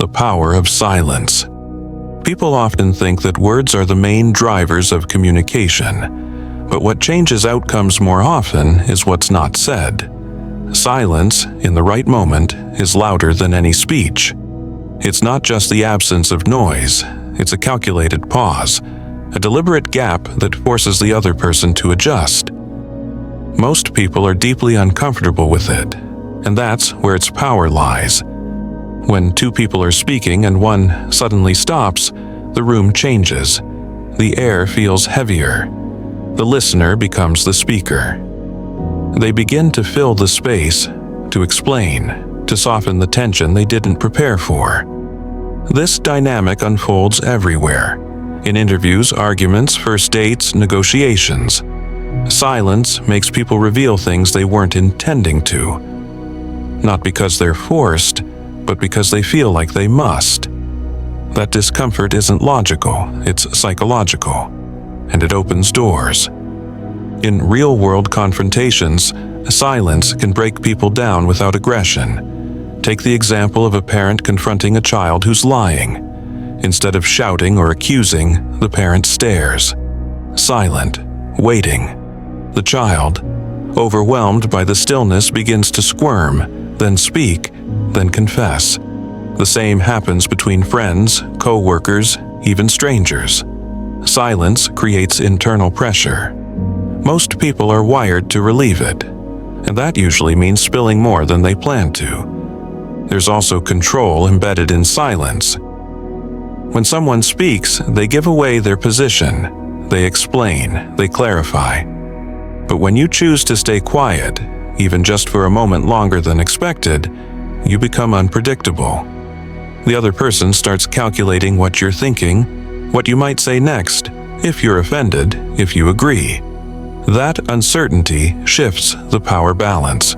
the power of silence. People often think that words are the main drivers of communication, but what changes outcomes more often is what's not said. Silence, in the right moment, is louder than any speech. It's not just the absence of noise, it's a calculated pause, a deliberate gap that forces the other person to adjust. Most people are deeply uncomfortable with it, and that's where its power lies. When two people are speaking and one suddenly stops, the room changes. The air feels heavier. The listener becomes the speaker. They begin to fill the space, to explain, to soften the tension they didn't prepare for. This dynamic unfolds everywhere, in interviews, arguments, first dates, negotiations. Silence makes people reveal things they weren't intending to. Not because they're forced, but because they feel like they must. That discomfort isn't logical, it's psychological, and it opens doors. In real-world confrontations, silence can break people down without aggression. Take the example of a parent confronting a child who's lying. Instead of shouting or accusing, the parent stares, silent, waiting. The child, overwhelmed by the stillness, begins to squirm, then speak, then confess. The same happens between friends, co-workers, even strangers. Silence creates internal pressure. Most people are wired to relieve it, and that usually means spilling more than they plan to. There's also control embedded in silence. When someone speaks, they give away their position. They explain, they clarify. But when you choose to stay quiet, even just for a moment longer than expected, you become unpredictable. The other person starts calculating what you're thinking, what you might say next, if you're offended, if you agree. That uncertainty shifts the power balance.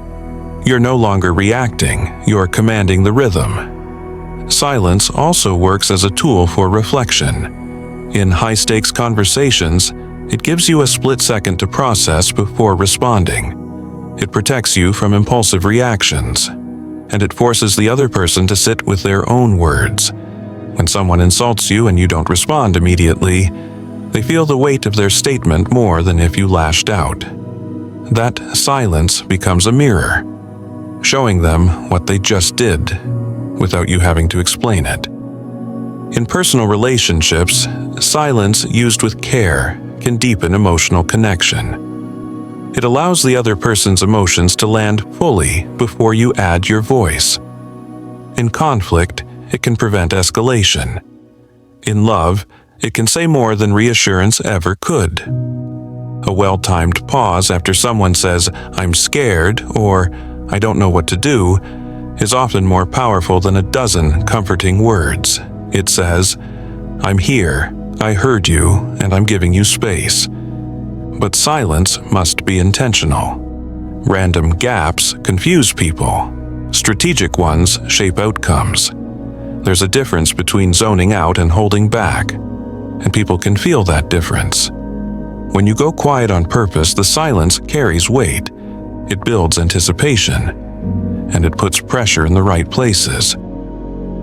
You're no longer reacting, you're commanding the rhythm. Silence also works as a tool for reflection. In high-stakes conversations, it gives you a split second to process before responding. It protects you from impulsive reactions, and it forces the other person to sit with their own words. When someone insults you and you don't respond immediately, they feel the weight of their statement more than if you lashed out. That silence becomes a mirror, showing them what they just did, without you having to explain it. In personal relationships, silence used with care can deepen emotional connection. It allows the other person's emotions to land fully before you add your voice. In conflict, it can prevent escalation. In love, it can say more than reassurance ever could. A well-timed pause after someone says, "I'm scared," or "I don't know what to do," is often more powerful than a dozen comforting words. It says, "I'm here, I heard you, and I'm giving you space." But silence must be intentional. Random gaps confuse people. Strategic ones shape outcomes. There's a difference between zoning out and holding back, and people can feel that difference. When you go quiet on purpose, the silence carries weight. It builds anticipation, and it puts pressure in the right places.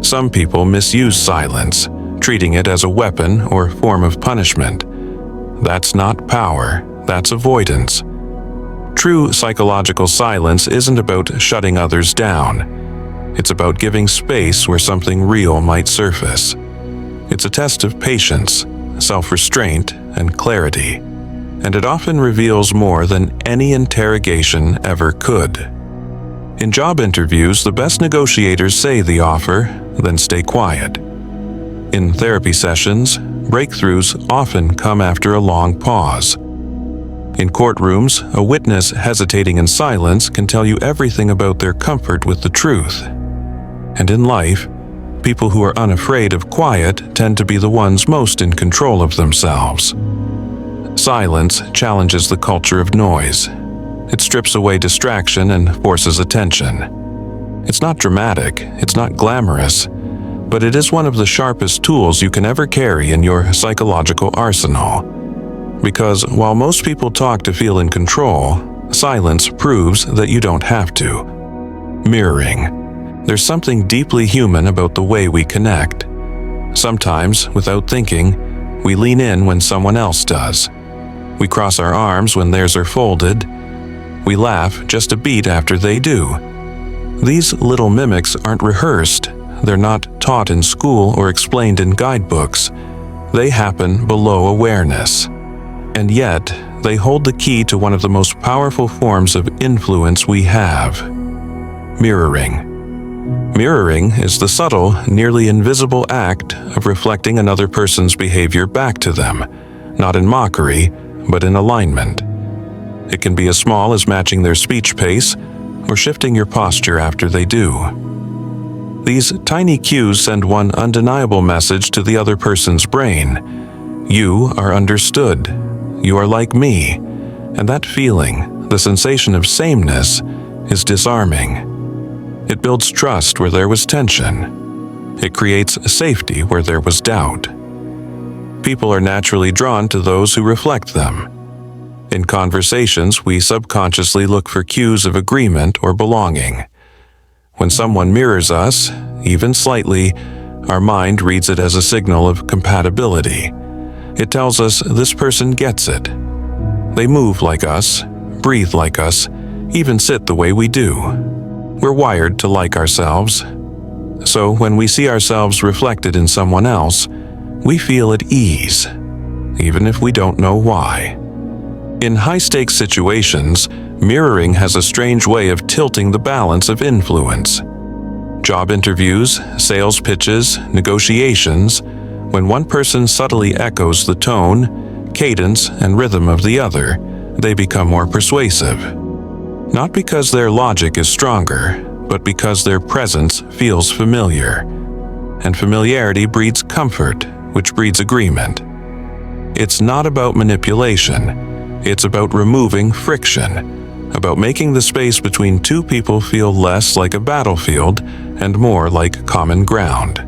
Some people misuse silence, treating it as a weapon or form of punishment. That's not power, that's avoidance. True psychological silence isn't about shutting others down. It's about giving space where something real might surface. It's a test of patience, self-restraint, and clarity, and it often reveals more than any interrogation ever could. In job interviews, the best negotiators say the offer, then stay quiet. In therapy sessions, breakthroughs often come after a long pause. In courtrooms, a witness hesitating in silence can tell you everything about their comfort with the truth. And in life, people who are unafraid of quiet tend to be the ones most in control of themselves. Silence challenges the culture of noise. It strips away distraction and forces attention. It's not dramatic, it's not glamorous, but it is one of the sharpest tools you can ever carry in your psychological arsenal. Because while most people talk to feel in control, silence proves that you don't have to. Mirroring. There's something deeply human about the way we connect. Sometimes, without thinking, we lean in when someone else does. We cross our arms when theirs are folded. We laugh just a beat after they do. These little mimics aren't rehearsed. They're not taught in school or explained in guidebooks. They happen below awareness. And yet, they hold the key to one of the most powerful forms of influence we have: mirroring. Mirroring is the subtle, nearly invisible act of reflecting another person's behavior back to them, not in mockery, but in alignment. It can be as small as matching their speech pace or shifting your posture after they do. These tiny cues send one undeniable message to the other person's brain. You are understood. You are like me. And that feeling, the sensation of sameness, is disarming. It builds trust where there was tension. It creates safety where there was doubt. People are naturally drawn to those who reflect them. In conversations, we subconsciously look for cues of agreement or belonging. When someone mirrors us, even slightly, our mind reads it as a signal of compatibility. It tells us this person gets it. They move like us, breathe like us, even sit the way we do. We're wired to like ourselves. So when we see ourselves reflected in someone else, we feel at ease, even if we don't know why. In high-stakes situations, mirroring has a strange way of tilting the balance of influence. Job interviews, sales pitches, negotiations, when one person subtly echoes the tone, cadence, and rhythm of the other, they become more persuasive. Not because their logic is stronger, but because their presence feels familiar. And familiarity breeds comfort, which breeds agreement. It's not about manipulation. It's about removing friction, about making the space between two people feel less like a battlefield and more like common ground.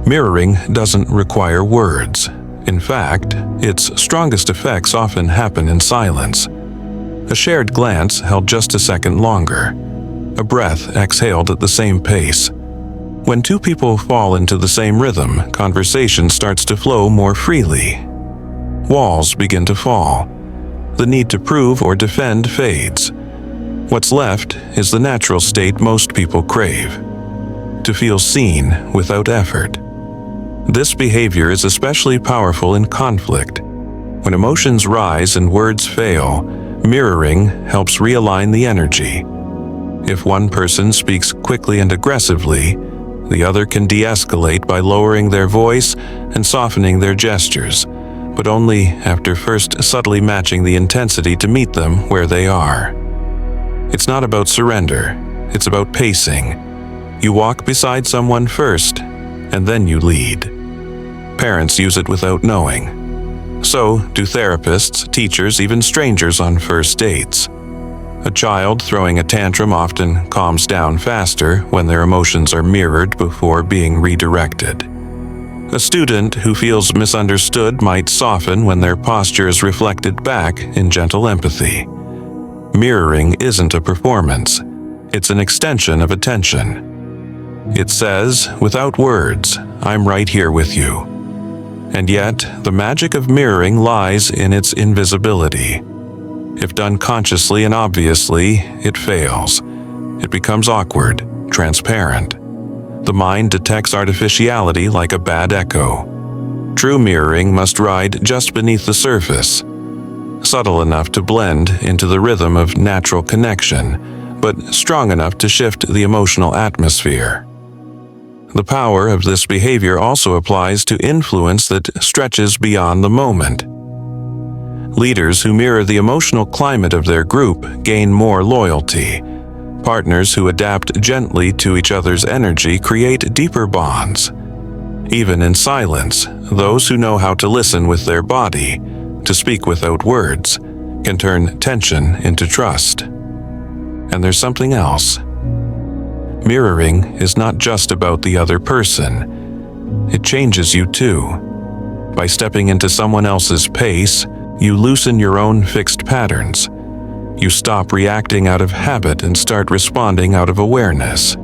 Mirroring doesn't require words. In fact, its strongest effects often happen in silence. A shared glance held just a second longer. A breath exhaled at the same pace. When two people fall into the same rhythm, conversation starts to flow more freely. Walls begin to fall. The need to prove or defend fades. What's left is the natural state most people crave: to feel seen without effort. This behavior is especially powerful in conflict. When emotions rise and words fail, mirroring helps realign the energy. If one person speaks quickly and aggressively, the other can de-escalate by lowering their voice and softening their gestures, but only after first subtly matching the intensity to meet them where they are. It's not about surrender, it's about pacing. You walk beside someone first, and then you lead. Parents use it without knowing. So do therapists, teachers, even strangers on first dates. A child throwing a tantrum often calms down faster when their emotions are mirrored before being redirected. A student who feels misunderstood might soften when their posture is reflected back in gentle empathy. Mirroring isn't a performance. It's an extension of attention. It says, without words, I'm right here with you. And yet, the magic of mirroring lies in its invisibility. If done consciously and obviously, it fails. It becomes awkward, transparent. The mind detects artificiality like a bad echo. True mirroring must ride just beneath the surface, subtle enough to blend into the rhythm of natural connection, but strong enough to shift the emotional atmosphere. The power of this behavior also applies to influence that stretches beyond the moment. Leaders who mirror the emotional climate of their group gain more loyalty. Partners who adapt gently to each other's energy create deeper bonds. Even in silence, those who know how to listen with their body, to speak without words, can turn tension into trust. And there's something else. Mirroring is not just about the other person. It changes you too. By stepping into someone else's pace, you loosen your own fixed patterns. You stop reacting out of habit and start responding out of awareness.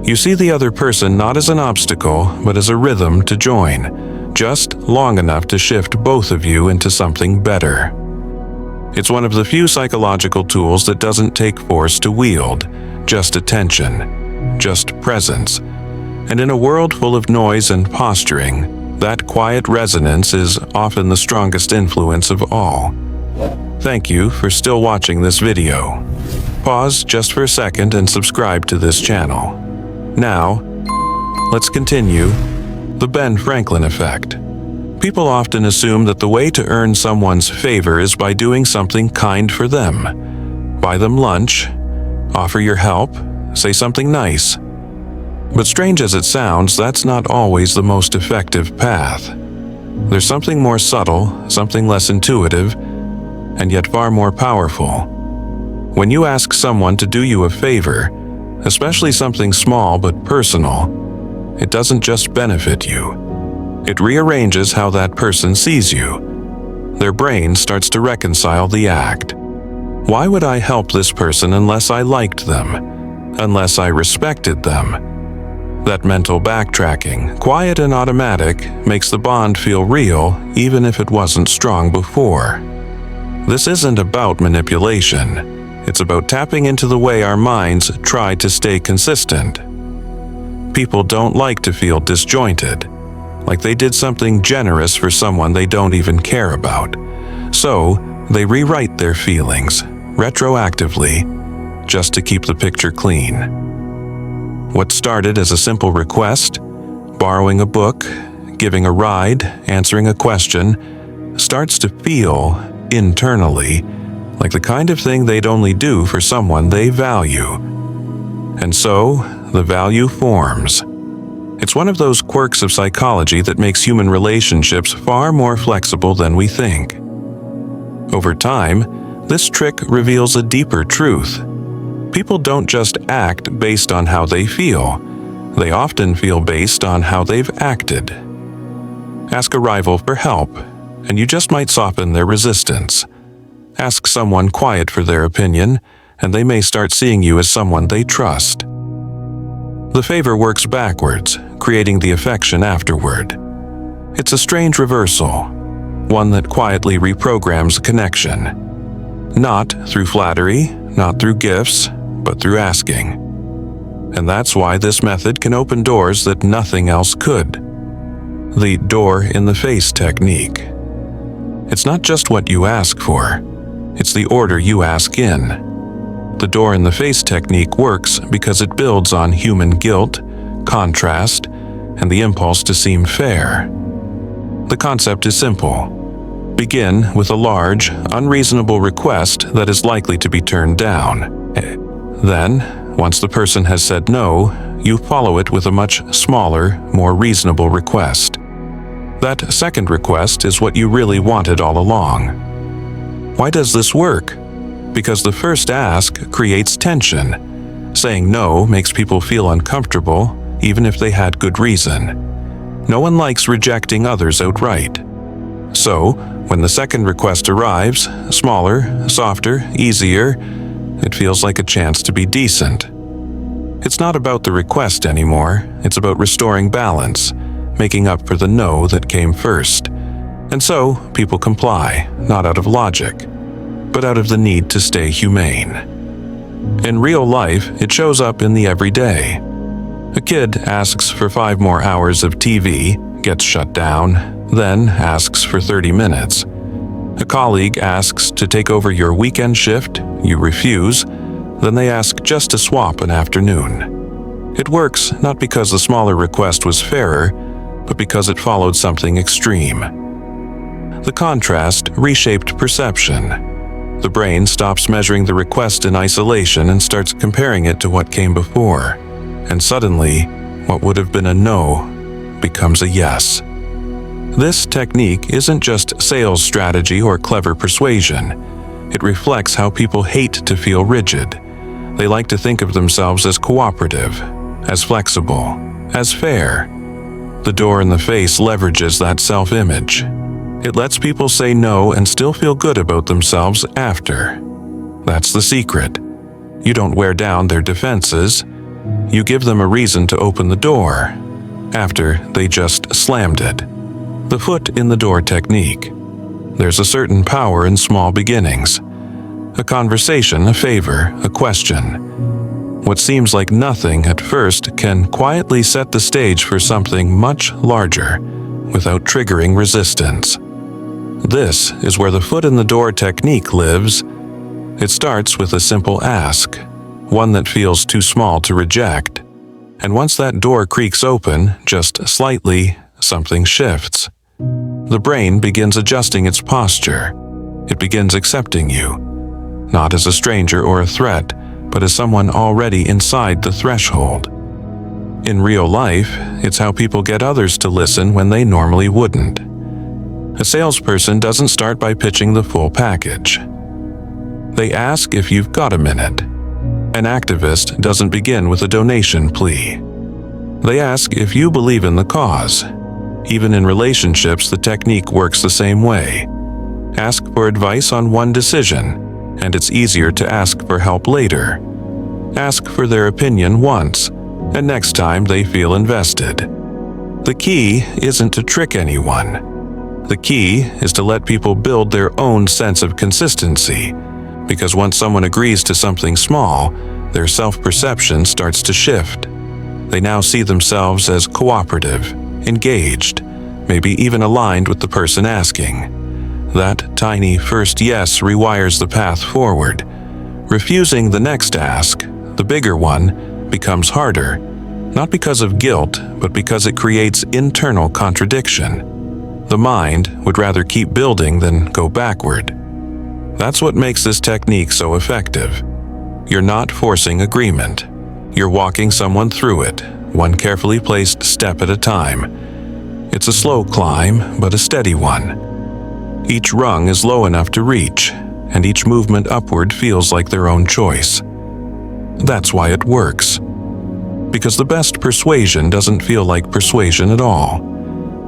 You see the other person not as an obstacle, but as a rhythm to join, just long enough to shift both of you into something better. It's one of the few psychological tools that doesn't take force to wield, just attention, just presence. And in a world full of noise and posturing, that quiet resonance is often the strongest influence of all. Thank you for still watching this video. Pause just for a second and subscribe to this channel. Now, let's continue. The Ben Franklin effect. People often assume that the way to earn someone's favor is by doing something kind for them. Buy them lunch, offer your help, say something nice. But strange as it sounds, that's not always the most effective path. There's something more subtle, something less intuitive, and yet far more powerful. When you ask someone to do you a favor, especially something small but personal, it doesn't just benefit you. It rearranges how that person sees you. Their brain starts to reconcile the act. Why would I help this person unless I liked them, unless I respected them? That mental backtracking, quiet and automatic, makes the bond feel real even if it wasn't strong before. This isn't about manipulation. It's about tapping into the way our minds try to stay consistent. People don't like to feel disjointed, like they did something generous for someone they don't even care about. So, they rewrite their feelings, retroactively, just to keep the picture clean. What started as a simple request, borrowing a book, giving a ride, answering a question, starts to feel, internally, like the kind of thing they'd only do for someone they value. And so, the value forms. It's one of those quirks of psychology that makes human relationships far more flexible than we think. Over time, this trick reveals a deeper truth. People don't just act based on how they feel. They often feel based on how they've acted. Ask a rival for help, and you just might soften their resistance. Ask someone quiet for their opinion, and they may start seeing you as someone they trust. The favor works backwards, creating the affection afterward. It's a strange reversal, one that quietly reprograms a connection. Not through flattery, not through gifts, but through asking. And that's why this method can open doors that nothing else could. The door-in-the-face technique. It's not just what you ask for. It's the order you ask in. The door-in-the-face technique works because it builds on human guilt, contrast, and the impulse to seem fair. The concept is simple. Begin with a large, unreasonable request that is likely to be turned down. Then, once the person has said no, you follow it with a much smaller, more reasonable request. That second request is what you really wanted all along. Why does this work? Because the first ask creates tension. Saying no makes people feel uncomfortable, even if they had good reason. No one likes rejecting others outright. So, when the second request arrives, smaller, softer, easier, it feels like a chance to be decent. It's not about the request anymore, it's about restoring balance, making up for the no that came first. And so, people comply, not out of logic, but out of the need to stay humane. In real life, it shows up in the everyday. A kid asks for 5 more hours of TV, gets shut down, then asks for 30 minutes. A colleague asks to take over your weekend shift, you refuse, then they ask just to swap an afternoon. It works not because the smaller request was fairer, but because it followed something extreme. The contrast reshaped perception. The brain stops measuring the request in isolation and starts comparing it to what came before. And suddenly, what would have been a no becomes a yes. This technique isn't just sales strategy or clever persuasion. It reflects how people hate to feel rigid. They like to think of themselves as cooperative, as flexible, as fair. The door in the face leverages that self-image. It lets people say no and still feel good about themselves after. That's the secret. You don't wear down their defenses. You give them a reason to open the door, after they just slammed it. The foot in the door technique. There's a certain power in small beginnings. A conversation, a favor, a question. What seems like nothing at first can quietly set the stage for something much larger, without triggering resistance. This is where the foot in the door technique lives. It starts with a simple ask, one that feels too small to reject. And once that door creaks open, just slightly, something shifts. The brain begins adjusting its posture. It begins accepting you, not as a stranger or a threat, but as someone already inside the threshold. In real life, it's how people get others to listen when they normally wouldn't. A salesperson doesn't start by pitching the full package. They ask if you've got a minute. An activist doesn't begin with a donation plea. They ask if you believe in the cause. Even in relationships, the technique works the same way. Ask for advice on one decision, and it's easier to ask for help later. Ask for their opinion once, and next time they feel invested. The key isn't to trick anyone. The key is to let people build their own sense of consistency, because once someone agrees to something small, their self-perception starts to shift. They now see themselves as cooperative, engaged, maybe even aligned with the person asking. That tiny first yes rewires the path forward. Refusing the next ask, the bigger one, becomes harder, not because of guilt, but because it creates internal contradiction. The mind would rather keep building than go backward. That's what makes this technique so effective. You're not forcing agreement. You're walking someone through it, one carefully placed step at a time. It's a slow climb, but a steady one. Each rung is low enough to reach, and each movement upward feels like their own choice. That's why it works. Because the best persuasion doesn't feel like persuasion at all.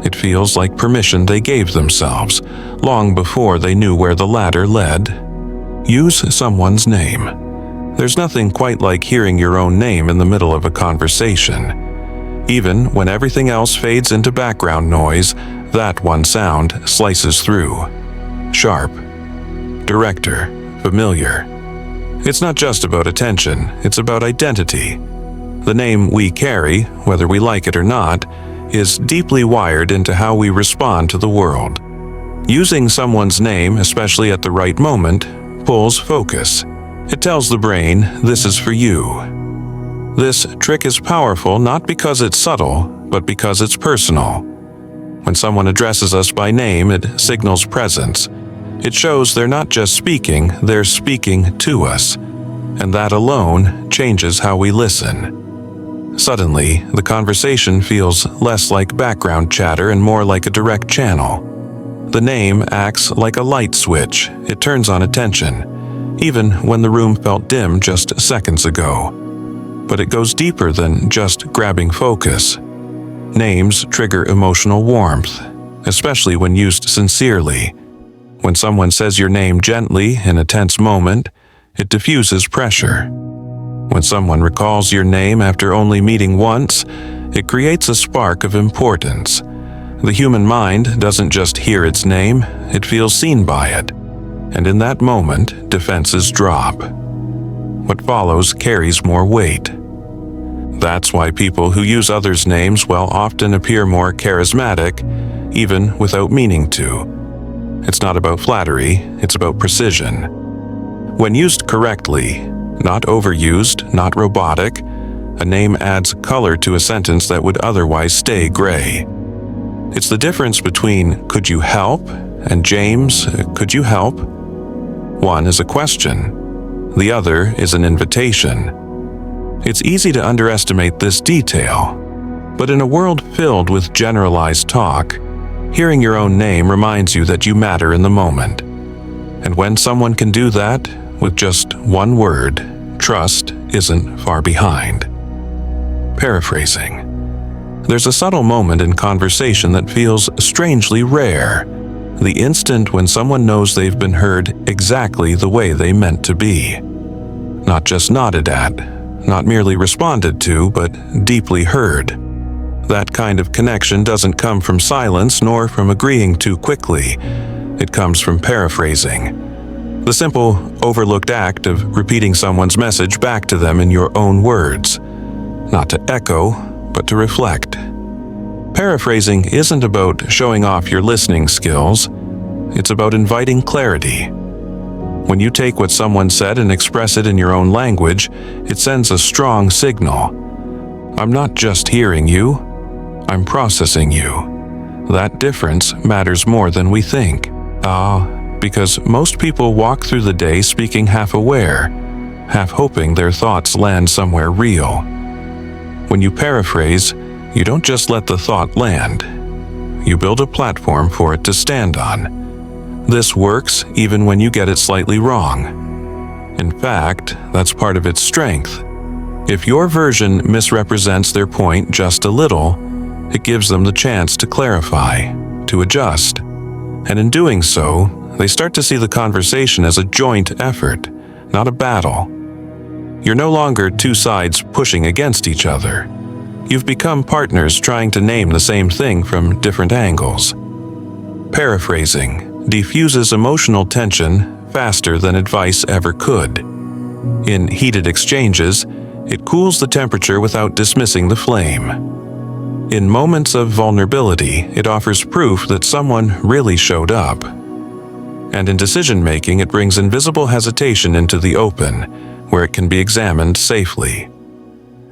It feels like permission they gave themselves, long before they knew where the ladder led. Use someone's name. There's nothing quite like hearing your own name in the middle of a conversation. Even when everything else fades into background noise, that one sound slices through. Sharp, director, familiar. It's not just about attention, it's about identity. The name we carry, whether we like it or not, is deeply wired into how we respond to the world. Using someone's name, especially at the right moment, pulls focus. It tells the brain, this is for you. This trick is powerful not because it's subtle, but because it's personal. When someone addresses us by name, it signals presence. It shows they're not just speaking, they're speaking to us. And that alone changes how we listen. Suddenly, the conversation feels less like background chatter and more like a direct channel. The name acts like a light switch. It turns on attention, even when the room felt dim just seconds ago. But it goes deeper than just grabbing focus. Names trigger emotional warmth, especially when used sincerely. When someone says your name gently in a tense moment, it diffuses pressure. When someone recalls your name after only meeting once, it creates a spark of importance. The human mind doesn't just hear its name, it feels seen by it. And in that moment, defenses drop. What follows carries more weight. That's why people who use others' names often appear more charismatic, even without meaning to. It's not about flattery, it's about precision. When used correctly, not overused, not robotic, a name adds color to a sentence that would otherwise stay gray. It's the difference between "could you help?" and "James, could you help?" One is a question, the other is an invitation. It's easy to underestimate this detail, but in a world filled with generalized talk, hearing your own name reminds you that you matter in the moment. And when someone can do that, with just one word, trust isn't far behind. Paraphrasing. There's a subtle moment in conversation that feels strangely rare. The instant when someone knows they've been heard exactly the way they meant to be. Not just nodded at, not merely responded to, but deeply heard. That kind of connection doesn't come from silence nor from agreeing too quickly. It comes from paraphrasing. The simple, overlooked act of repeating someone's message back to them in your own words. Not to echo, but to reflect. Paraphrasing isn't about showing off your listening skills. It's about inviting clarity. When you take what someone said and express it in your own language, it sends a strong signal. I'm not just hearing you, I'm processing you. That difference matters more than we think. Because most people walk through the day speaking half aware, half hoping their thoughts land somewhere real. When you paraphrase, you don't just let the thought land. You build a platform for it to stand on. This works even when you get it slightly wrong. In fact, that's part of its strength. If your version misrepresents their point just a little, it gives them the chance to clarify, to adjust. And in doing so, they start to see the conversation as a joint effort, not a battle. You're no longer two sides pushing against each other. You've become partners trying to name the same thing from different angles. Paraphrasing diffuses emotional tension faster than advice ever could. In heated exchanges, it cools the temperature without dismissing the flame. In moments of vulnerability, it offers proof that someone really showed up. And in decision-making, it brings invisible hesitation into the open, where it can be examined safely.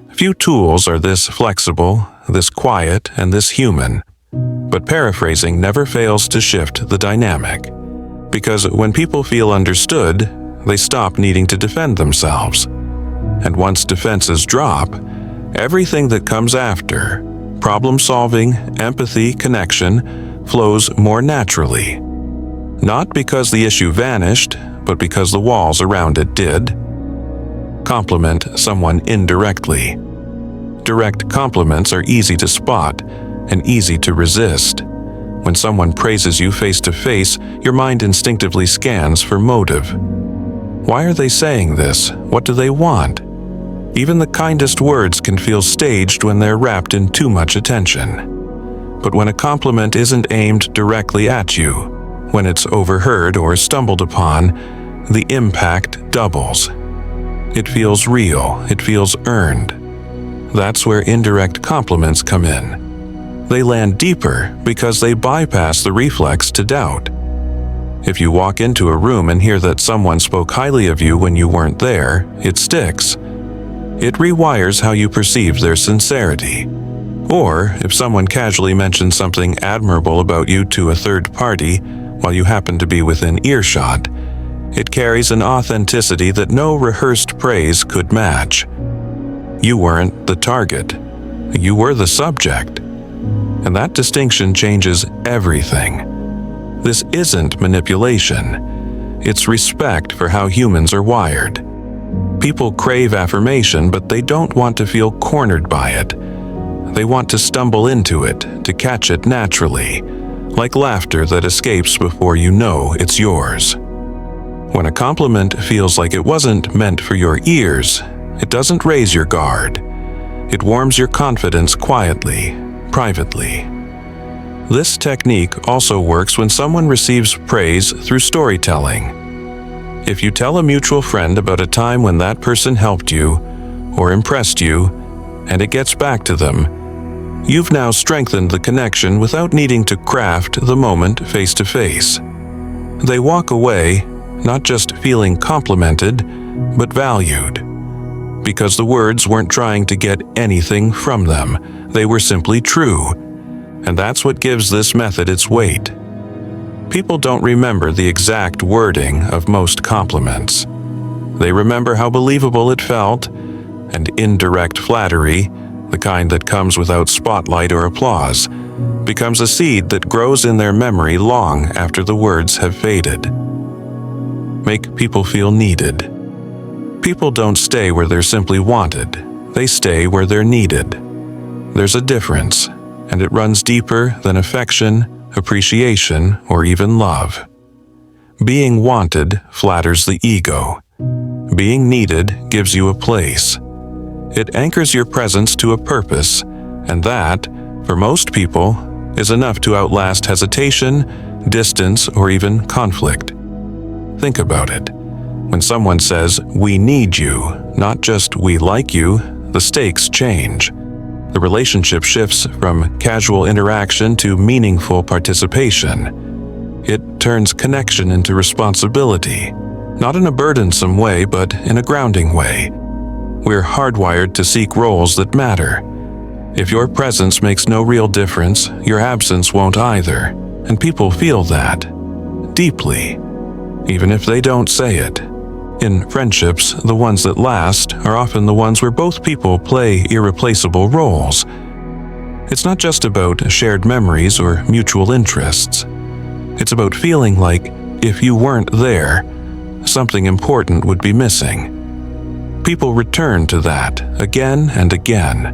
Few tools are this flexible, this quiet, and this human. But paraphrasing never fails to shift the dynamic. Because when people feel understood, they stop needing to defend themselves. And once defenses drop, everything that comes after, problem-solving, empathy, connection, flows more naturally. Not because the issue vanished, but because the walls around it did. Compliment someone indirectly. Direct compliments are easy to spot and easy to resist. When someone praises you face to face, your mind instinctively scans for motive. Why are they saying this? What do they want? Even the kindest words can feel staged when they're wrapped in too much attention. But when a compliment isn't aimed directly at you, when it's overheard or stumbled upon, the impact doubles. It feels real, it feels earned. That's where indirect compliments come in. They land deeper because they bypass the reflex to doubt. If you walk into a room and hear that someone spoke highly of you when you weren't there, it sticks. It rewires how you perceive their sincerity. Or, if someone casually mentions something admirable about you to a third party while you happen to be within earshot, it carries an authenticity that no rehearsed praise could match. You weren't the target. You were the subject. And that distinction changes everything. This isn't manipulation. It's respect for how humans are wired. People crave affirmation, but they don't want to feel cornered by it. They want to stumble into it, to catch it naturally, like laughter that escapes before you know it's yours. When a compliment feels like it wasn't meant for your ears, it doesn't raise your guard. It warms your confidence quietly, privately. This technique also works when someone receives praise through storytelling. If you tell a mutual friend about a time when that person helped you or impressed you, and it gets back to them, you've now strengthened the connection without needing to craft the moment face to face. They walk away not just feeling complimented, but valued. Because the words weren't trying to get anything from them, they were simply true. And that's what gives this method its weight. People don't remember the exact wording of most compliments. They remember how believable it felt, and indirect flattery, the kind that comes without spotlight or applause, becomes a seed that grows in their memory long after the words have faded. Make people feel needed. People don't stay where they're simply wanted. They stay where they're needed. There's a difference, and it runs deeper than affection, appreciation, or even love. Being wanted flatters the ego. Being needed gives you a place. It anchors your presence to a purpose, and that, for most people, is enough to outlast hesitation, distance, or even conflict. Think about it. When someone says, "We need you," not just "we like you," the stakes change. The relationship shifts from casual interaction to meaningful participation. It turns connection into responsibility, not in a burdensome way, but in a grounding way. We're hardwired to seek roles that matter. If your presence makes no real difference, your absence won't either, and people feel that deeply, even if they don't say it. In friendships, the ones that last are often the ones where both people play irreplaceable roles. It's not just about shared memories or mutual interests. It's about feeling like if you weren't there, something important would be missing. People return to that again and again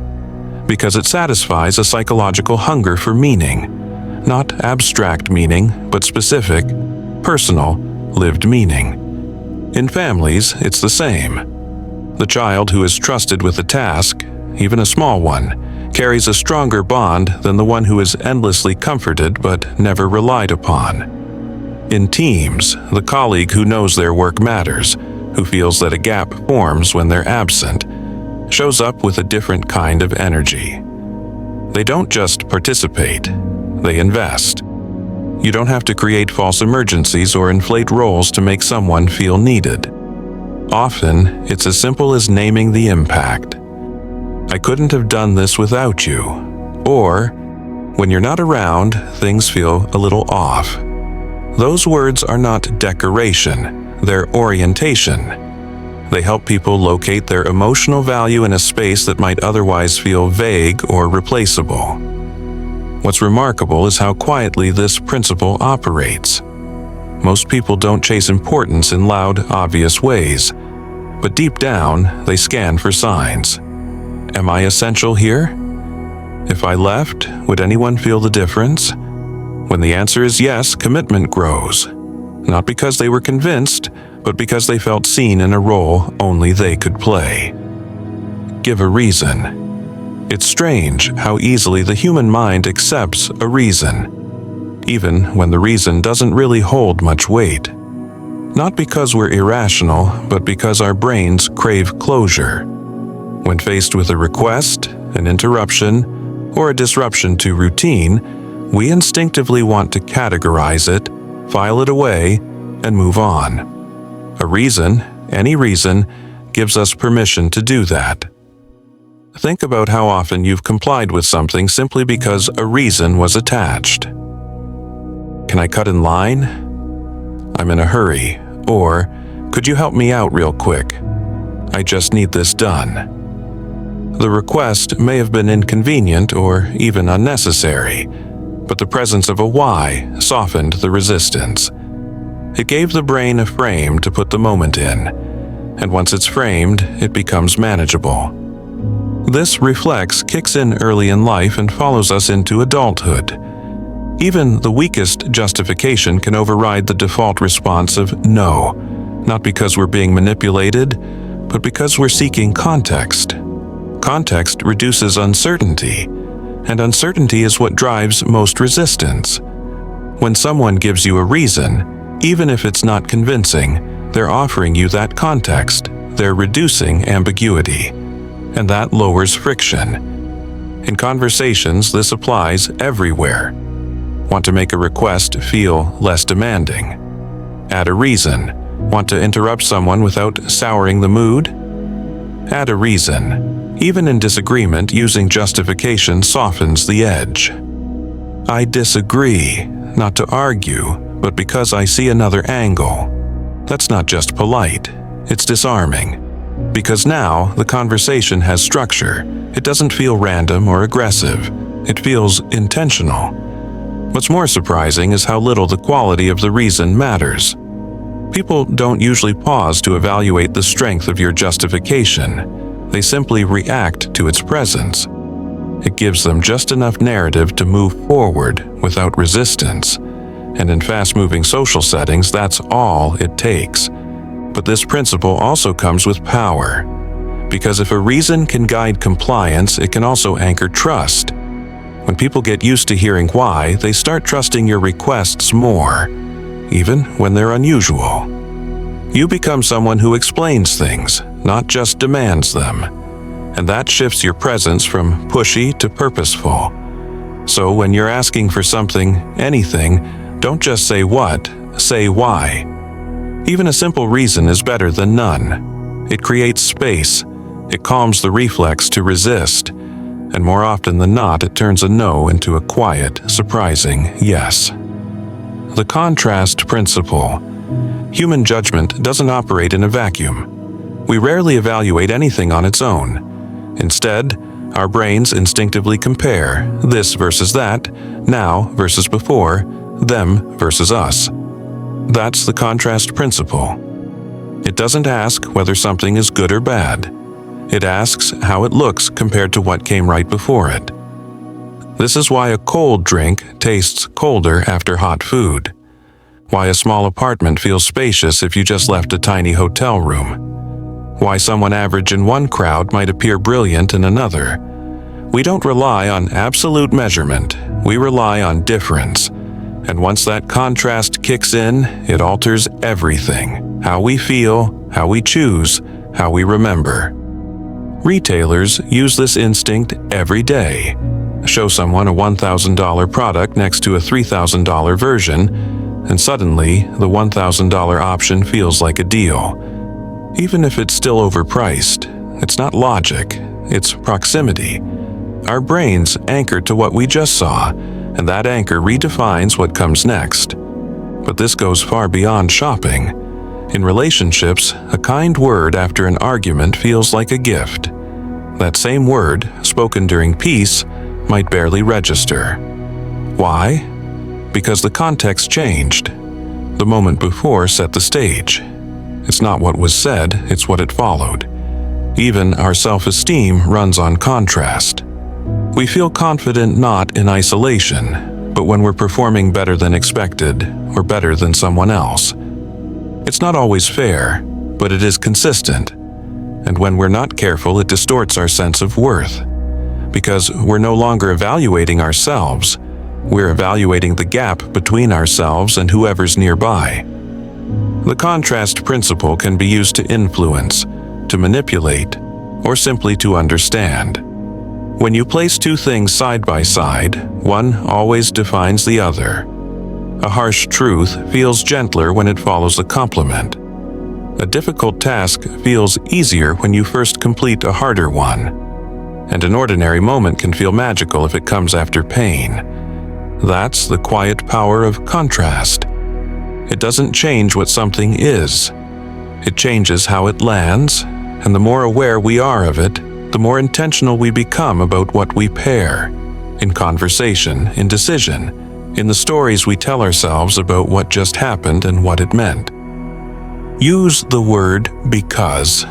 because it satisfies a psychological hunger for meaning, not abstract meaning, but specific, personal, lived meaning. In families, it's the same. The child who is trusted with a task, even a small one, carries a stronger bond than the one who is endlessly comforted but never relied upon. In teams, the colleague who knows their work matters, who feels that a gap forms when they're absent, shows up with a different kind of energy. They don't just participate, they invest. You don't have to create false emergencies or inflate roles to make someone feel needed. Often, it's as simple as naming the impact. "I couldn't have done this without you." Or, "When you're not around, things feel a little off." Those words are not decoration, they're orientation. They help people locate their emotional value in a space that might otherwise feel vague or replaceable. What's remarkable is how quietly this principle operates. Most people don't chase importance in loud, obvious ways, but deep down, they scan for signs. Am I essential here? If I left, would anyone feel the difference? When the answer is yes, commitment grows. Not because they were convinced, but because they felt seen in a role only they could play. Give a reason. It's strange how easily the human mind accepts a reason, even when the reason doesn't really hold much weight. Not because we're irrational, but because our brains crave closure. When faced with a request, an interruption, or a disruption to routine, we instinctively want to categorize it, file it away, and move on. A reason, any reason, gives us permission to do that. Think about how often you've complied with something simply because a reason was attached. "Can I cut in line?" "I'm in a hurry," or "Could you help me out real quick? I just need this done." The request may have been inconvenient or even unnecessary, but the presence of a why softened the resistance. It gave the brain a frame to put the moment in, and once it's framed, it becomes manageable. This reflex kicks in early in life and follows us into adulthood. Even the weakest justification can override the default response of no, not because we're being manipulated, but because we're seeking context. Context reduces uncertainty, and uncertainty is what drives most resistance. When someone gives you a reason, even if it's not convincing, they're offering you that context. They're reducing ambiguity, and that lowers friction. In conversations, this applies everywhere. Want to make a request feel less demanding? Add a reason. Want to interrupt someone without souring the mood? Add a reason. Even in disagreement, using justification softens the edge. I disagree, not to argue, but because I see another angle. That's not just polite, it's disarming. Because now the conversation has structure. It doesn't feel random or aggressive. It feels intentional. What's more surprising is how little the quality of the reason matters. People don't usually pause to evaluate the strength of your justification. They simply react to its presence. It gives them just enough narrative to move forward without resistance. And in fast-moving social settings, that's all it takes. But this principle also comes with power, Because if a reason can guide compliance, it can also anchor trust. When people get used to hearing why, they start trusting your requests more, even when they're unusual. You become someone who explains things, not just demands them. And that shifts your presence from pushy to purposeful. So when you're asking for something, anything, don't just say what, say why. Even a simple reason is better than none. It creates space. It calms the reflex to resist. And more often than not, it turns a no into a quiet, surprising yes. The contrast principle. Human judgment doesn't operate in a vacuum. We rarely evaluate anything on its own. Instead, our brains instinctively compare this versus that, now versus before, them versus us. That's the contrast principle. It doesn't ask whether something is good or bad. It asks how it looks compared to what came right before it. This is why a cold drink tastes colder after hot food. Why a small apartment feels spacious if you just left a tiny hotel room. Why someone average in one crowd might appear brilliant in another. We don't rely on absolute measurement. We rely on difference. And once that contrast kicks in, it alters everything. How we feel, how we choose, how we remember. Retailers use this instinct every day. Show someone a $1,000 product next to a $3,000 version, and suddenly the $1,000 option feels like a deal. Even if it's still overpriced, it's not logic, it's proximity. Our brains anchor to what we just saw, and that anchor redefines what comes next. But this goes far beyond shopping. In relationships, a kind word after an argument feels like a gift. That same word, spoken during peace, might barely register. Why? Because the context changed. The moment before set the stage. It's not what was said, it's what it followed. Even our self-esteem runs on contrast. We feel confident not in isolation, but when we're performing better than expected or better than someone else. It's not always fair, but it is consistent. And when we're not careful, it distorts our sense of worth. Because we're no longer evaluating ourselves, we're evaluating the gap between ourselves and whoever's nearby. The contrast principle can be used to influence, to manipulate, or simply to understand. When you place two things side by side, one always defines the other. A harsh truth feels gentler when it follows a compliment. A difficult task feels easier when you first complete a harder one. And an ordinary moment can feel magical if it comes after pain. That's the quiet power of contrast. It doesn't change what something is. It changes how it lands, and the more aware we are of it, the more intentional we become about what we pair. In conversation, in decision, in the stories we tell ourselves about what just happened and what it meant. Use the word because.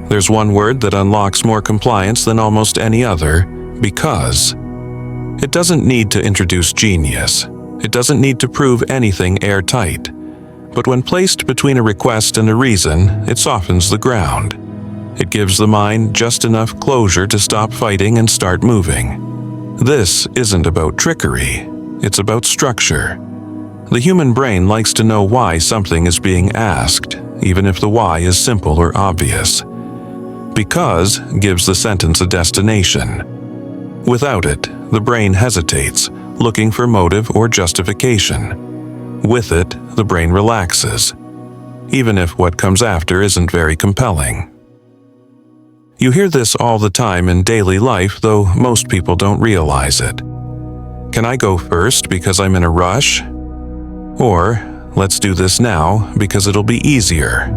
There's one word that unlocks more compliance than almost any other, because. It doesn't need to introduce genius. It doesn't need to prove anything airtight. But when placed between a request and a reason, it softens the ground. It gives the mind just enough closure to stop fighting and start moving. This isn't about trickery. It's about structure. The human brain likes to know why something is being asked, even if the why is simple or obvious. Because gives the sentence a destination. Without it, the brain hesitates, looking for motive or justification. With it, the brain relaxes, even if what comes after isn't very compelling. You hear this all the time in daily life, though most people don't realize it. Can I go first because I'm in a rush? Or, let's do this now because it'll be easier.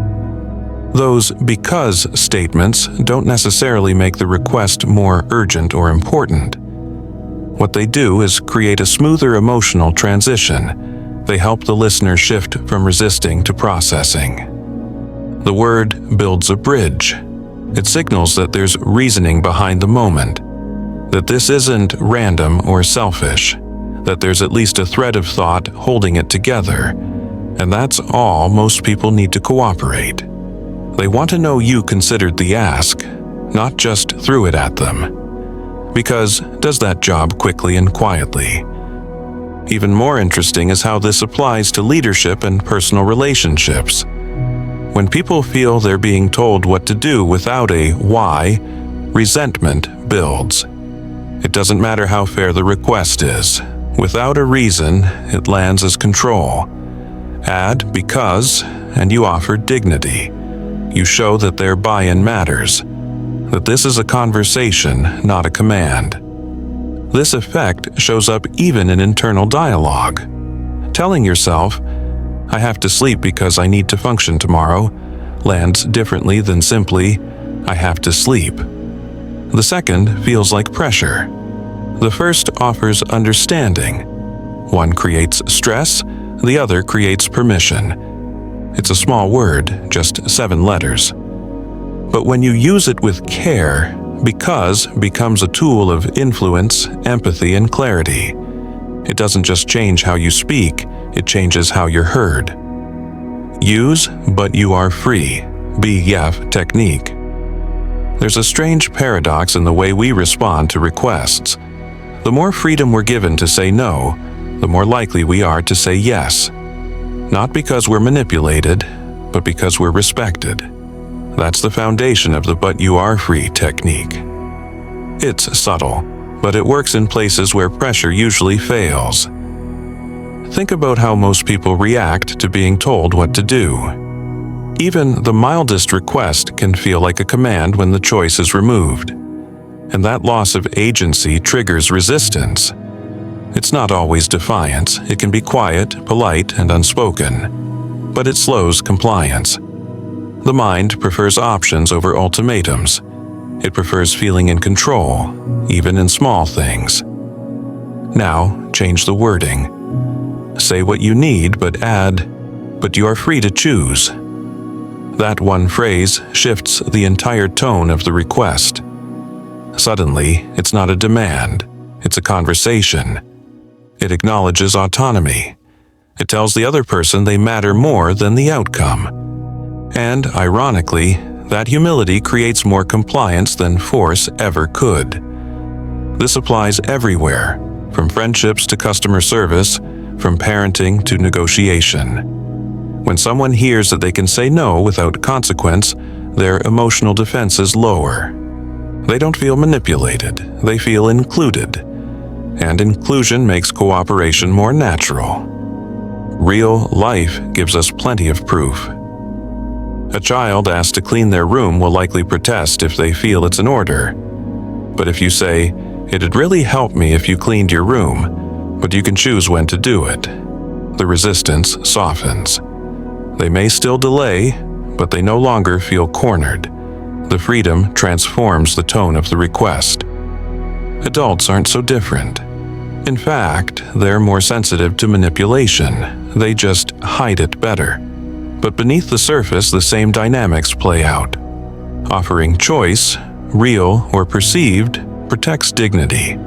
Those because statements don't necessarily make the request more urgent or important. What they do is create a smoother emotional transition. They help the listener shift from resisting to processing. The word builds a bridge. It signals that there's reasoning behind the moment, that this isn't random or selfish, that there's at least a thread of thought holding it together, and that's all most people need to cooperate. They want to know you considered the ask, not just threw it at them. Because does that job quickly and quietly. Even more interesting is how this applies to leadership and personal relationships. When people feel they're being told what to do without a why, resentment builds. It doesn't matter how fair the request is. Without a reason, it lands as control. Add because, and you offer dignity. You show that their buy-in matters, that this is a conversation, not a command. This effect shows up even in internal dialogue. Telling yourself, "I have to sleep because I need to function tomorrow," lands differently than simply, "I have to sleep." The second feels like pressure. The first offers understanding. One creates stress, the other creates permission. It's a small word, just 7 letters. But when you use it with care, because becomes a tool of influence, empathy, and clarity. It doesn't just change how you speak, it changes how you're heard. Use, but you are free. BF technique. There's a strange paradox in the way we respond to requests. The more freedom we're given to say no, the more likely we are to say yes. Not because we're manipulated, but because we're respected. That's the foundation of the "but you are free" technique. It's subtle, but it works in places where pressure usually fails. Think about how most people react to being told what to do. Even the mildest request can feel like a command when the choice is removed. And that loss of agency triggers resistance. It's not always defiance. It can be quiet, polite, and unspoken. But it slows compliance. The mind prefers options over ultimatums. It prefers feeling in control, even in small things. Now, change the wording. Say what you need, but add, "but you are free to choose." That one phrase shifts the entire tone of the request. Suddenly, it's not a demand, it's a conversation. It acknowledges autonomy. It tells the other person they matter more than the outcome. And, ironically, that humility creates more compliance than force ever could. This applies everywhere, from friendships to customer service, from parenting to negotiation. When someone hears that they can say no without consequence, their emotional defenses lower. They don't feel manipulated, they feel included. And inclusion makes cooperation more natural. Real life gives us plenty of proof. A child asked to clean their room will likely protest if they feel it's an order. But if you say, "It'd really help me if you cleaned your room, but you can choose when to do it," the resistance softens. They may still delay, but they no longer feel cornered. The freedom transforms the tone of the request. Adults aren't so different. In fact, they're more sensitive to manipulation. They just hide it better. But beneath the surface, the same dynamics play out. Offering choice, real or perceived, protects dignity.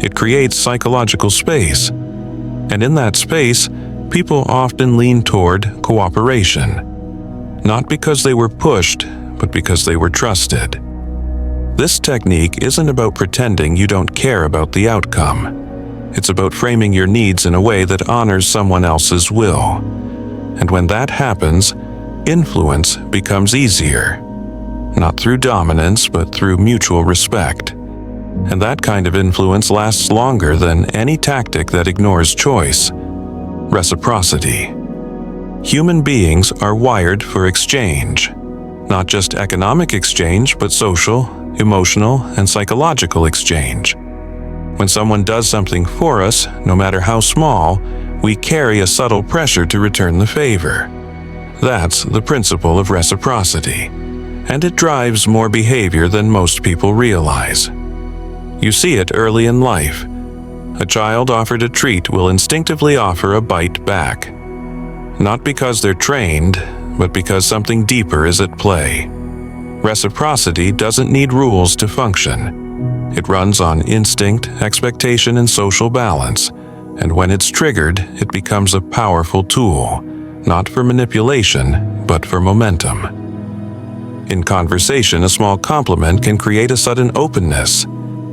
It creates psychological space. And in that space, people often lean toward cooperation. Not because they were pushed, but because they were trusted. This technique isn't about pretending you don't care about the outcome. It's about framing your needs in a way that honors someone else's will. And when that happens, influence becomes easier. Not through dominance, but through mutual respect. And that kind of influence lasts longer than any tactic that ignores choice. Reciprocity. Human beings are wired for exchange. Not just economic exchange, but social, emotional, and psychological exchange. When someone does something for us, no matter how small, we carry a subtle pressure to return the favor. That's the principle of reciprocity, and it drives more behavior than most people realize. You see it early in life. A child offered a treat will instinctively offer a bite back. Not because they're trained, but because something deeper is at play. Reciprocity doesn't need rules to function. It runs on instinct, expectation, and social balance. And when it's triggered, it becomes a powerful tool, not for manipulation, but for momentum. In conversation, a small compliment can create a sudden openness.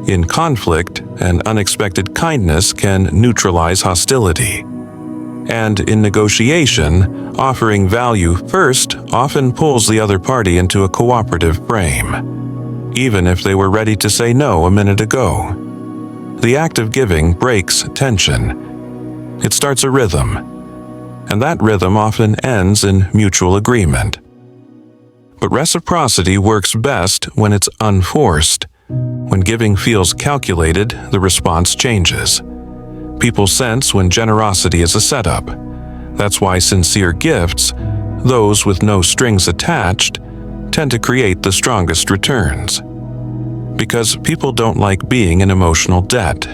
In conflict, an unexpected kindness can neutralize hostility. And in negotiation, offering value first often pulls the other party into a cooperative frame, even if they were ready to say no a minute ago. The act of giving breaks tension. It starts a rhythm, and that rhythm often ends in mutual agreement. But reciprocity works best when it's unforced. When giving feels calculated, the response changes. People sense when generosity is a setup. That's why sincere gifts, those with no strings attached, tend to create the strongest returns. Because people don't like being in emotional debt.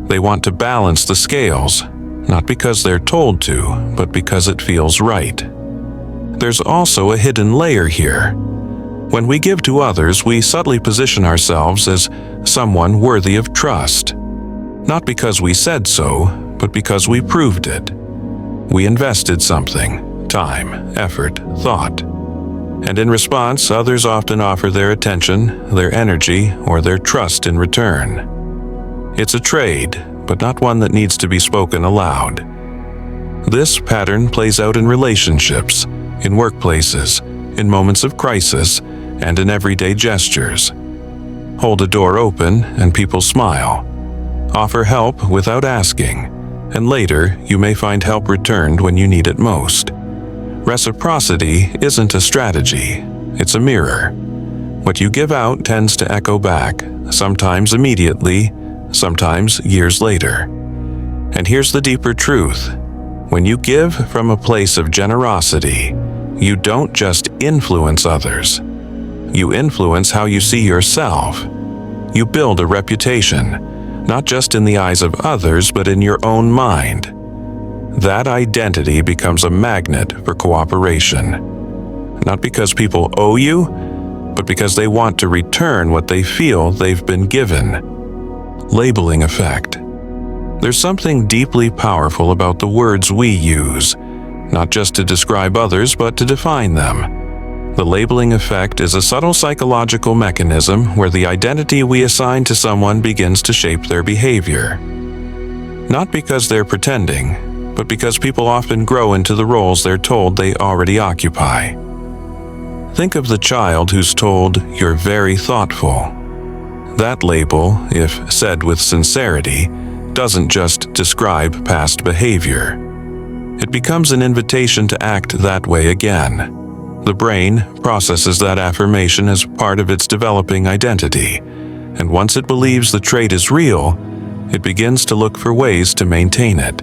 They want to balance the scales, not because they're told to, but because it feels right. There's also a hidden layer here. When we give to others, we subtly position ourselves as someone worthy of trust. Not because we said so, but because we proved it. We invested something, time, effort, thought. And in response, others often offer their attention, their energy, or their trust in return. It's a trade, but not one that needs to be spoken aloud. This pattern plays out in relationships, in workplaces, in moments of crisis, and in everyday gestures. Hold a door open and people smile. Offer help without asking, and later you may find help returned when you need it most. Reciprocity isn't a strategy, it's a mirror. What you give out tends to echo back, sometimes immediately, sometimes years later. And here's the deeper truth. When you give from a place of generosity, you don't just influence others. You influence how you see yourself. You build a reputation, not just in the eyes of others, but in your own mind. That identity becomes a magnet for cooperation. Not because people owe you, but because they want to return what they feel they've been given. Labeling effect. There's something deeply powerful about the words we use, not just to describe others, but to define them. The labeling effect is a subtle psychological mechanism where the identity we assign to someone begins to shape their behavior. Not because they're pretending, but because people often grow into the roles they're told they already occupy. Think of the child who's told, "You're very thoughtful." That label, if said with sincerity, doesn't just describe past behavior. It becomes an invitation to act that way again. The brain processes that affirmation as part of its developing identity, and once it believes the trait is real, it begins to look for ways to maintain it.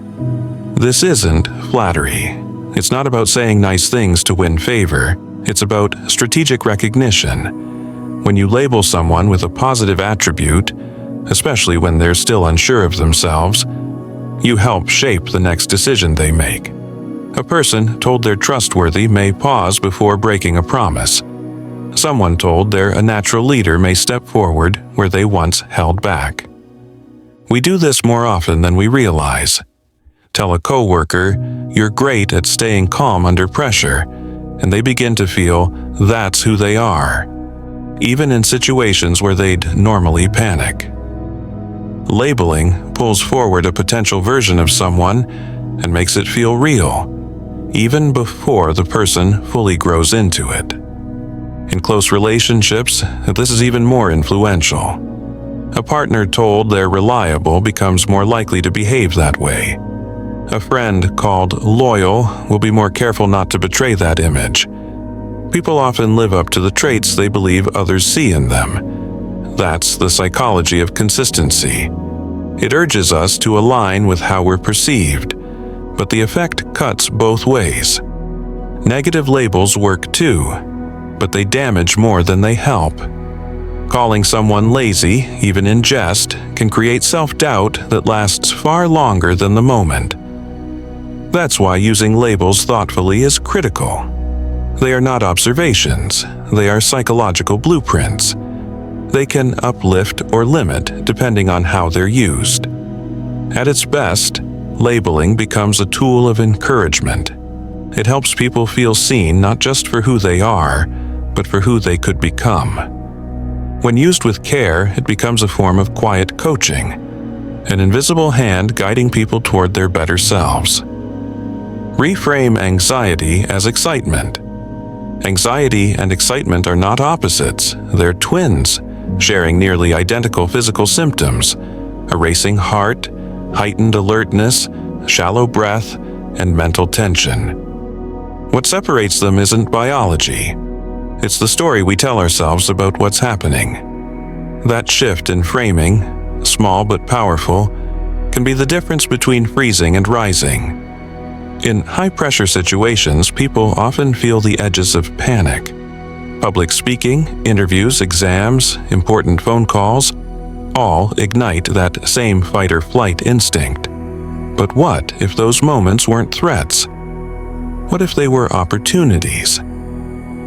This isn't flattery. It's not about saying nice things to win favor. It's about strategic recognition. When you label someone with a positive attribute, especially when they're still unsure of themselves, you help shape the next decision they make. A person told they're trustworthy may pause before breaking a promise. Someone told they're a natural leader may step forward where they once held back. We do this more often than we realize. Tell a coworker, "You're great at staying calm under pressure," and they begin to feel that's who they are, even in situations where they'd normally panic. Labeling pulls forward a potential version of someone and makes it feel real, even before the person fully grows into it. In close relationships, this is even more influential. A partner told they're reliable becomes more likely to behave that way. A friend called loyal will be more careful not to betray that image. People often live up to the traits they believe others see in them. That's the psychology of consistency. It urges us to align with how we're perceived, but the effect cuts both ways. Negative labels work too, but they damage more than they help. Calling someone lazy, even in jest, can create self-doubt that lasts far longer than the moment. That's why using labels thoughtfully is critical. They are not observations, they are psychological blueprints. They can uplift or limit depending on how they're used. At its best, labeling becomes a tool of encouragement. It helps people feel seen not just for who they are, but for who they could become. When used with care, it becomes a form of quiet coaching, an invisible hand guiding people toward their better selves. Reframe anxiety as excitement. Anxiety and excitement are not opposites, they're twins, sharing nearly identical physical symptoms: a racing heart, heightened alertness, shallow breath, and mental tension. What separates them isn't biology. It's the story we tell ourselves about what's happening. That shift in framing, small but powerful, can be the difference between freezing and rising. In high-pressure situations, people often feel the edges of panic. Public speaking, interviews, exams, important phone calls, all ignite that same fight-or-flight instinct. But what if those moments weren't threats? What if they were opportunities?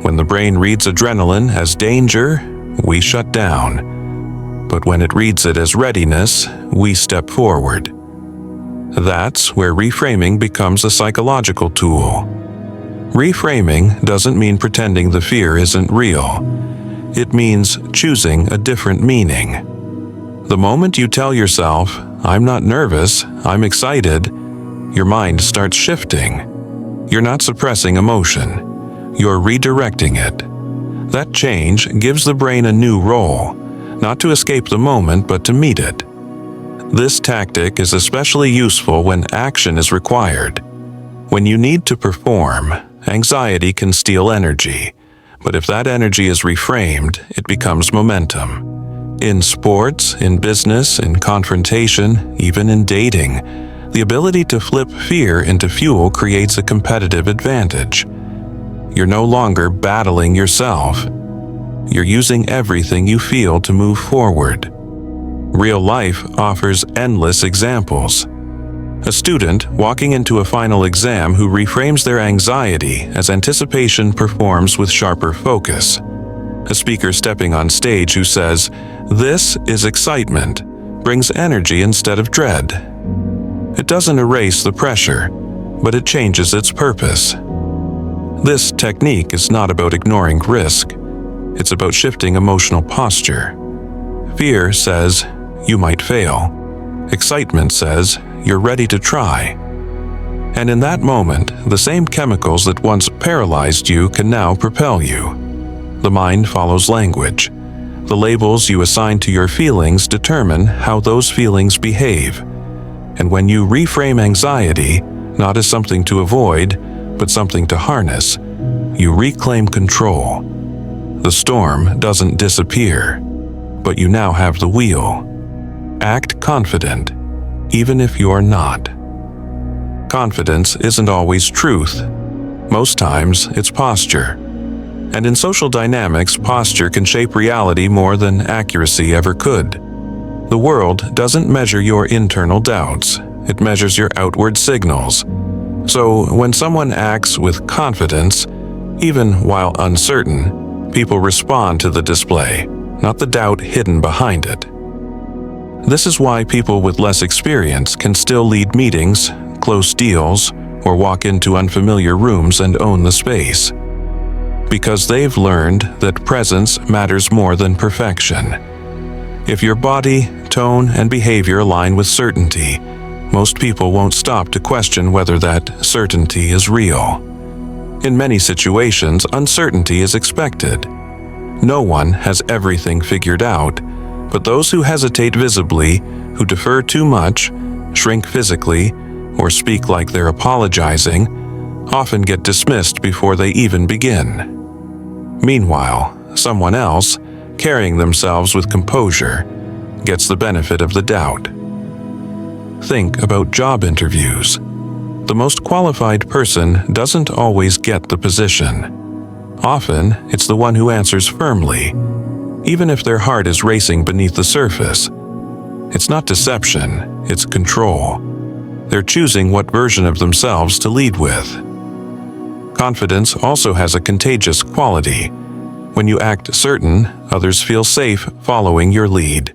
When the brain reads adrenaline as danger, we shut down. But when it reads it as readiness, we step forward. That's where reframing becomes a psychological tool. Reframing doesn't mean pretending the fear isn't real. It means choosing a different meaning. The moment you tell yourself, "I'm not nervous, I'm excited," your mind starts shifting. You're not suppressing emotion. You're redirecting it. That change gives the brain a new role, not to escape the moment, but to meet it. This tactic is especially useful when action is required. When you need to perform, anxiety can steal energy, but if that energy is reframed, it becomes momentum. In sports, in business, in confrontation, even in dating, the ability to flip fear into fuel creates a competitive advantage. You're no longer battling yourself. You're using everything you feel to move forward. Real life offers endless examples. A student walking into a final exam who reframes their anxiety as anticipation performs with sharper focus. A speaker stepping on stage who says, "This is excitement," brings energy instead of dread. It doesn't erase the pressure, but it changes its purpose. This technique is not about ignoring risk. It's about shifting emotional posture. Fear says, "You might fail." Excitement says, "You're ready to try." And in that moment, the same chemicals that once paralyzed you can now propel you. The mind follows language. The labels you assign to your feelings determine how those feelings behave. And when you reframe anxiety, not as something to avoid, but something to harness, you reclaim control. The storm doesn't disappear, but you now have the wheel. Act confident, even if you're not. Confidence isn't always truth. Most times, it's posture. And in social dynamics, posture can shape reality more than accuracy ever could. The world doesn't measure your internal doubts. It measures your outward signals. So when someone acts with confidence, even while uncertain, people respond to the display, not the doubt hidden behind it. This is why people with less experience can still lead meetings, close deals, or walk into unfamiliar rooms and own the space. Because they've learned that presence matters more than perfection. If your body, tone, and behavior align with certainty, most people won't stop to question whether that certainty is real. In many situations, uncertainty is expected. No one has everything figured out, but those who hesitate visibly, who defer too much, shrink physically, or speak like they're apologizing, often get dismissed before they even begin. Meanwhile, someone else, carrying themselves with composure, gets the benefit of the doubt. Think about job interviews. The most qualified person doesn't always get the position. Often, it's the one who answers firmly, even if their heart is racing beneath the surface. It's not deception, it's control. They're choosing what version of themselves to lead with. Confidence also has a contagious quality. When you act certain, others feel safe following your lead.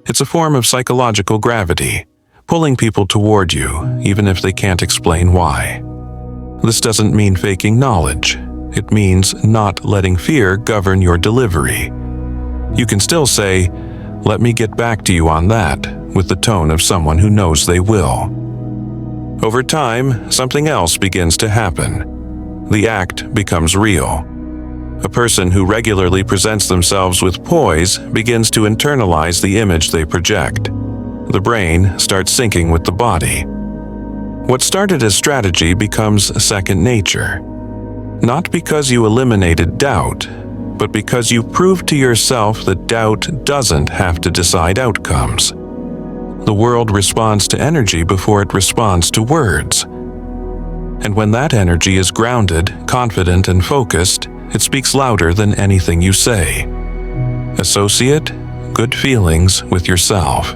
It's a form of psychological gravity, pulling people toward you, even if they can't explain why. This doesn't mean faking knowledge. It means not letting fear govern your delivery. You can still say, "Let me get back to you on that," with the tone of someone who knows they will. Over time, something else begins to happen. The act becomes real. A person who regularly presents themselves with poise begins to internalize the image they project. The brain starts syncing with the body. What started as strategy becomes second nature. Not because you eliminated doubt, but because you proved to yourself that doubt doesn't have to decide outcomes. The world responds to energy before it responds to words. And when that energy is grounded, confident, and focused, it speaks louder than anything you say. Associate good feelings with yourself.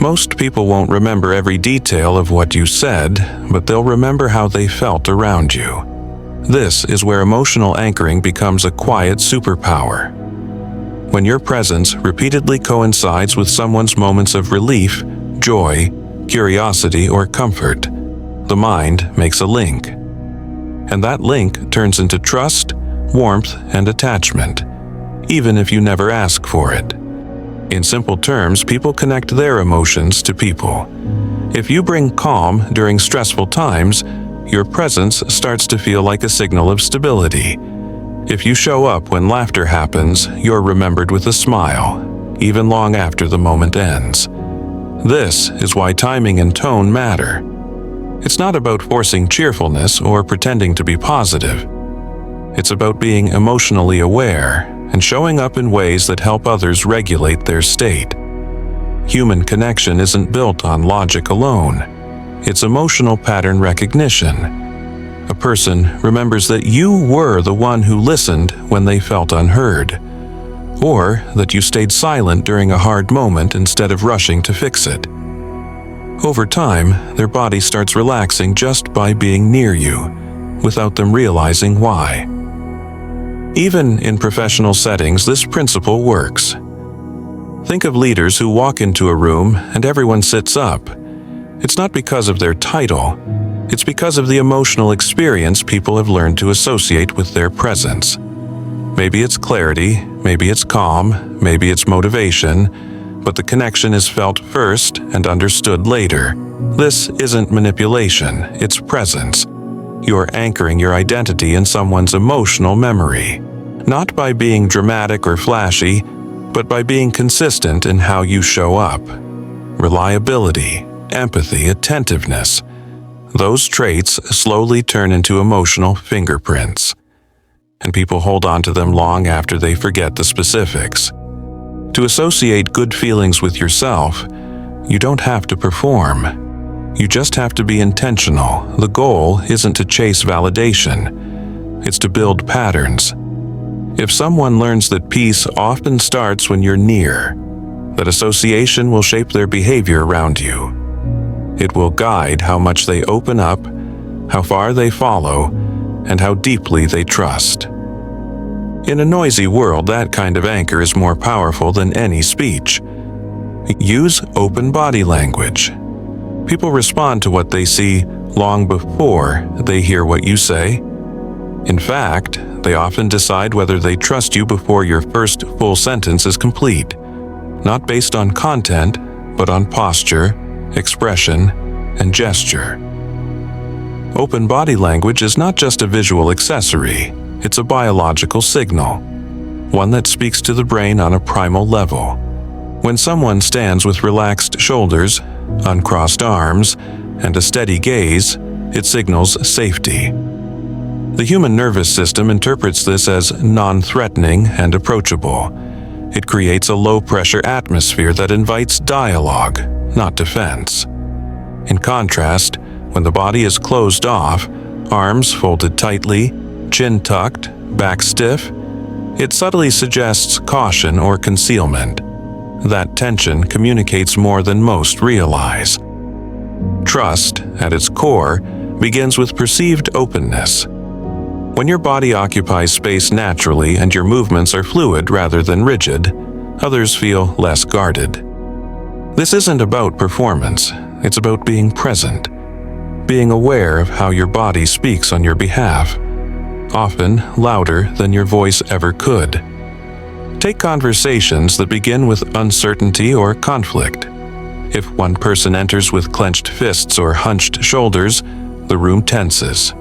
Most people won't remember every detail of what you said, but they'll remember how they felt around you. This is where emotional anchoring becomes a quiet superpower. When your presence repeatedly coincides with someone's moments of relief, joy, curiosity, or comfort, the mind makes a link. And that link turns into trust, warmth, and attachment, even if you never ask for it. In simple terms, people connect their emotions to people. If you bring calm during stressful times, your presence starts to feel like a signal of stability. If you show up when laughter happens, you're remembered with a smile, even long after the moment ends. This is why timing and tone matter. It's not about forcing cheerfulness or pretending to be positive. It's about being emotionally aware and showing up in ways that help others regulate their state. Human connection isn't built on logic alone. It's emotional pattern recognition. A person remembers that you were the one who listened when they felt unheard, or that you stayed silent during a hard moment instead of rushing to fix it. Over time, their body starts relaxing just by being near you, without them realizing why. Even in professional settings, this principle works. Think of leaders who walk into a room and everyone sits up. It's not because of their title. It's because of the emotional experience people have learned to associate with their presence. Maybe it's clarity, maybe it's calm, maybe it's motivation, but the connection is felt first and understood later. This isn't manipulation, it's presence. You're anchoring your identity in someone's emotional memory, not by being dramatic or flashy, but by being consistent in how you show up. Reliability, empathy, attentiveness. Those traits slowly turn into emotional fingerprints, and people hold on to them long after they forget the specifics. To associate good feelings with yourself, you don't have to perform. You just have to be intentional. The goal isn't to chase validation. It's to build patterns. If someone learns that peace often starts when you're near, that association will shape their behavior around you. It will guide how much they open up, how far they follow, and how deeply they trust. In a noisy world, that kind of anchor is more powerful than any speech. Use open body language. People respond to what they see long before they hear what you say. In fact, they often decide whether they trust you before your first full sentence is complete, not based on content, but on posture, expression, and gesture. Open body language is not just a visual accessory, it's a biological signal, one that speaks to the brain on a primal level. When someone stands with relaxed shoulders, uncrossed arms, and a steady gaze, it signals safety. The human nervous system interprets this as non-threatening and approachable. It creates a low-pressure atmosphere that invites dialogue, not defense. In contrast, when the body is closed off, arms folded tightly, chin tucked, back stiff, it subtly suggests caution or concealment. That tension communicates more than most realize. Trust, at its core, begins with perceived openness. When your body occupies space naturally and your movements are fluid rather than rigid, others feel less guarded. This isn't about performance, it's about being present, being aware of how your body speaks on your behalf. often louder than your voice ever could. Take conversations that begin with uncertainty or conflict. If one person enters with clenched fists or hunched shoulders, the room tenses.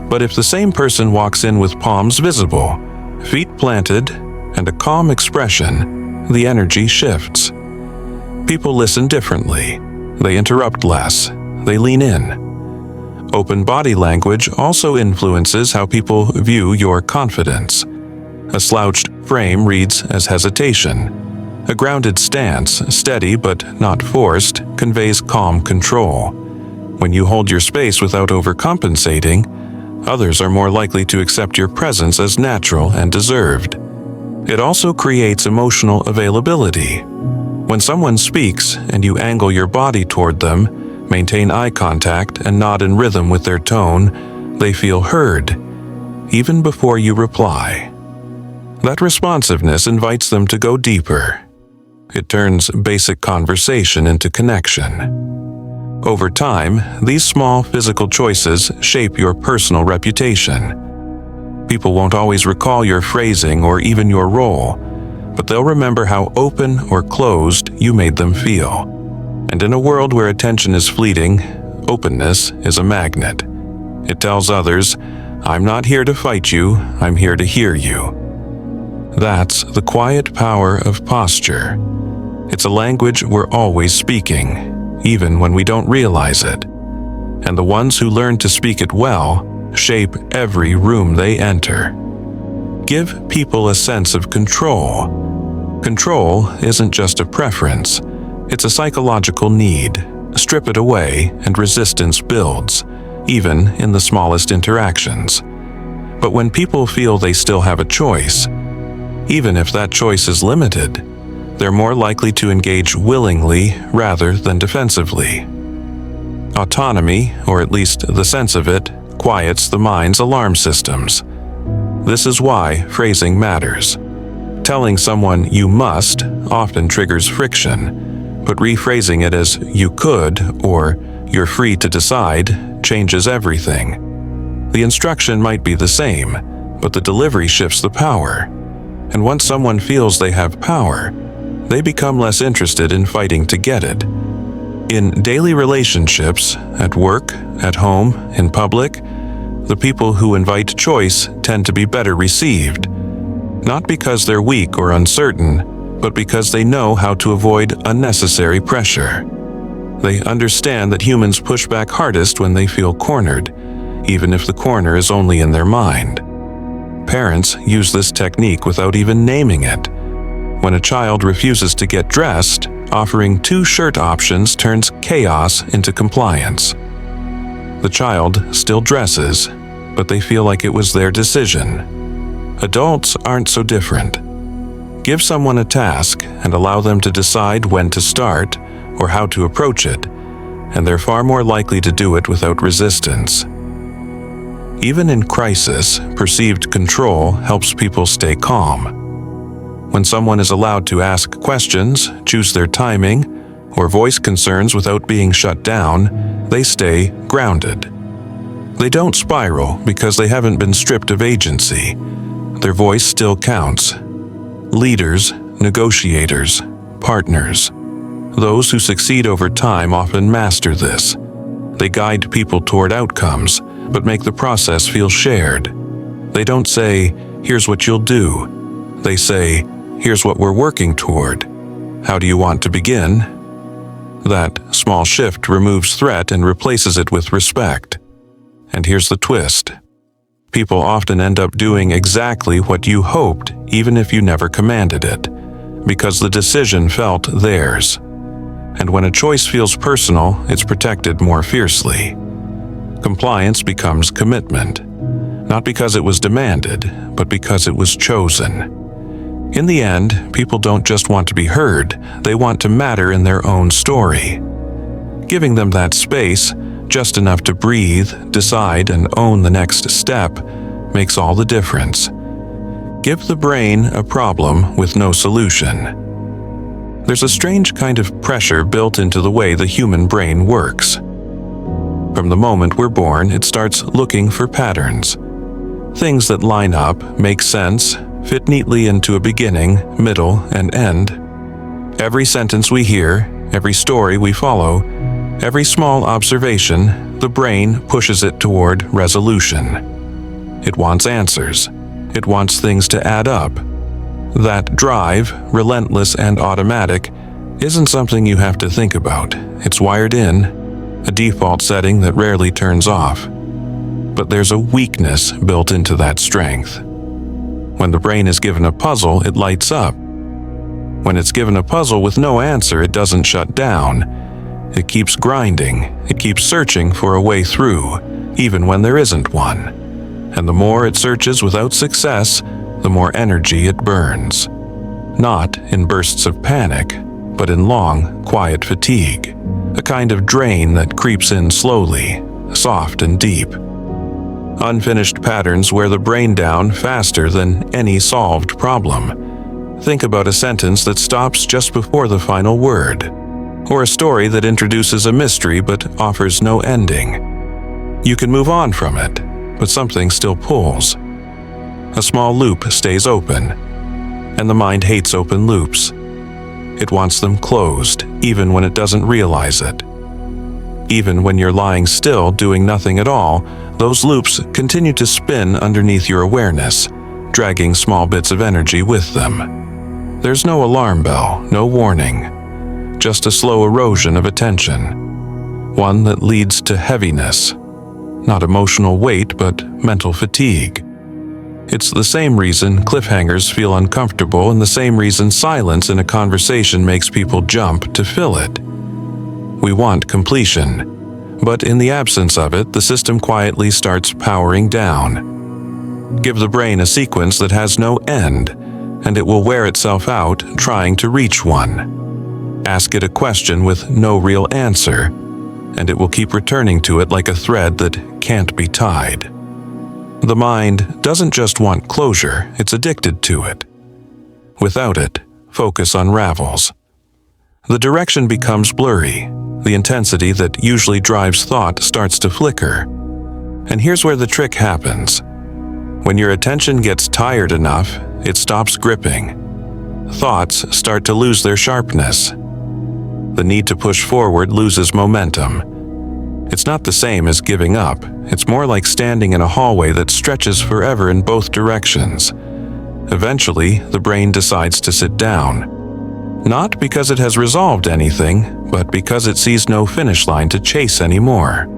But if the same person walks in with palms visible, feet planted, and a calm expression, the energy shifts. People listen differently. They interrupt less. They lean in. Open body language also influences how people view your confidence. A slouched frame reads as hesitation. A grounded stance, steady but not forced, conveys calm control. When you hold your space without overcompensating, others are more likely to accept your presence as natural and deserved. It also creates emotional availability. When someone speaks and you angle your body toward them, maintain eye contact, and nod in rhythm with their tone, they feel heard, even before you reply. That responsiveness invites them to go deeper. It turns basic conversation into connection. Over time, these small physical choices shape your personal reputation. People won't always recall your phrasing or even your role, but they'll remember how open or closed you made them feel. And in a world where attention is fleeting, openness is a magnet. It tells others, "I'm not here to fight you, I'm here to hear you." That's the quiet power of posture. It's a language we're always speaking, even when we don't realize it. And the ones who learn to speak it well shape every room they enter. Give people a sense of control. Control isn't just a preference, it's a psychological need. Strip it away and resistance builds, even in the smallest interactions. But when people feel they still have a choice, even if that choice is limited, they're more likely to engage willingly rather than defensively. Autonomy, or at least the sense of it, quiets the mind's alarm systems. This is why phrasing matters. Telling someone "you must" often triggers friction, but rephrasing it as "you could" or "you're free to decide" changes everything. The instruction might be the same, but the delivery shifts the power. And once someone feels they have power, they become less interested in fighting to get it. In daily relationships, at work, at home, in public, the people who invite choice tend to be better received. Not because they're weak or uncertain, but because they know how to avoid unnecessary pressure. They understand that humans push back hardest when they feel cornered, even if the corner is only in their mind. Parents use this technique without even naming it. When a child refuses to get dressed, offering 2 shirt options turns chaos into compliance. The child still dresses, but they feel like it was their decision. Adults aren't so different. Give someone a task and allow them to decide when to start or how to approach it, and they're far more likely to do it without resistance. Even in crisis, perceived control helps people stay calm. When someone is allowed to ask questions, choose their timing, or voice concerns without being shut down, they stay grounded. They don't spiral because they haven't been stripped of agency. Their voice still counts. Leaders, negotiators, partners. Those who succeed over time often master this. They guide people toward outcomes, but make the process feel shared. They don't say, "Here's what you'll do." They say, "Here's what we're working toward. How do you want to begin?" That small shift removes threat and replaces it with respect. And here's the twist. People often end up doing exactly what you hoped, even if you never commanded it, because the decision felt theirs. And when a choice feels personal, it's protected more fiercely. Compliance becomes commitment, not because it was demanded, but because it was chosen. In the end, people don't just want to be heard, they want to matter in their own story. Giving them that space, just enough to breathe, decide, and own the next step, makes all the difference. Give the brain a problem with no solution. There's a strange kind of pressure built into the way the human brain works. From the moment we're born, it starts looking for patterns. Things that line up, make sense, fit neatly into a beginning, middle, and end. Every sentence we hear, every story we follow, every small observation, the brain pushes it toward resolution. It wants answers. It wants things to add up. That drive, relentless and automatic, isn't something you have to think about. It's wired in, a default setting that rarely turns off. But there's a weakness built into that strength. When the brain is given a puzzle, it lights up. When it's given a puzzle with no answer, it doesn't shut down. It keeps grinding. It keeps searching for a way through, even when there isn't one. And the more it searches without success, the more energy it burns. Not in bursts of panic, but in long, quiet fatigue. A kind of drain that creeps in slowly, soft and deep. Unfinished patterns wear the brain down faster than any solved problem. Think about a sentence that stops just before the final word, or a story that introduces a mystery but offers no ending. You can move on from it, but something still pulls. A small loop stays open, and the mind hates open loops. It wants them closed, even when it doesn't realize it. Even when you're lying still, doing nothing at all, those loops continue to spin underneath your awareness, dragging small bits of energy with them. There's no alarm bell, no warning, just a slow erosion of attention, one that leads to heaviness, not emotional weight, but mental fatigue. It's the same reason cliffhangers feel uncomfortable and the same reason silence in a conversation makes people jump to fill it. We want completion, but in the absence of it, the system quietly starts powering down. Give the brain a sequence that has no end, and it will wear itself out trying to reach one. Ask it a question with no real answer, and it will keep returning to it like a thread that can't be tied. The mind doesn't just want closure, it's addicted to it. Without it, focus unravels. The direction becomes blurry. The intensity that usually drives thought starts to flicker. And here's where the trick happens. When your attention gets tired enough, it stops gripping. Thoughts start to lose their sharpness. The need to push forward loses momentum. It's not the same as giving up. It's more like standing in a hallway that stretches forever in both directions. Eventually, the brain decides to sit down. Not because it has resolved anything, but because it sees no finish line to chase anymore.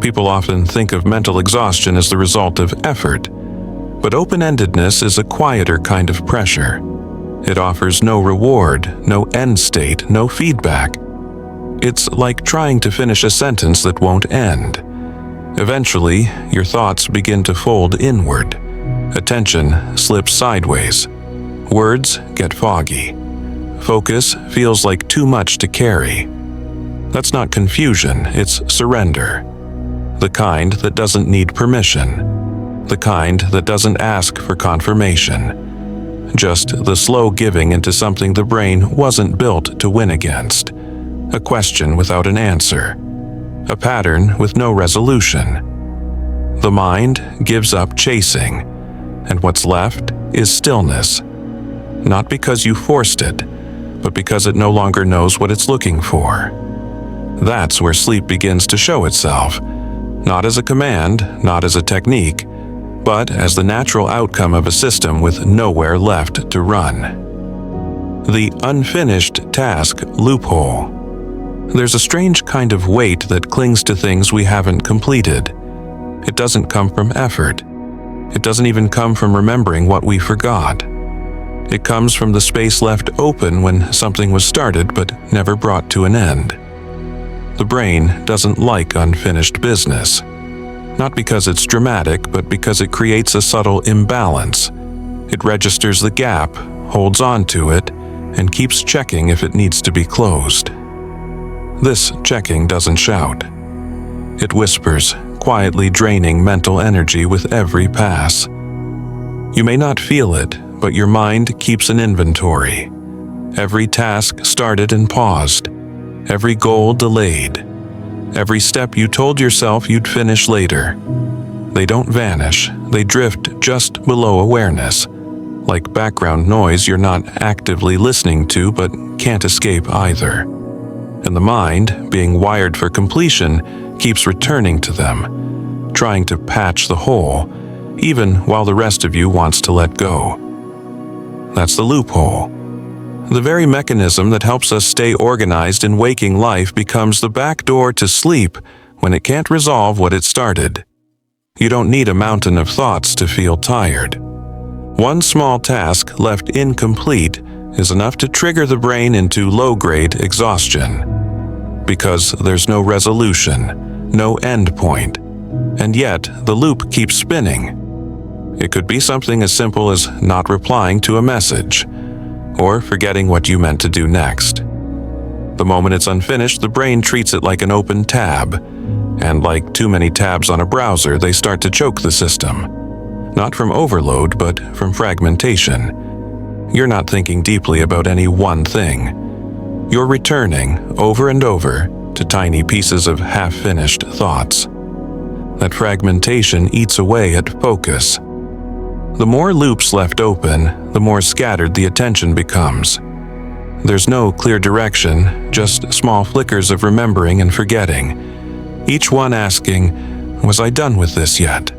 People often think of mental exhaustion as the result of effort, but open-endedness is a quieter kind of pressure. It offers no reward, no end state, no feedback. It's like trying to finish a sentence that won't end. Eventually, your thoughts begin to fold inward. Attention slips sideways. Words get foggy. Focus feels like too much to carry. That's not confusion, it's surrender. The kind that doesn't need permission. The kind that doesn't ask for confirmation. Just the slow giving into something the brain wasn't built to win against. A question without an answer. A pattern with no resolution. The mind gives up chasing, and what's left is stillness. Not because you forced it, but because it no longer knows what it's looking for. That's where sleep begins to show itself, not as a command, not as a technique, but as the natural outcome of a system with nowhere left to run. The unfinished task loophole. There's a strange kind of weight that clings to things we haven't completed. It doesn't come from effort. It doesn't even come from remembering what we forgot. It comes from the space left open when something was started but never brought to an end. The brain doesn't like unfinished business. Not because it's dramatic, but because it creates a subtle imbalance. It registers the gap, holds on to it, and keeps checking if it needs to be closed. This checking doesn't shout. It whispers, quietly draining mental energy with every pass. You may not feel it, but your mind keeps an inventory. Every task started and paused. Every goal delayed. Every step you told yourself you'd finish later. They don't vanish, they drift just below awareness, like background noise you're not actively listening to but can't escape either. And the mind, being wired for completion, keeps returning to them, trying to patch the hole, even while the rest of you wants to let go. That's the loophole. The very mechanism that helps us stay organized in waking life becomes the back door to sleep when it can't resolve what it started. You don't need a mountain of thoughts to feel tired. One small task left incomplete is enough to trigger the brain into low-grade exhaustion. Because there's no resolution, no end point, and yet the loop keeps spinning. It could be something as simple as not replying to a message, or forgetting what you meant to do next. The moment it's unfinished, the brain treats it like an open tab, and like too many tabs on a browser, they start to choke the system. Not from overload, but from fragmentation. You're not thinking deeply about any one thing. You're returning, over and over, to tiny pieces of half-finished thoughts. That fragmentation eats away at focus. The more loops left open, the more scattered the attention becomes. There's no clear direction, just small flickers of remembering and forgetting, each one asking, "Was I done with this yet?"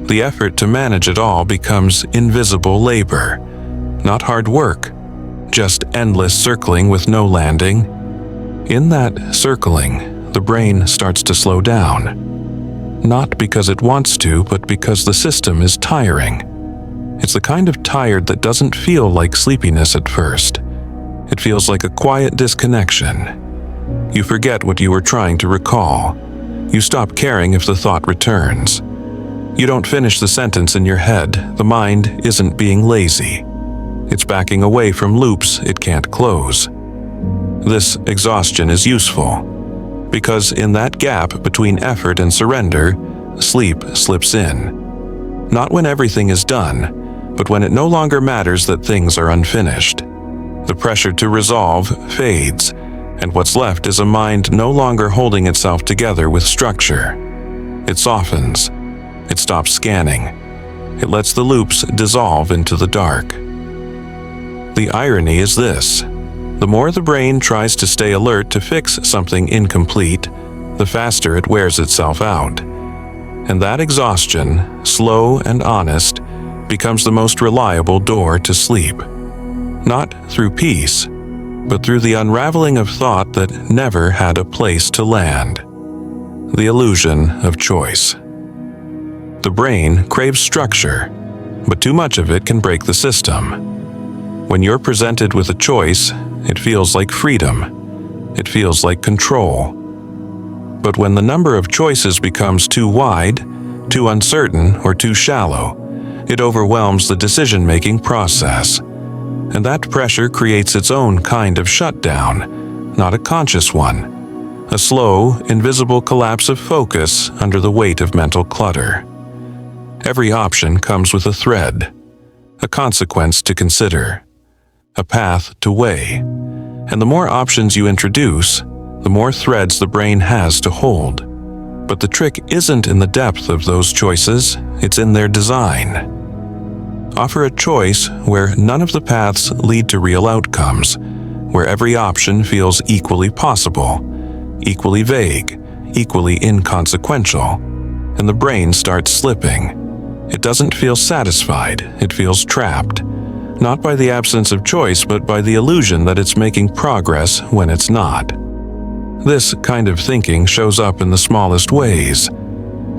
The effort to manage it all becomes invisible labor, not hard work, just endless circling with no landing. In that circling, the brain starts to slow down. Not because it wants to, but because the system is tiring. It's the kind of tired that doesn't feel like sleepiness at first. It feels like a quiet disconnection. You forget what you were trying to recall. You stop caring if the thought returns. You don't finish the sentence in your head. The mind isn't being lazy. It's backing away from loops it can't close. This exhaustion is useful, because in that gap between effort and surrender, sleep slips in. Not when everything is done, but when it no longer matters that things are unfinished. The pressure to resolve fades, and what's left is a mind no longer holding itself together with structure. It softens. It stops scanning. It lets the loops dissolve into the dark. The irony is this. The more the brain tries to stay alert to fix something incomplete, the faster it wears itself out. And that exhaustion, slow and honest, becomes the most reliable door to sleep. Not through peace, but through the unraveling of thought that never had a place to land. The illusion of choice. The brain craves structure, but too much of it can break the system. When you're presented with a choice, it feels like freedom. It feels like control. But when the number of choices becomes too wide, too uncertain, or too shallow, it overwhelms the decision-making process. And that pressure creates its own kind of shutdown, not a conscious one. A slow, invisible collapse of focus under the weight of mental clutter. Every option comes with a thread, a consequence to consider, a path to weigh. And the more options you introduce, the more threads the brain has to hold. But the trick isn't in the depth of those choices, it's in their design. Offer a choice where none of the paths lead to real outcomes, where every option feels equally possible, equally vague, equally inconsequential, and the brain starts slipping. It doesn't feel satisfied, it feels trapped. Not by the absence of choice, but by the illusion that it's making progress when it's not. This kind of thinking shows up in the smallest ways.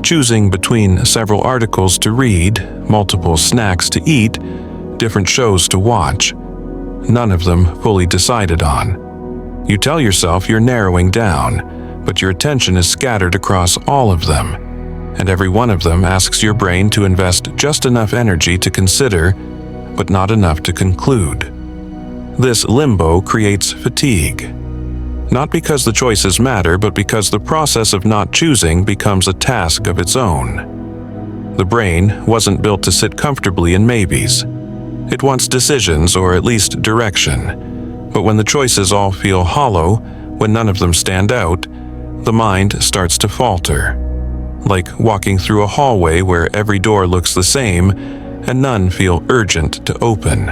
Choosing between several articles to read, multiple snacks to eat, different shows to watch. None of them fully decided on. You tell yourself you're narrowing down, but your attention is scattered across all of them. And every one of them asks your brain to invest just enough energy to consider, but not enough to conclude. This limbo creates fatigue. Not because the choices matter, but because the process of not choosing becomes a task of its own. The brain wasn't built to sit comfortably in maybes. It wants decisions, or at least direction. But when the choices all feel hollow, when none of them stand out, the mind starts to falter. like walking through a hallway where every door looks the same and none feel urgent to open.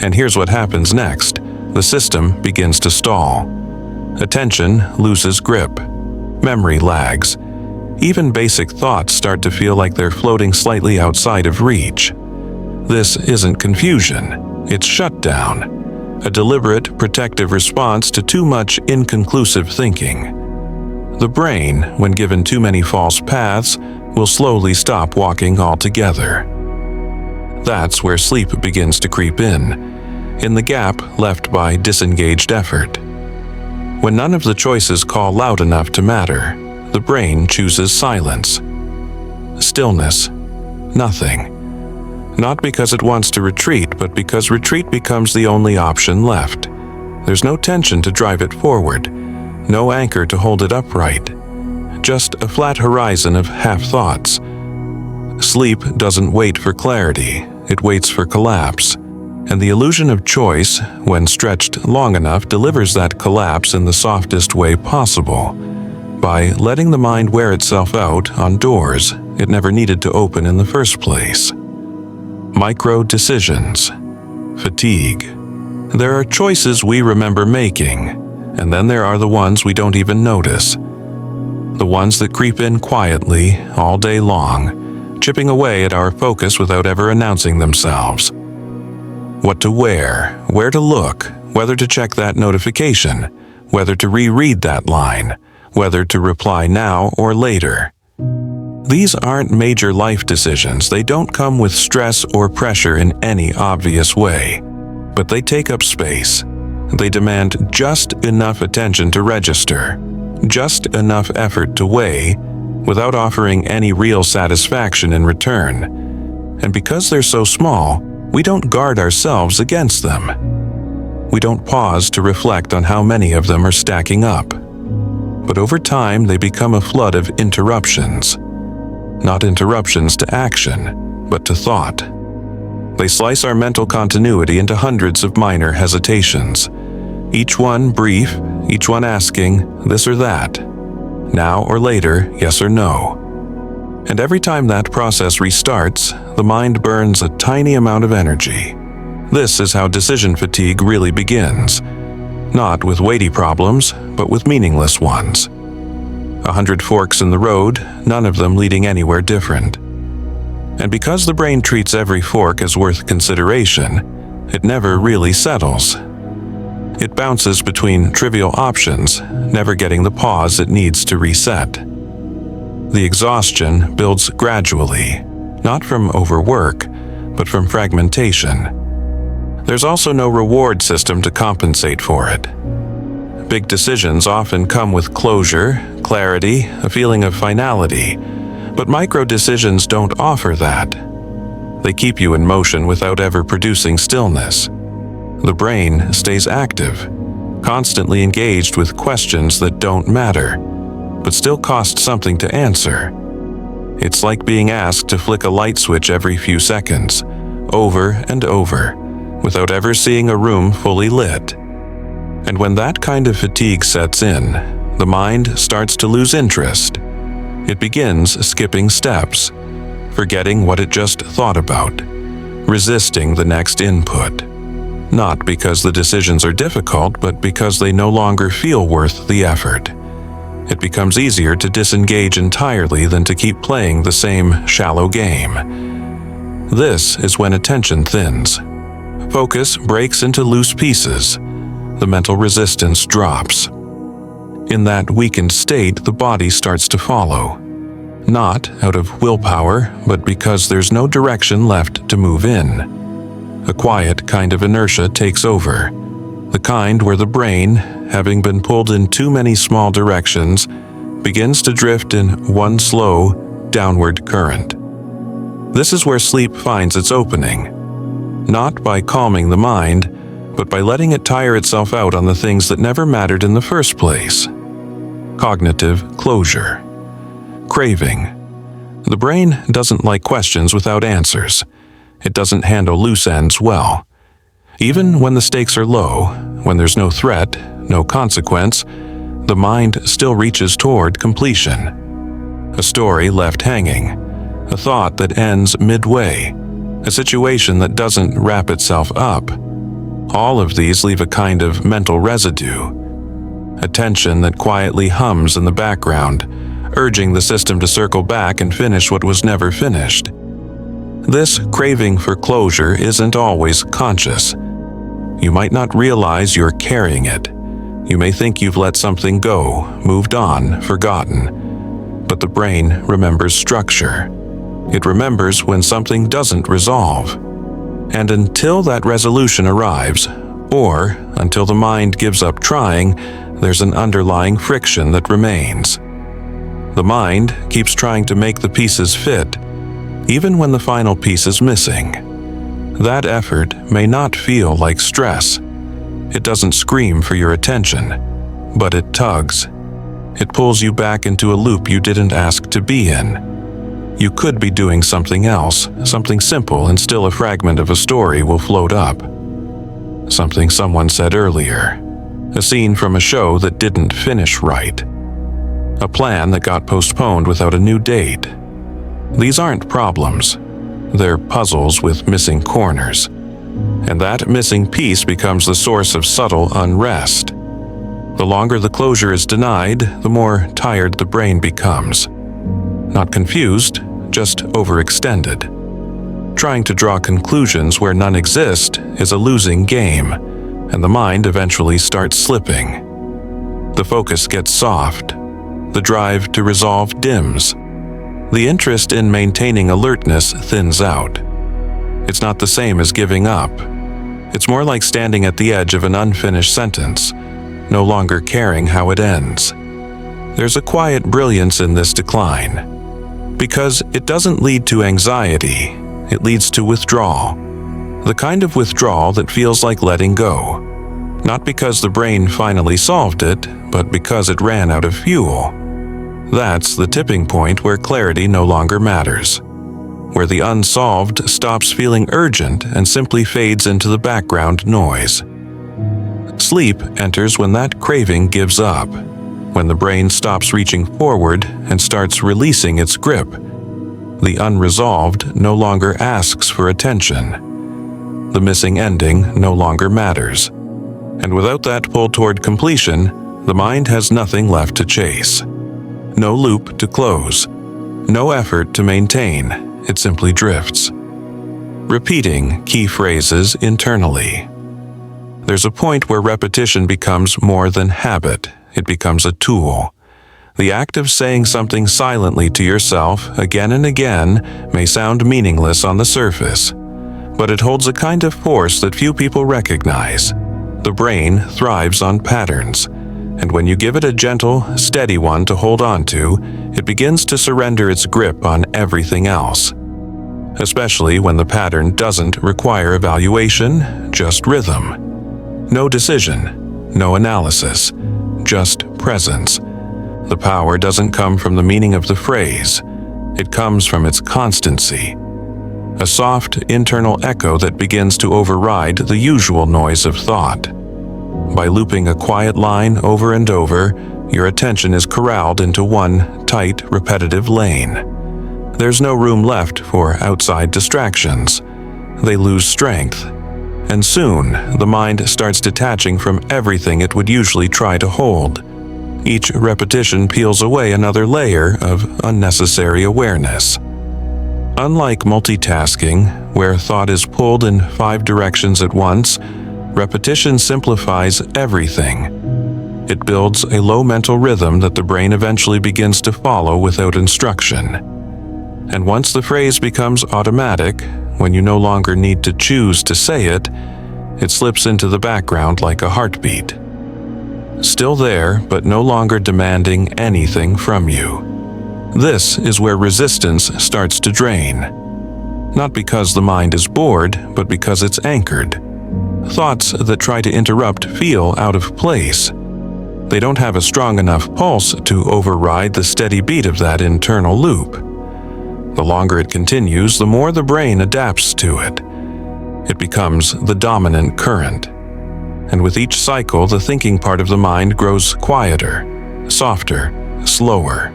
And here's what happens next. The system begins to stall. Attention loses grip. Memory lags. Even basic thoughts start to feel like they're floating slightly outside of reach. This isn't confusion, it's shutdown, a deliberate protective response to too much inconclusive thinking. The brain, when given too many false paths, will slowly stop walking altogether. That's where sleep begins to creep in the gap left by disengaged effort. When none of the choices call loud enough to matter, the brain chooses silence. Stillness. Nothing. Not because it wants to retreat, but because retreat becomes the only option left. There's no tension to drive it forward, no anchor to hold it upright, just a flat horizon of half-thoughts. Sleep doesn't wait for clarity, it waits for collapse. And the illusion of choice, when stretched long enough, delivers that collapse in the softest way possible, by letting the mind wear itself out on doors it never needed to open in the first place. Micro-decisions. Fatigue. There are choices we remember making, and then there are the ones we don't even notice. The ones that creep in quietly all day long, chipping away at our focus without ever announcing themselves. What to wear, where to look, whether to check that notification, whether to reread that line, whether to reply now or later. These aren't major life decisions. They don't come with stress or pressure in any obvious way. But they take up space. They demand just enough attention to register, just enough effort to weigh, without offering any real satisfaction in return. And because they're so small, we don't guard ourselves against them. We don't pause to reflect on how many of them are stacking up. But over time, they become a flood of interruptions. Not interruptions to action, but to thought. They slice our mental continuity into hundreds of minor hesitations. Each one brief, each one asking this or that, now or later, yes or no. And every time that process restarts, the mind burns a tiny amount of energy. This is how decision fatigue really begins. Not with weighty problems, but with meaningless ones. 100 forks in the road, none of them leading anywhere different. And because the brain treats every fork as worth consideration, it never really settles. It bounces between trivial options, never getting the pause it needs to reset. The exhaustion builds gradually, not from overwork, but from fragmentation. There's also no reward system to compensate for it. Big decisions often come with closure, clarity, a feeling of finality, but micro-decisions don't offer that. They keep you in motion without ever producing stillness. The brain stays active, constantly engaged with questions that don't matter, but still cost something to answer. It's like being asked to flick a light switch every few seconds, over and over, without ever seeing a room fully lit. And when that kind of fatigue sets in, the mind starts to lose interest. It begins skipping steps, forgetting what it just thought about, resisting the next input. Not because the decisions are difficult, but because they no longer feel worth the effort. It becomes easier to disengage entirely than to keep playing the same shallow game. This is when attention thins. Focus breaks into loose pieces. The mental resistance drops. In that weakened state, the body starts to follow. Not out of willpower, but because there's no direction left to move in. A quiet kind of inertia takes over. The kind where the brain, having been pulled in too many small directions, begins to drift in one slow, downward current. This is where sleep finds its opening. Not by calming the mind, but by letting it tire itself out on the things that never mattered in the first place. Cognitive closure. Craving. The brain doesn't like questions without answers. It doesn't handle loose ends well. Even when the stakes are low, when there's no threat, no consequence, the mind still reaches toward completion. a story left hanging, a thought that ends midway, a situation that doesn't wrap itself up. All of these leave a kind of mental residue, a tension that quietly hums in the background, urging the system to circle back and finish what was never finished. This craving for closure isn't always conscious. You might not realize you're carrying it. You may think you've let something go, moved on, forgotten. But the brain remembers structure. It remembers when something doesn't resolve. And until that resolution arrives, or until the mind gives up trying, there's an underlying friction that remains. The mind keeps trying to make the pieces fit, even when the final piece is missing. That effort may not feel like stress. It doesn't scream for your attention, but it tugs. It pulls you back into a loop you didn't ask to be in. You could be doing something else, something simple, and still a fragment of a story will float up. Something someone said earlier. A scene from a show that didn't finish right. A plan that got postponed without a new date. These aren't problems. They're puzzles with missing corners. And that missing piece becomes the source of subtle unrest. The longer the closure is denied, the more tired the brain becomes. Not confused, just overextended. Trying to draw conclusions where none exist is a losing game, and the mind eventually starts slipping. The focus gets soft. The drive to resolve dims. The interest in maintaining alertness thins out. It's not the same as giving up. It's more like standing at the edge of an unfinished sentence, no longer caring how it ends. There's a quiet brilliance in this decline, because it doesn't lead to anxiety, it leads to withdrawal. The kind of withdrawal that feels like letting go, not because the brain finally solved it, but because it ran out of fuel. That's the tipping point where clarity no longer matters, where the unsolved stops feeling urgent and simply fades into the background noise. Sleep enters when that craving gives up, when the brain stops reaching forward and starts releasing its grip. The unresolved no longer asks for attention. The missing ending no longer matters. And without that pull toward completion, the mind has nothing left to chase. No loop to close. No effort to maintain. It simply drifts. Repeating key phrases internally. There's a point where repetition becomes more than habit. It becomes a tool. The act of saying something silently to yourself again and again may sound meaningless on the surface, but it holds a kind of force that few people recognize. The brain thrives on patterns, and when you give it a gentle, steady one to hold on to, it begins to surrender its grip on everything else. Especially when the pattern doesn't require evaluation, just rhythm. No decision, no analysis, just presence. The power doesn't come from the meaning of the phrase. It comes from its constancy. A soft internal echo that begins to override the usual noise of thought. By looping a quiet line over and over, your attention is corralled into one tight, repetitive lane. There's no room left for outside distractions. They lose strength. And soon, the mind starts detaching from everything it would usually try to hold. Each repetition peels away another layer of unnecessary awareness. Unlike multitasking, where thought is pulled in 5 directions at once, repetition simplifies everything. It builds a low mental rhythm that the brain eventually begins to follow without instruction. And once the phrase becomes automatic, when you no longer need to choose to say it, it slips into the background like a heartbeat. Still there, but no longer demanding anything from you. This is where resistance starts to drain. Not because the mind is bored, but because it's anchored. Thoughts that try to interrupt feel out of place. They don't have a strong enough pulse to override the steady beat of that internal loop. The longer it continues, the more the brain adapts to it. It becomes the dominant current. And with each cycle, the thinking part of the mind grows quieter, softer, slower.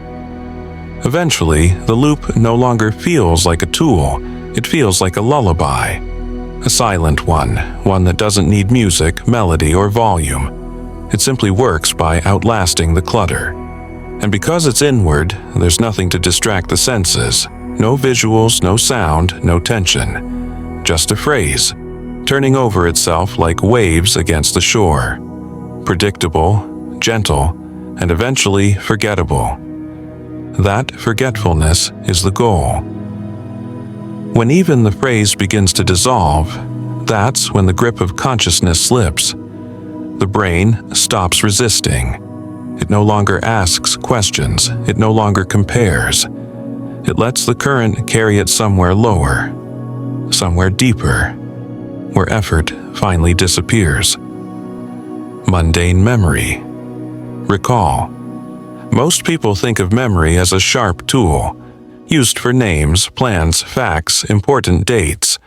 Eventually, the loop no longer feels like a tool, it feels like a lullaby. A silent one that doesn't need music, melody, or volume. It simply works by outlasting the clutter. And because it's inward, there's nothing to distract the senses. No visuals, no sound, no tension. Just a phrase, turning over itself like waves against the shore. Predictable, gentle, and eventually forgettable. That forgetfulness is the goal. When even the phrase begins to dissolve, that's when the grip of consciousness slips. The brain stops resisting. It no longer asks questions. It no longer compares. It lets the current carry it somewhere lower, somewhere deeper, where effort finally disappears. Mundane memory. Recall. Most people think of memory as a sharp tool, used for names, plans, facts, important dates.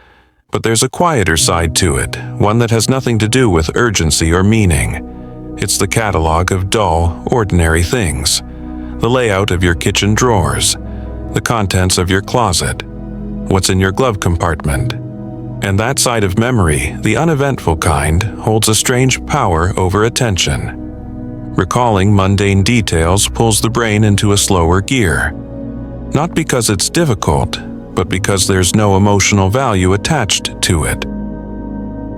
But there's a quieter side to it, one that has nothing to do with urgency or meaning. It's the catalog of dull, ordinary things. The layout of your kitchen drawers, the contents of your closet, what's in your glove compartment. And that side of memory, the uneventful kind, holds a strange power over attention. Recalling mundane details pulls the brain into a slower gear. Not because it's difficult, but because there's no emotional value attached to it.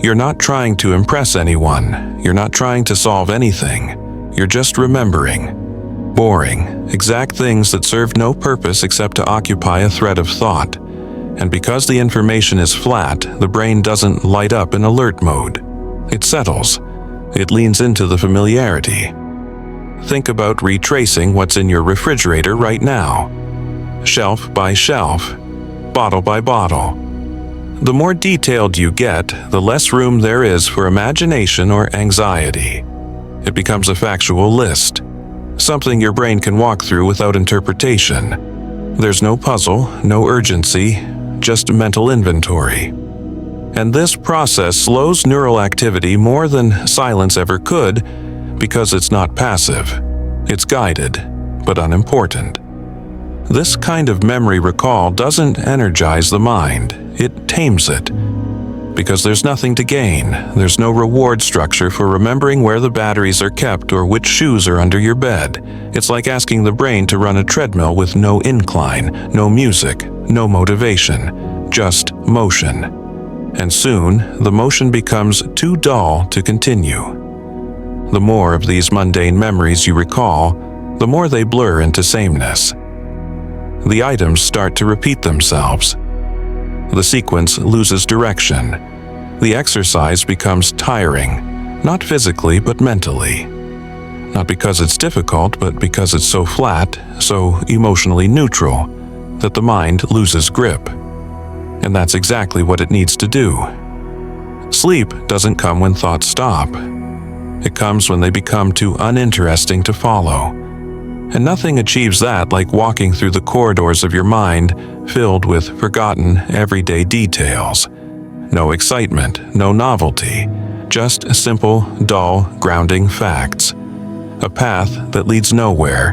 You're not trying to impress anyone. You're not trying to solve anything. You're just remembering. Boring, exact things that serve no purpose except to occupy a thread of thought. And because the information is flat, the brain doesn't light up in alert mode. It settles. It leans into the familiarity. Think about retracing what's in your refrigerator right now. Shelf by shelf, bottle by bottle. The more detailed you get, the less room there is for imagination or anxiety. It becomes a factual list, something your brain can walk through without interpretation. There's no puzzle, no urgency, just mental inventory. And this process slows neural activity more than silence ever could, because it's not passive. It's guided, but unimportant. This kind of memory recall doesn't energize the mind, it tames it. Because there's nothing to gain, there's no reward structure for remembering where the batteries are kept or which shoes are under your bed. It's like asking the brain to run a treadmill with no incline, no music, no motivation, just motion. And soon, the motion becomes too dull to continue. The more of these mundane memories you recall, the more they blur into sameness. The items start to repeat themselves. The sequence loses direction. The exercise becomes tiring, not physically but mentally. Not because it's difficult, but because it's so flat, so emotionally neutral, that the mind loses grip. And that's exactly what it needs to do. Sleep doesn't come when thoughts stop. It comes when they become too uninteresting to follow. And nothing achieves that like walking through the corridors of your mind filled with forgotten everyday details. No excitement, no novelty, just simple, dull, grounding facts. A path that leads nowhere,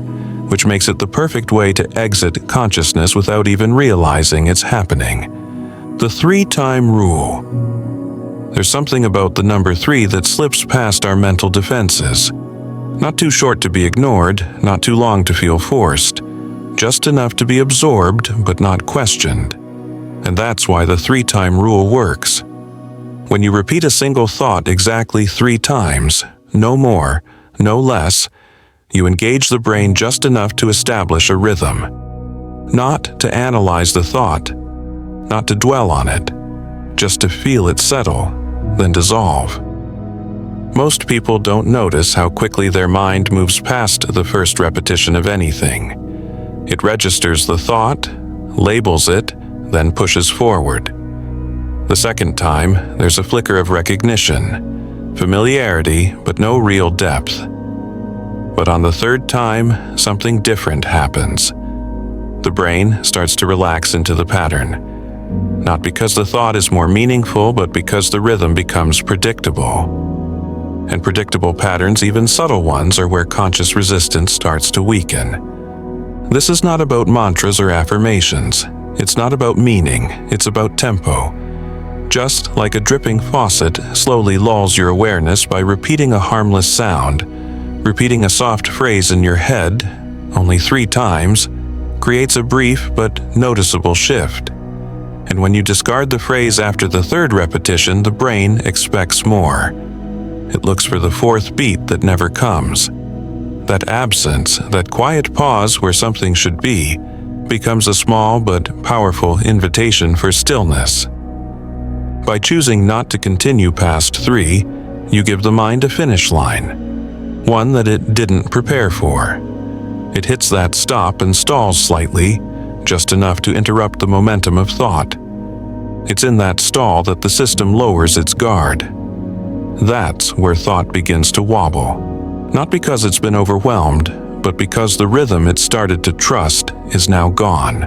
which makes it the perfect way to exit consciousness without even realizing it's happening. The 3-time rule. There's something about the number 3 that slips past our mental defenses. Not too short to be ignored, not too long to feel forced. Just enough to be absorbed, but not questioned. And that's why the 3-time rule works. When you repeat a single thought exactly 3 times, no more, no less, you engage the brain just enough to establish a rhythm. Not to analyze the thought, not to dwell on it, just to feel it settle, then dissolve. Most people don't notice how quickly their mind moves past the first repetition of anything. It registers the thought, labels it, then pushes forward. The second time, there's a flicker of recognition, familiarity, but no real depth. But on the 3rd time, something different happens. The brain starts to relax into the pattern. Not because the thought is more meaningful, but because the rhythm becomes predictable. And predictable patterns, even subtle ones, are where conscious resistance starts to weaken. This is not about mantras or affirmations. It's not about meaning, it's about tempo. Just like a dripping faucet slowly lulls your awareness by repeating a harmless sound, repeating a soft phrase in your head, only 3 times, creates a brief but noticeable shift. And when you discard the phrase after the 3rd repetition, the brain expects more. It looks for the 4th beat that never comes. That absence, that quiet pause where something should be, becomes a small but powerful invitation for stillness. By choosing not to continue past 3, you give the mind a finish line, one that it didn't prepare for. It hits that stop and stalls slightly, just enough to interrupt the momentum of thought. It's in that stall that the system lowers its guard. That's where thought begins to wobble, not because it's been overwhelmed, but because the rhythm it started to trust is now gone.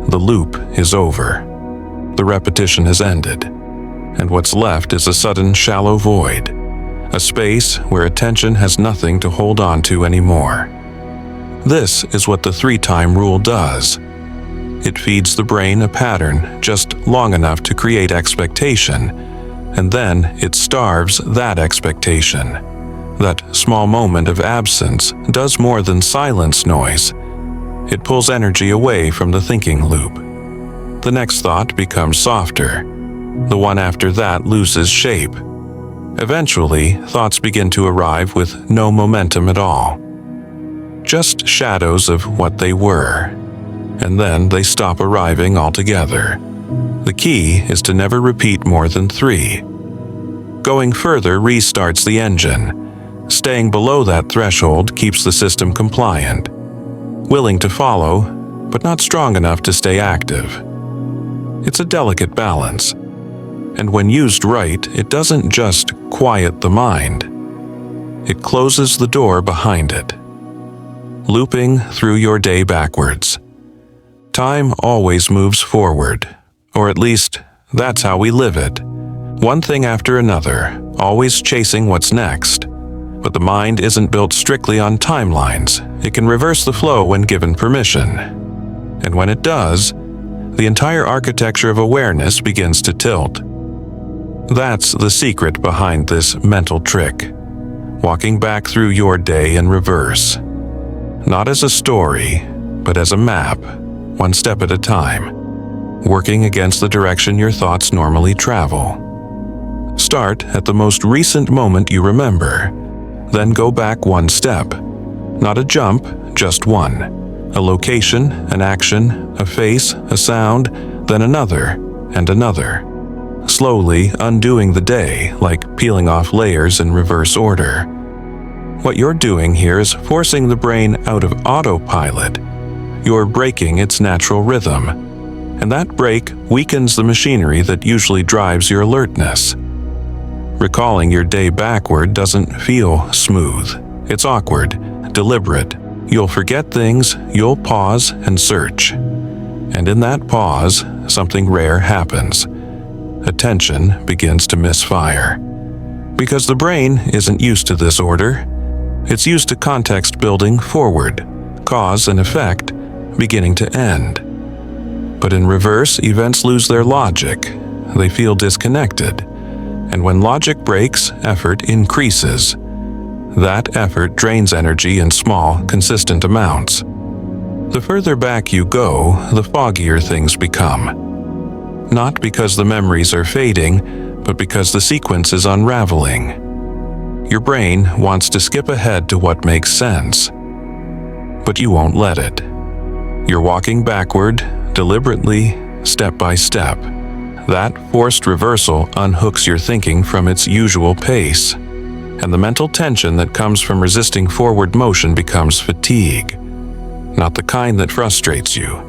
The loop is over. The repetition has ended, and what's left is a sudden shallow void, a space where attention has nothing to hold on to anymore. This is what the 3-time rule does. It feeds the brain a pattern just long enough to create expectation, and then it starves that expectation. That small moment of absence does more than silence noise. It pulls energy away from the thinking loop. The next thought becomes softer. The one after that loses shape. Eventually, thoughts begin to arrive with no momentum at all. Just shadows of what they were. And then they stop arriving altogether. The key is to never repeat more than 3. Going further restarts the engine. Staying below that threshold keeps the system compliant, willing to follow, but not strong enough to stay active. It's a delicate balance, and when used right, it doesn't just quiet the mind. It closes the door behind it. Looping through your day backwards. Time always moves forward, or at least that's how we live it. One thing after another, always chasing what's next. But the mind isn't built strictly on timelines. It can reverse the flow when given permission. And when it does, the entire architecture of awareness begins to tilt. That's the secret behind this mental trick. Walking back through your day in reverse. Not as a story, but as a map, one step at a time, working against the direction your thoughts normally travel. Start at the most recent moment you remember. Then go back 1 step. Not a jump, just one. A location, an action, a face, a sound, then another, and another. Slowly undoing the day, like peeling off layers in reverse order. What you're doing here is forcing the brain out of autopilot. You're breaking its natural rhythm. And that break weakens the machinery that usually drives your alertness. Recalling your day backward doesn't feel smooth. It's awkward, deliberate. You'll forget things, you'll pause and search. And in that pause, something rare happens. Attention begins to misfire. Because the brain isn't used to this order. It's used to context building forward, cause and effect, beginning to end. But in reverse, events lose their logic. They feel disconnected. And when logic breaks, effort increases. That effort drains energy in small, consistent amounts. The further back you go, the foggier things become. Not because the memories are fading, but because the sequence is unraveling. Your brain wants to skip ahead to what makes sense. But you won't let it. You're walking backward, deliberately, step by step. That forced reversal unhooks your thinking from its usual pace, and the mental tension that comes from resisting forward motion becomes fatigue. Not the kind that frustrates you,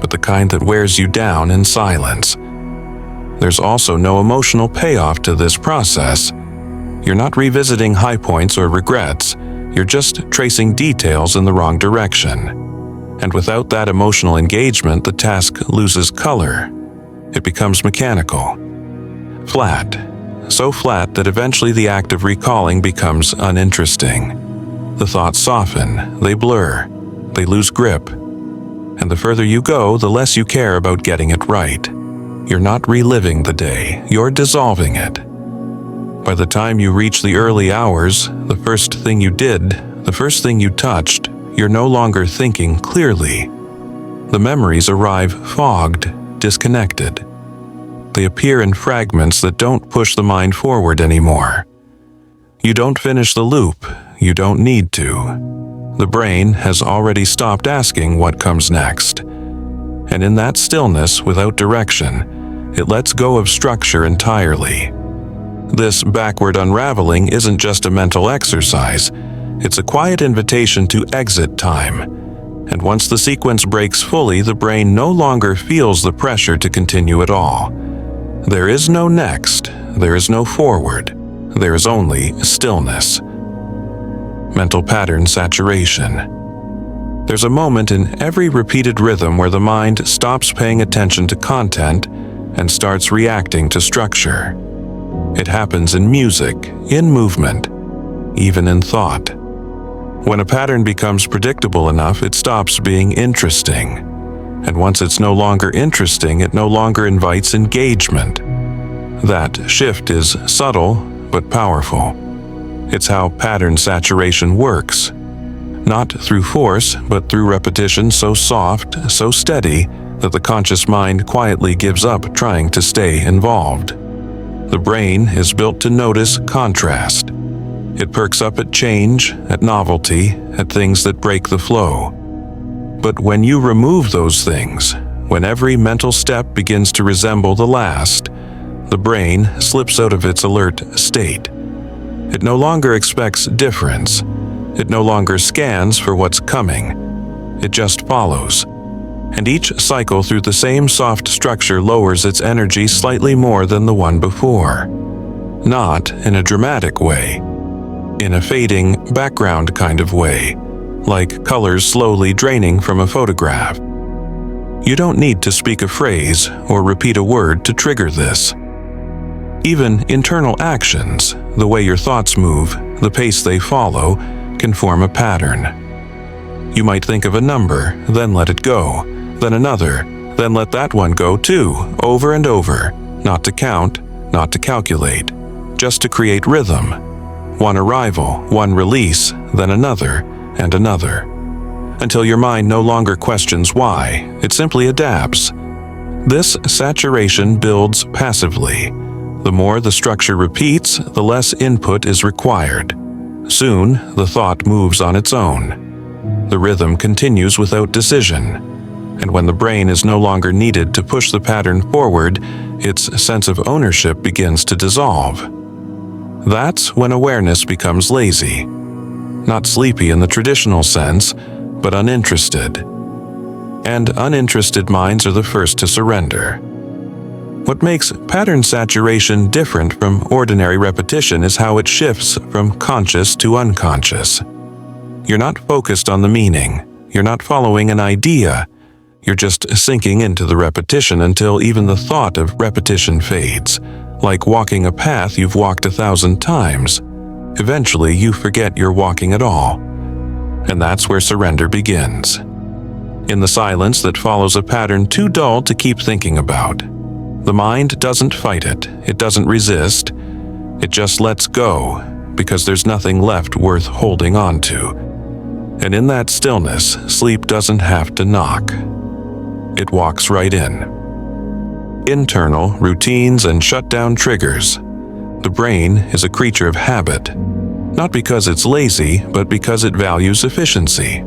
but the kind that wears you down in silence. There's also no emotional payoff to this process. You're not revisiting high points or regrets, you're just tracing details in the wrong direction. And without that emotional engagement, the task loses color. It becomes mechanical. Flat. So flat that eventually the act of recalling becomes uninteresting. The thoughts soften, they blur, they lose grip, And the further you go, the less you care about getting it right. You're not reliving the day, you're dissolving it. By the time you reach the early hours, the first thing you did, the first thing you touched, you're no longer thinking clearly. The memories arrive fogged, disconnected. They appear in fragments that don't push the mind forward anymore. You don't finish the loop, you don't need to. The brain has already stopped asking what comes next. And in that stillness, without direction, it lets go of structure entirely. This backward unraveling isn't just a mental exercise, it's a quiet invitation to exit time. And once the sequence breaks fully, the brain no longer feels the pressure to continue at all. There is no next, there is no forward, there is only stillness. Mental pattern saturation. There's a moment in every repeated rhythm where the mind stops paying attention to content and starts reacting to structure. It happens in music, in movement, even in thought. When a pattern becomes predictable enough, it stops being interesting. And once it's no longer interesting, it no longer invites engagement. That shift is subtle but powerful. It's how pattern saturation works. Not through force, but through repetition so soft, so steady, that the conscious mind quietly gives up trying to stay involved. The brain is built to notice contrast. It perks up at change, at novelty, at things that break the flow. But when you remove those things, when every mental step begins to resemble the last, the brain slips out of its alert state. It no longer expects difference. It no longer scans for what's coming. It just follows. And each cycle through the same soft structure lowers its energy slightly more than the one before. Not in a dramatic way. In a fading, background kind of way. Like colors slowly draining from a photograph. You don't need to speak a phrase or repeat a word to trigger this. Even internal actions, the way your thoughts move, the pace they follow, can form a pattern. You might think of a number, then let it go, then another, then let that one go too, over and over, not to count, not to calculate, just to create rhythm. One arrival, one release, then another, and another, until your mind no longer questions why, it simply adapts. This saturation builds passively. The more the structure repeats, the less input is required. Soon, the thought moves on its own. The rhythm continues without decision. And when the brain is no longer needed to push the pattern forward, its sense of ownership begins to dissolve. That's when awareness becomes lazy. Not sleepy in the traditional sense, but uninterested. And uninterested minds are the first to surrender. What makes pattern saturation different from ordinary repetition is how it shifts from conscious to unconscious. You're not focused on the meaning. You're not following an idea. You're just sinking into the repetition until even the thought of repetition fades, like walking a path you've walked 1,000 times. Eventually, you forget you're walking at all. And that's where surrender begins. In the silence that follows a pattern too dull to keep thinking about. The mind doesn't fight it. It doesn't resist. It just lets go, because there's nothing left worth holding on to. And in that stillness, sleep doesn't have to knock. It walks right in. Internal routines and shutdown triggers. The brain is a creature of habit, not because it's lazy, but because it values efficiency.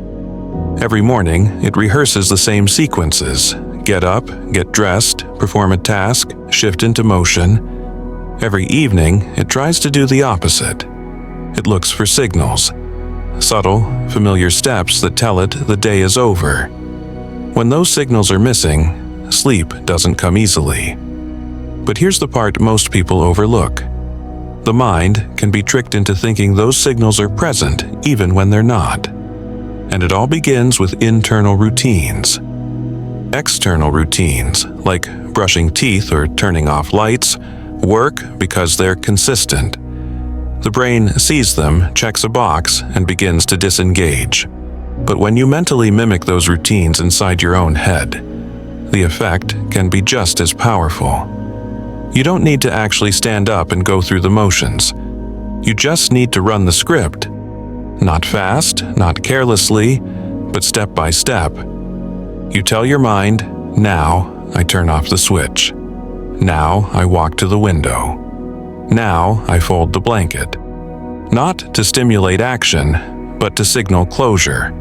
Every morning, it rehearses the same sequences: get up, get dressed, perform a task, shift into motion. Every evening, it tries to do the opposite. It looks for signals, subtle, familiar steps that tell it the day is over. When those signals are missing, sleep doesn't come easily. But here's the part most people overlook. The mind can be tricked into thinking those signals are present even when they're not. And it all begins with internal routines. External routines, like brushing teeth or turning off lights, work because they're consistent. The brain sees them, checks a box, and begins to disengage. But when you mentally mimic those routines inside your own head, the effect can be just as powerful. You don't need to actually stand up and go through the motions. You just need to run the script. Not fast, not carelessly, but step by step. You tell your mind, now I turn off the switch. Now I walk to the window. Now I fold the blanket. Not to stimulate action, but to signal closure.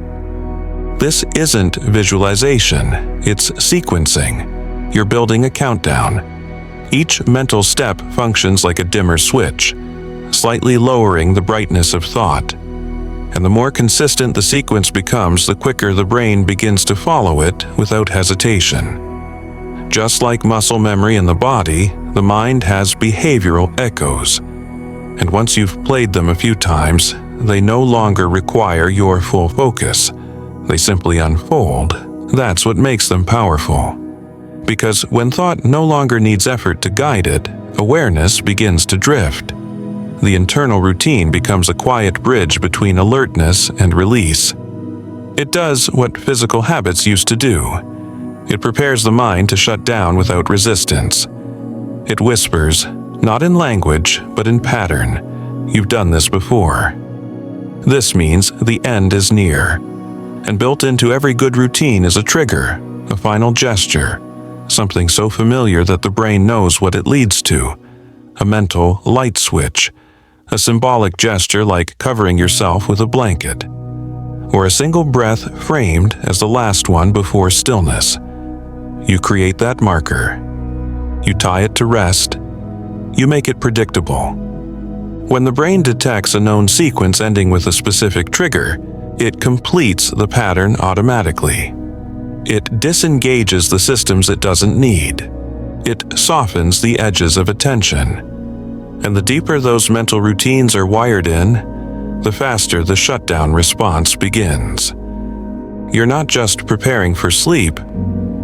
This isn't visualization, it's sequencing. You're building a countdown. Each mental step functions like a dimmer switch, slightly lowering the brightness of thought. And the more consistent the sequence becomes, the quicker the brain begins to follow it without hesitation. Just like muscle memory in the body, the mind has behavioral echoes. And once you've played them a few times, they no longer require your full focus. They simply unfold. That's what makes them powerful. Because when thought no longer needs effort to guide it, awareness begins to drift. The internal routine becomes a quiet bridge between alertness and release. It does what physical habits used to do. It prepares the mind to shut down without resistance. It whispers, not in language, but in pattern. You've done this before. This means the end is near. And built into every good routine is a trigger, a final gesture, something so familiar that the brain knows what it leads to. A mental light switch, a symbolic gesture like covering yourself with a blanket, or a single breath framed as the last one before stillness. You create that marker. You tie it to rest. You make it predictable. When the brain detects a known sequence ending with a specific trigger, it completes the pattern automatically. It disengages the systems it doesn't need. It softens the edges of attention. And the deeper those mental routines are wired in, the faster the shutdown response begins. You're not just preparing for sleep,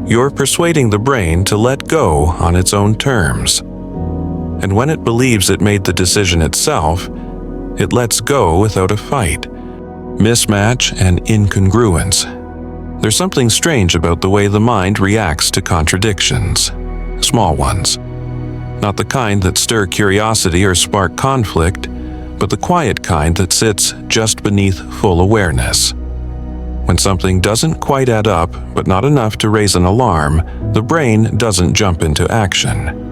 you're persuading the brain to let go on its own terms. And when it believes it made the decision itself, it lets go without a fight. Mismatch and incongruence. There's something strange about the way the mind reacts to contradictions. Small ones. Not the kind that stir curiosity or spark conflict, but the quiet kind that sits just beneath full awareness. When something doesn't quite add up, but not enough to raise an alarm, the brain doesn't jump into action.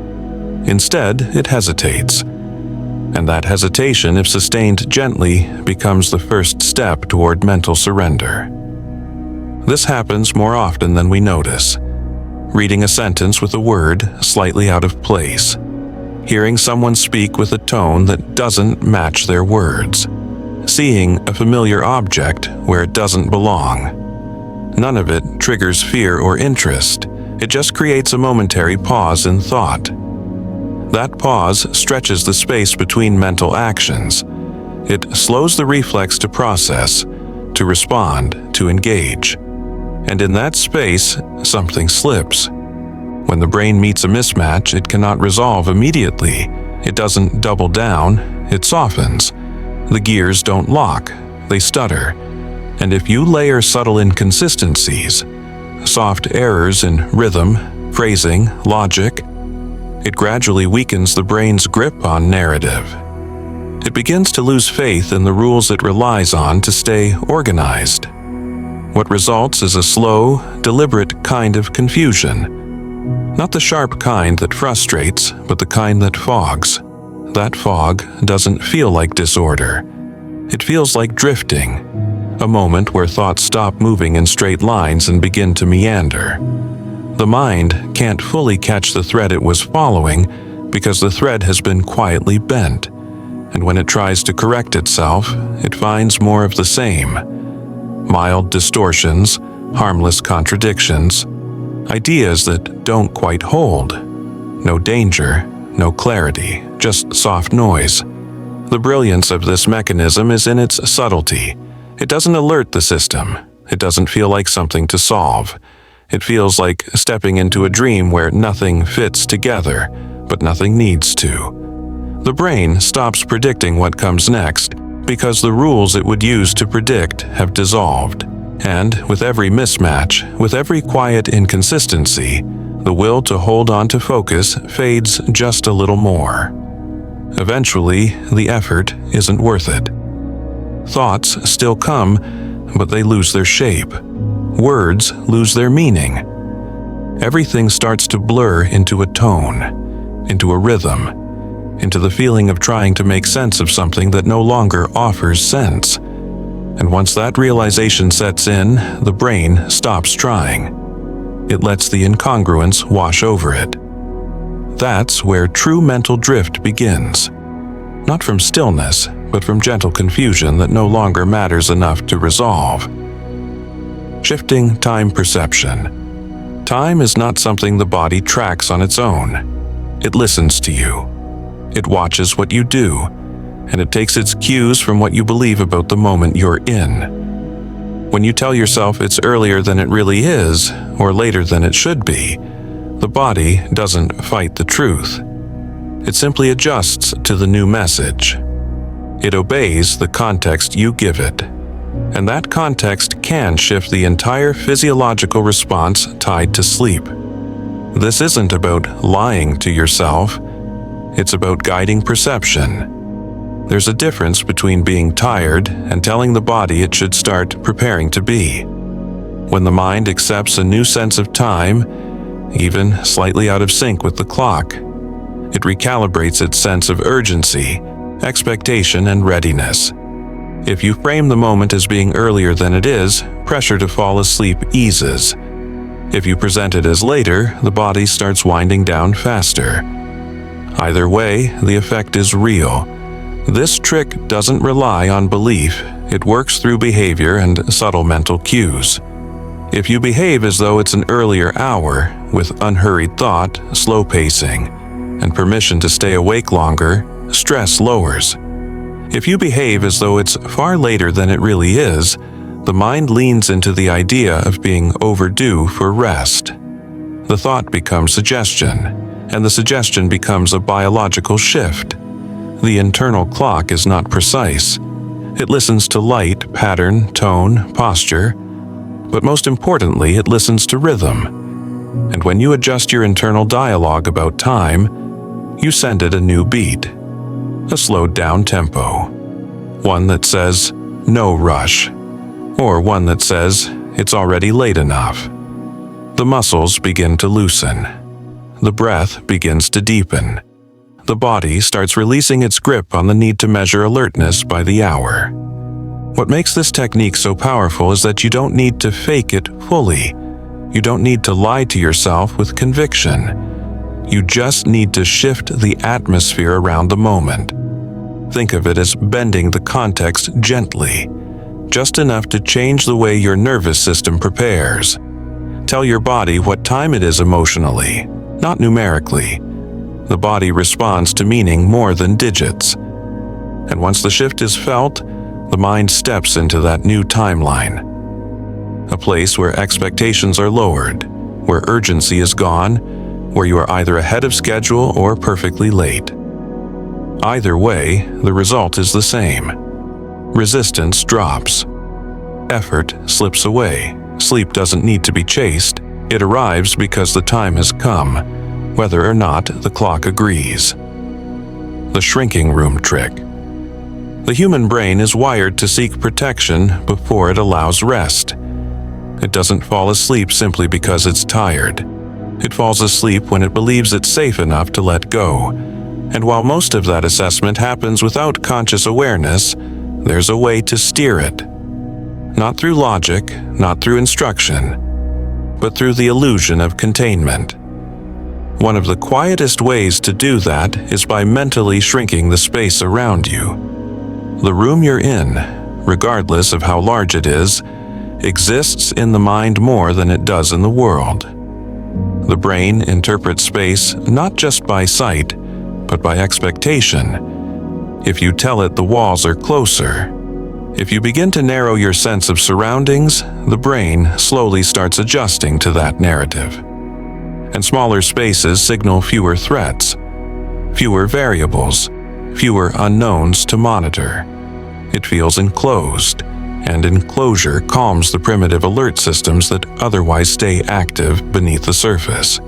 Instead, it hesitates. And that hesitation, if sustained gently, becomes the first step toward mental surrender. This happens more often than we notice. Reading a sentence with a word slightly out of place. Hearing someone speak with a tone that doesn't match their words. Seeing a familiar object where it doesn't belong. None of it triggers fear or interest. It just creates a momentary pause in thought. That pause stretches the space between mental actions. It slows the reflex to process, to respond, to engage. And in that space, something slips. When the brain meets a mismatch, it cannot resolve immediately. It doesn't double down, it softens. The gears don't lock, they stutter. And if you layer subtle inconsistencies, soft errors in rhythm, phrasing, logic, it gradually weakens the brain's grip on narrative. It begins to lose faith in the rules it relies on to stay organized. What results is a slow, deliberate kind of confusion. Not the sharp kind that frustrates, but the kind that fogs. That fog doesn't feel like disorder. It feels like drifting, a moment where thoughts stop moving in straight lines and begin to meander. The mind can't fully catch the thread it was following because the thread has been quietly bent, and when it tries to correct itself, it finds more of the same. Mild distortions, harmless contradictions, ideas that don't quite hold. No danger, no clarity, just soft noise. The brilliance of this mechanism is in its subtlety. It doesn't alert the system. It doesn't feel like something to solve. It feels like stepping into a dream where nothing fits together, but nothing needs to. The brain stops predicting what comes next because the rules it would use to predict have dissolved. And with every mismatch, with every quiet inconsistency, the will to hold on to focus fades just a little more. Eventually, the effort isn't worth it. Thoughts still come, but they lose their shape. Words lose their meaning. Everything starts to blur into a tone, into a rhythm, into the feeling of trying to make sense of something that no longer offers sense. And once that realization sets in, the brain stops trying. It lets the incongruence wash over it. That's where true mental drift begins. Not from stillness, but from gentle confusion that no longer matters enough to resolve. Shifting time perception. Time is not something the body tracks on its own. It listens to you. It watches what you do, and it takes its cues from what you believe about the moment you're in. When you tell yourself it's earlier than it really is, or later than it should be, the body doesn't fight the truth. It simply adjusts to the new message. It obeys the context you give it. And that context can shift the entire physiological response tied to sleep. This isn't about lying to yourself. It's about guiding perception. There's a difference between being tired and telling the body it should start preparing to be. When the mind accepts a new sense of time, even slightly out of sync with the clock, it recalibrates its sense of urgency, expectation, and readiness. If you frame the moment as being earlier than it is, pressure to fall asleep eases. If you present it as later, the body starts winding down faster. Either way, the effect is real. This trick doesn't rely on belief, it works through behavior and subtle mental cues. If you behave as though it's an earlier hour, with unhurried thought, slow pacing, and permission to stay awake longer, stress lowers. If you behave as though it's far later than it really is, the mind leans into the idea of being overdue for rest. The thought becomes suggestion, and the suggestion becomes a biological shift. The internal clock is not precise. It listens to light, pattern, tone, posture, but most importantly, it listens to rhythm. And when you adjust your internal dialogue about time, you send it a new beat, a slowed-down tempo, one that says, "No rush," or one that says, "It's already late enough." The muscles begin to loosen. The breath begins to deepen. The body starts releasing its grip on the need to measure alertness by the hour. What makes this technique so powerful is that you don't need to fake it fully. You don't need to lie to yourself with conviction. You just need to shift the atmosphere around the moment. Think of it as bending the context gently, just enough to change the way your nervous system prepares. Tell your body what time it is emotionally, not numerically. The body responds to meaning more than digits. And once the shift is felt, the mind steps into that new timeline. A place where expectations are lowered, where urgency is gone, where you are either ahead of schedule or perfectly late. Either way, the result is the same. Resistance drops. Effort slips away. Sleep doesn't need to be chased. It arrives because the time has come, whether or not the clock agrees. The shrinking room trick. The human brain is wired to seek protection before it allows rest. It doesn't fall asleep simply because it's tired. It falls asleep when it believes it's safe enough to let go. And while most of that assessment happens without conscious awareness, there's a way to steer it. Not through logic, not through instruction, but through the illusion of containment. One of the quietest ways to do that is by mentally shrinking the space around you. The room you're in, regardless of how large it is, exists in the mind more than it does in the world. The brain interprets space not just by sight, but by expectation. If you tell it the walls are closer, if you begin to narrow your sense of surroundings, the brain slowly starts adjusting to that narrative. And smaller spaces signal fewer threats, fewer variables, fewer unknowns to monitor. It feels enclosed, and enclosure calms the primitive alert systems that otherwise stay active beneath the surface.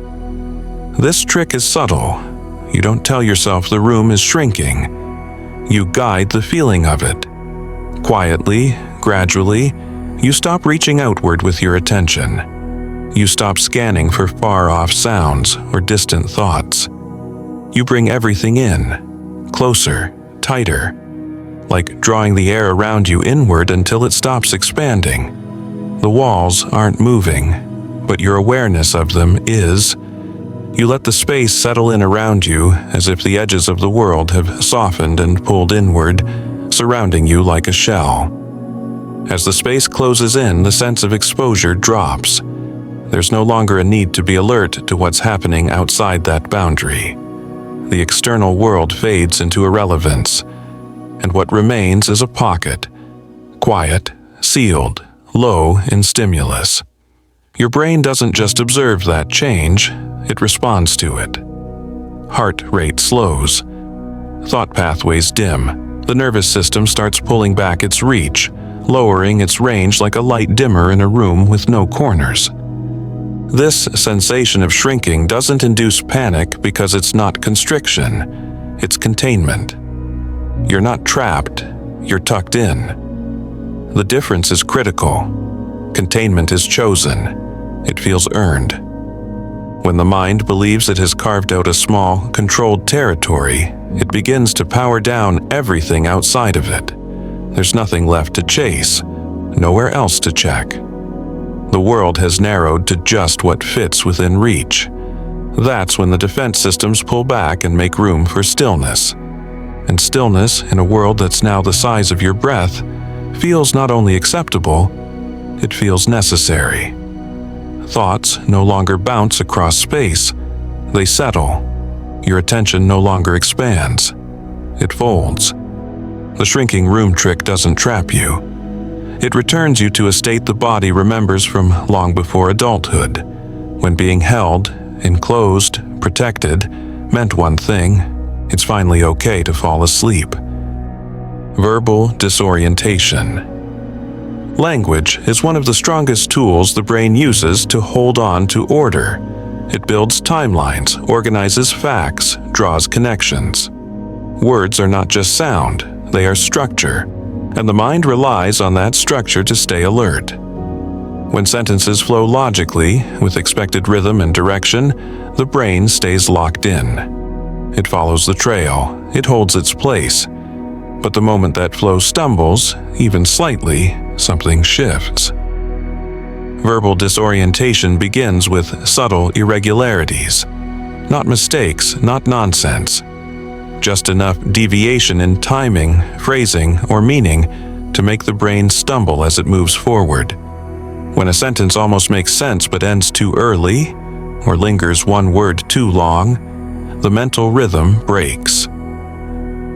This trick is subtle. You don't tell yourself the room is shrinking. You guide the feeling of it. Quietly, gradually, you stop reaching outward with your attention. You stop scanning for far-off sounds or distant thoughts. You bring everything in, closer, tighter, like drawing the air around you inward until it stops expanding. The walls aren't moving, but your awareness of them is. You let the space settle in around you as if the edges of the world have softened and pulled inward, surrounding you like a shell. As the space closes in, the sense of exposure drops. There's no longer a need to be alert to what's happening outside that boundary. The external world fades into irrelevance, and what remains is a pocket, quiet, sealed, low in stimulus. Your brain doesn't just observe that change, it responds to it. Heart rate slows. Thought pathways dim. The nervous system starts pulling back its reach, lowering its range like a light dimmer in a room with no corners. This sensation of shrinking doesn't induce panic because it's not constriction, it's containment. You're not trapped, you're tucked in. The difference is critical. Containment is chosen. It feels earned. When the mind believes it has carved out a small, controlled territory, it begins to power down everything outside of it. There's nothing left to chase, nowhere else to check. The world has narrowed to just what fits within reach. That's when the defense systems pull back and make room for stillness. And stillness, in a world that's now the size of your breath, feels not only acceptable, it feels necessary. Thoughts no longer bounce across space. They settle. Your attention no longer expands. It folds. The shrinking room trick doesn't trap you. It returns you to a state the body remembers from long before adulthood, when being held, enclosed, protected, meant one thing: it's finally okay to fall asleep. Verbal disorientation. Language is one of the strongest tools the brain uses to hold on to order. It builds timelines, organizes facts, draws connections. Words are not just sound, they are structure, and the mind relies on that structure to stay alert. When sentences flow logically, with expected rhythm and direction, the brain stays locked in. It follows the trail, it holds its place. But the moment that flow stumbles, even slightly, something shifts. Verbal disorientation begins with subtle irregularities. Not mistakes, not nonsense. Just enough deviation in timing, phrasing, or meaning to make the brain stumble as it moves forward. When a sentence almost makes sense but ends too early, or lingers one word too long, the mental rhythm breaks.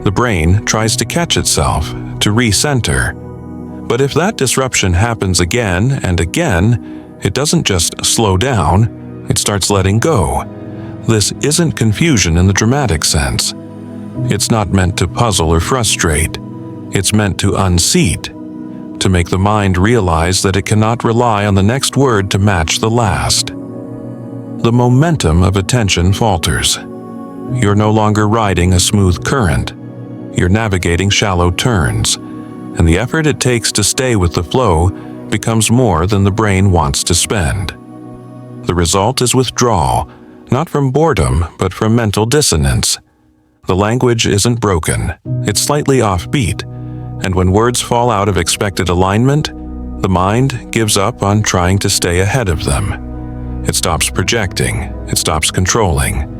The brain tries to catch itself, to recenter. But if that disruption happens again and again, it doesn't just slow down, it starts letting go. This isn't confusion in the dramatic sense. It's not meant to puzzle or frustrate. It's meant to unseat, to make the mind realize that it cannot rely on the next word to match the last. The momentum of attention falters. You're no longer riding a smooth current. You're navigating shallow turns, and the effort it takes to stay with the flow becomes more than the brain wants to spend. The result is withdrawal, not from boredom, but from mental dissonance. The language isn't broken, it's slightly offbeat, and when words fall out of expected alignment, the mind gives up on trying to stay ahead of them. It stops projecting, it stops controlling.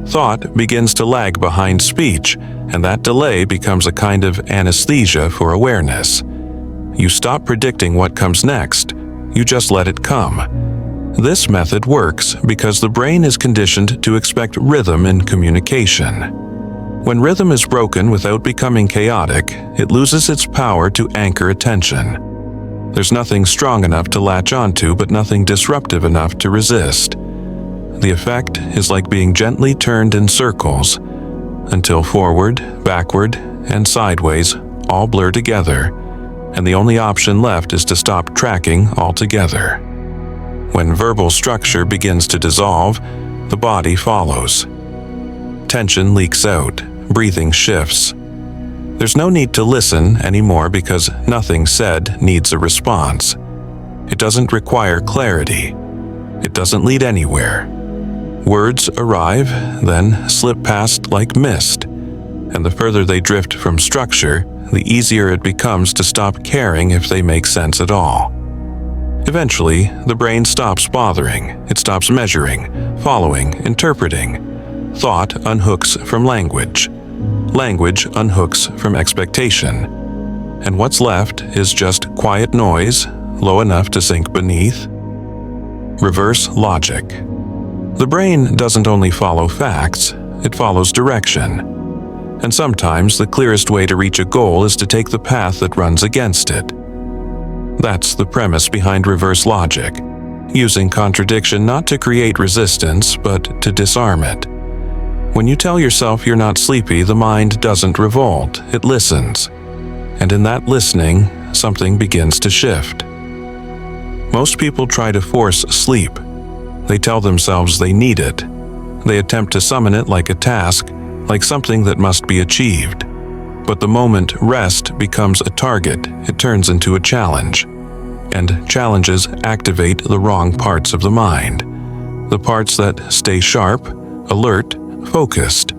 Thought begins to lag behind speech, and that delay becomes a kind of anesthesia for awareness. You stop predicting what comes next, you just let it come. This method works because the brain is conditioned to expect rhythm in communication. When rhythm is broken without becoming chaotic, it loses its power to anchor attention. There's nothing strong enough to latch onto, but nothing disruptive enough to resist. The effect is like being gently turned in circles, until forward, backward, and sideways all blur together, and the only option left is to stop tracking altogether. When verbal structure begins to dissolve, the body follows. Tension leaks out, breathing shifts. There's no need to listen anymore because nothing said needs a response. It doesn't require clarity. It doesn't lead anywhere. Words arrive, then slip past like mist, and the further they drift from structure, the easier it becomes to stop caring if they make sense at all. Eventually, the brain stops bothering. It stops measuring, following, interpreting. Thought unhooks from language. Language unhooks from expectation. And what's left is just quiet noise, low enough to sink beneath. Reverse logic. The brain doesn't only follow facts, it follows direction. And sometimes the clearest way to reach a goal is to take the path that runs against it. That's the premise behind reverse logic, using contradiction not to create resistance, but to disarm it. When you tell yourself you're not sleepy, the mind doesn't revolt, it listens. And in that listening, something begins to shift. Most people try to force sleep. They tell themselves they need it. They attempt to summon it like a task, like something that must be achieved. But the moment rest becomes a target, it turns into a challenge. And challenges activate the wrong parts of the mind. The parts that stay sharp, alert, focused.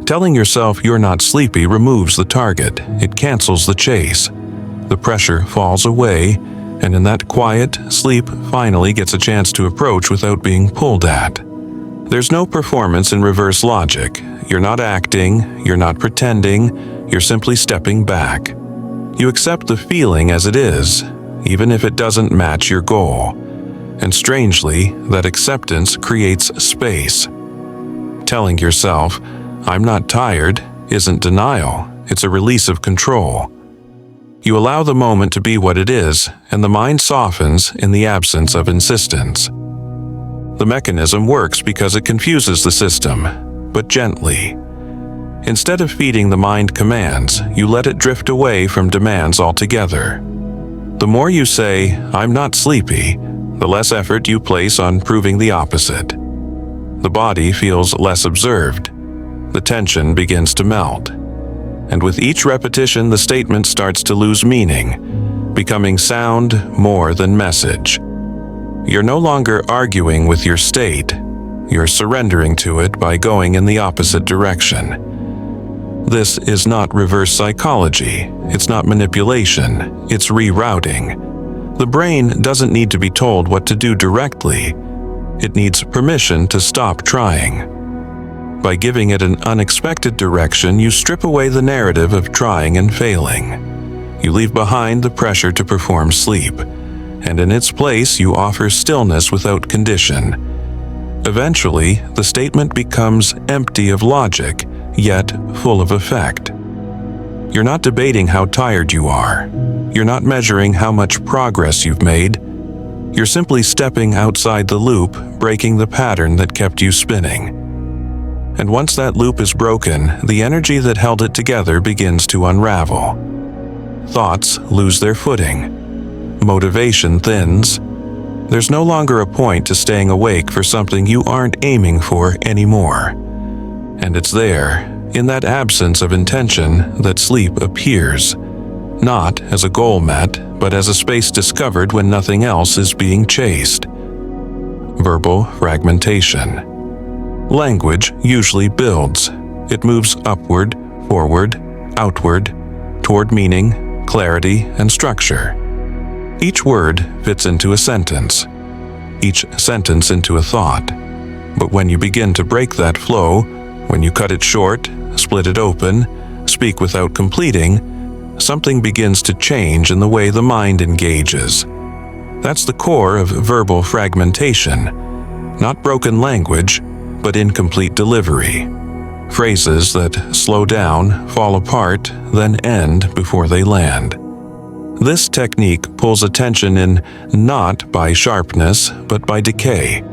Telling yourself you're not sleepy removes the target. It cancels the chase. The pressure falls away, and in that quiet, sleep finally gets a chance to approach without being pulled at. There's no performance in reverse logic. You're not acting, you're not pretending, you're simply stepping back. You accept the feeling as it is, even if it doesn't match your goal. And strangely, that acceptance creates space. Telling yourself, "I'm not tired," isn't denial, it's a release of control. You allow the moment to be what it is, and the mind softens in the absence of insistence. The mechanism works because it confuses the system, but gently. Instead of feeding the mind commands, you let it drift away from demands altogether. The more you say, "I'm not sleepy," the less effort you place on proving the opposite. The body feels less observed. The tension begins to melt. And with each repetition, the statement starts to lose meaning, becoming sound more than message. You're no longer arguing with your state. You're surrendering to it by going in the opposite direction. This is not reverse psychology. It's not manipulation. It's rerouting. The brain doesn't need to be told what to do directly. It needs permission to stop trying. By giving it an unexpected direction, you strip away the narrative of trying and failing. You leave behind the pressure to perform sleep, and in its place you offer stillness without condition. Eventually, the statement becomes empty of logic, yet full of effect. You're not debating how tired you are. You're not measuring how much progress you've made. You're simply stepping outside the loop, breaking the pattern that kept you spinning. And once that loop is broken, the energy that held it together begins to unravel. Thoughts lose their footing. Motivation thins. There's no longer a point to staying awake for something you aren't aiming for anymore. And it's there, in that absence of intention, that sleep appears. Not as a goal met, but as a space discovered when nothing else is being chased. Verbal fragmentation. Language usually builds. It moves upward, forward, outward, toward meaning, clarity, and structure. Each word fits into a sentence. Each sentence into a thought. But when you begin to break that flow, when you cut it short, split it open, speak without completing, something begins to change in the way the mind engages. That's the core of verbal fragmentation. Not broken language, but incomplete delivery. Phrases that slow down, fall apart, then end before they land. This technique pulls attention in not by sharpness, but by decay.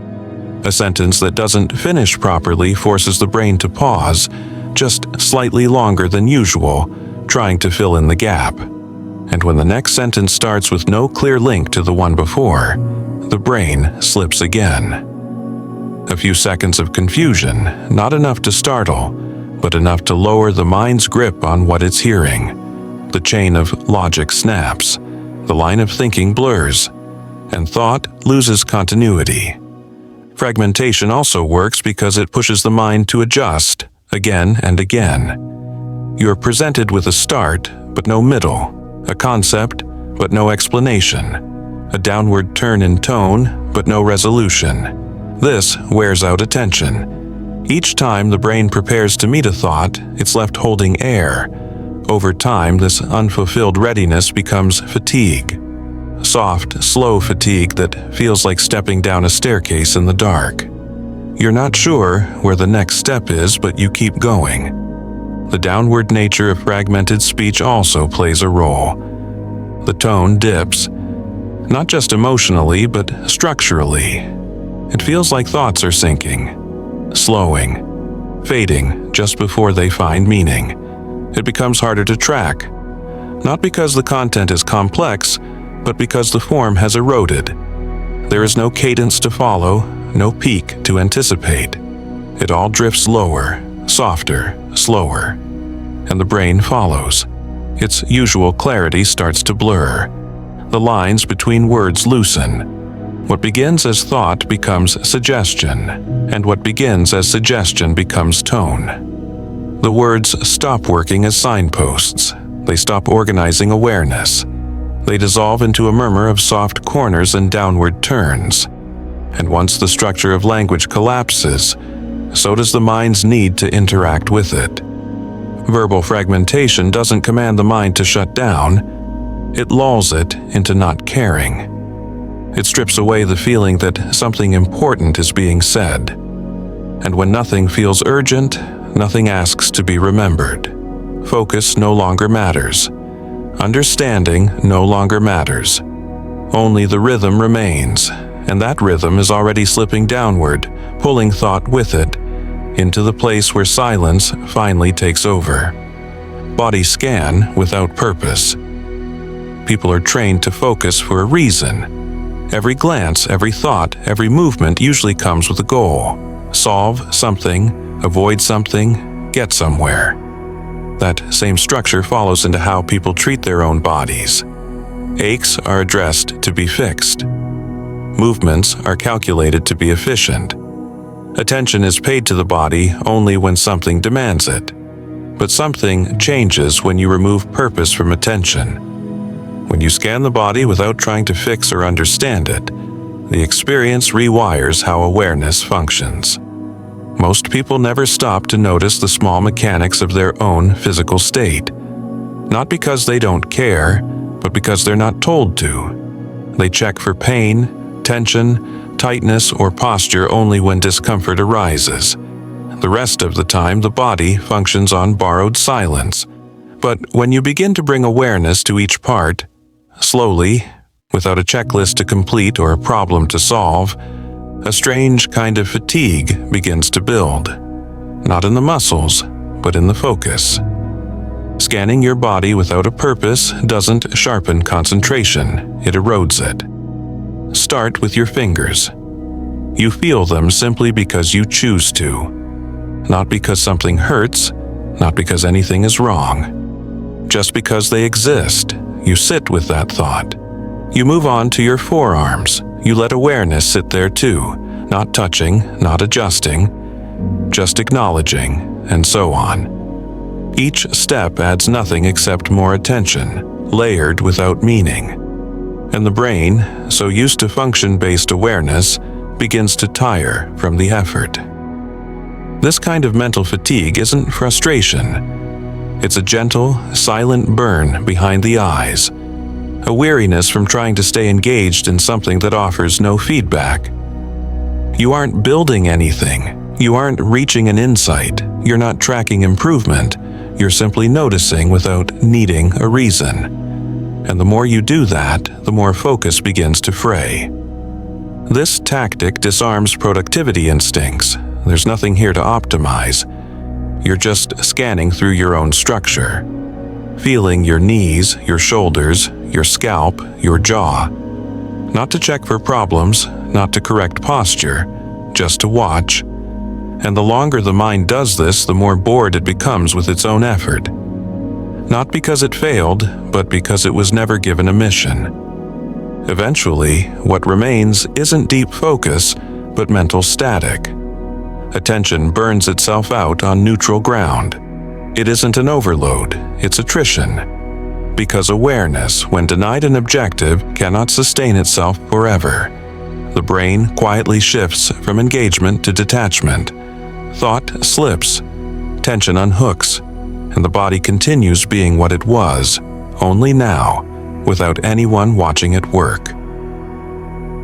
A sentence that doesn't finish properly forces the brain to pause, just slightly longer than usual, trying to fill in the gap. And when the next sentence starts with no clear link to the one before, the brain slips again. A few seconds of confusion, not enough to startle, but enough to lower the mind's grip on what it's hearing. The chain of logic snaps, the line of thinking blurs, and thought loses continuity. Fragmentation also works because it pushes the mind to adjust again and again. You're presented with a start, but no middle, a concept, but no explanation, a downward turn in tone, but no resolution. This wears out attention. Each time the brain prepares to meet a thought, it's left holding air. Over time, this unfulfilled readiness becomes fatigue. Soft, slow fatigue that feels like stepping down a staircase in the dark. You're not sure where the next step is, but you keep going. The downward nature of fragmented speech also plays a role. The tone dips, not just emotionally, but structurally. It feels like thoughts are sinking, slowing, fading just before they find meaning. It becomes harder to track, not because the content is complex, but because the form has eroded. There is no cadence to follow, no peak to anticipate. It all drifts lower, softer, slower, and the brain follows. Its usual clarity starts to blur. The lines between words loosen. What begins as thought becomes suggestion, and what begins as suggestion becomes tone. The words stop working as signposts. They stop organizing awareness. They dissolve into a murmur of soft corners and downward turns. And once the structure of language collapses, so does the mind's need to interact with it. Verbal fragmentation doesn't command the mind to shut down. It lulls it into not caring. It strips away the feeling that something important is being said. And when nothing feels urgent, nothing asks to be remembered. Focus no longer matters. Understanding no longer matters. Only the rhythm remains, and that rhythm is already slipping downward, pulling thought with it, into the place where silence finally takes over. Body scan without purpose. People are trained to focus for a reason. Every glance, every thought, every movement usually comes with a goal. Solve something, avoid something, get somewhere. That same structure follows into how people treat their own bodies. Aches are addressed to be fixed. Movements are calculated to be efficient. Attention is paid to the body only when something demands it. But something changes when you remove purpose from attention. When you scan the body without trying to fix or understand it, the experience rewires how awareness functions. Most people never stop to notice the small mechanics of their own physical state. Not because they don't care, but because they're not told to. They check for pain, tension, tightness, or posture only when discomfort arises. The rest of the time, the body functions on borrowed silence. But when you begin to bring awareness to each part, slowly, without a checklist to complete or a problem to solve, a strange kind of fatigue begins to build. Not in the muscles, but in the focus. Scanning your body without a purpose doesn't sharpen concentration, it erodes it. Start with your fingers. You feel them simply because you choose to. Not because something hurts, not because anything is wrong. Just because they exist. You sit with that thought. You move on to your forearms. You let awareness sit there too, not touching, not adjusting, just acknowledging, and so on. Each step adds nothing except more attention, layered without meaning. And the brain, so used to function-based awareness, begins to tire from the effort. This kind of mental fatigue isn't frustration. It's a gentle, silent burn behind the eyes, a weariness from trying to stay engaged in something that offers no feedback. You aren't building anything. You aren't reaching an insight. You're not tracking improvement. You're simply noticing without needing a reason. And the more you do that, the more focus begins to fray. This tactic disarms productivity instincts. There's nothing here to optimize. You're just scanning through your own structure. feeling your knees, your shoulders, your scalp, your jaw. Not to check for problems, not to correct posture, just to watch. And the longer the mind does this, the more bored it becomes with its own effort. Not because it failed, but because it was never given a mission. Eventually, what remains isn't deep focus, but mental static. Attention burns itself out on neutral ground. It isn't an overload, it's attrition. Because awareness, when denied an objective, cannot sustain itself forever. The brain quietly shifts from engagement to detachment. Thought slips, tension unhooks, and the body continues being what it was, only now, without anyone watching it work.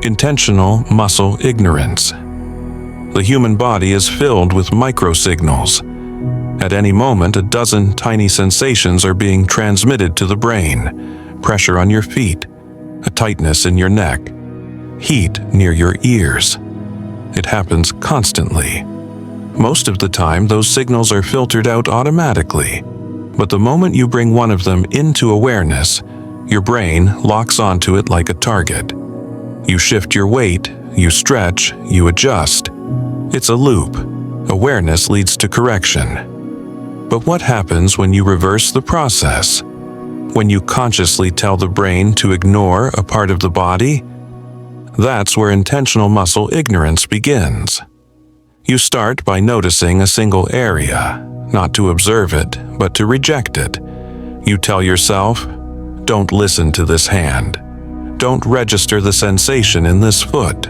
Intentional muscle ignorance. The human body is filled with microsignals. At any moment, a dozen tiny sensations are being transmitted to the brain. Pressure on your feet, a tightness in your neck, heat near your ears. It happens constantly. Most of the time, those signals are filtered out automatically. But the moment you bring one of them into awareness, your brain locks onto it like a target. You shift your weight, you stretch, you adjust. It's a loop. Awareness leads to correction. But what happens when you reverse the process? When you consciously tell the brain to ignore a part of the body? That's where intentional muscle ignorance begins. You start by noticing a single area, not to observe it, but to reject it. You tell yourself, don't listen to this hand. Don't register the sensation in this foot.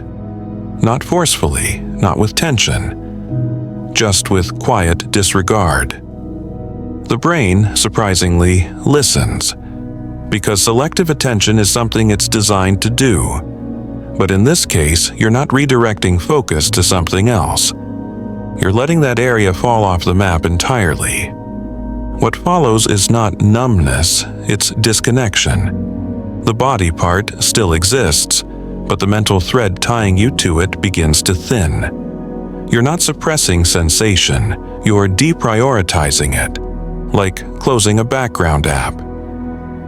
Not forcefully, not with tension, just with quiet disregard. The brain, surprisingly, listens, because selective attention is something it's designed to do. But in this case, you're not redirecting focus to something else. You're letting that area fall off the map entirely. What follows is not numbness, it's disconnection. The body part still exists, but the mental thread tying you to it begins to thin. You're not suppressing sensation, you're deprioritizing it, like closing a background app.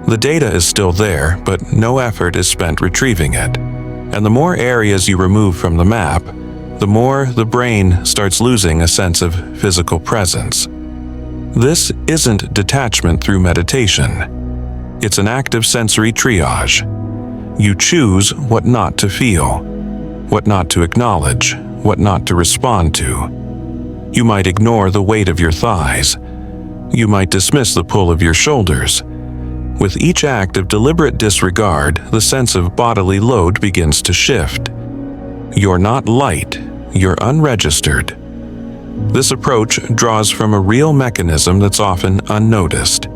The data is still there, but no effort is spent retrieving it. And the more areas you remove from the map, the more the brain starts losing a sense of physical presence. This isn't detachment through meditation. It's an active sensory triage. You choose what not to feel, what not to acknowledge, what not to respond to. You might ignore the weight of your thighs. You might dismiss the pull of your shoulders. With each act of deliberate disregard, the sense of bodily load begins to shift. You're not light, you're unregistered. This approach draws from a real mechanism that's often unnoticed.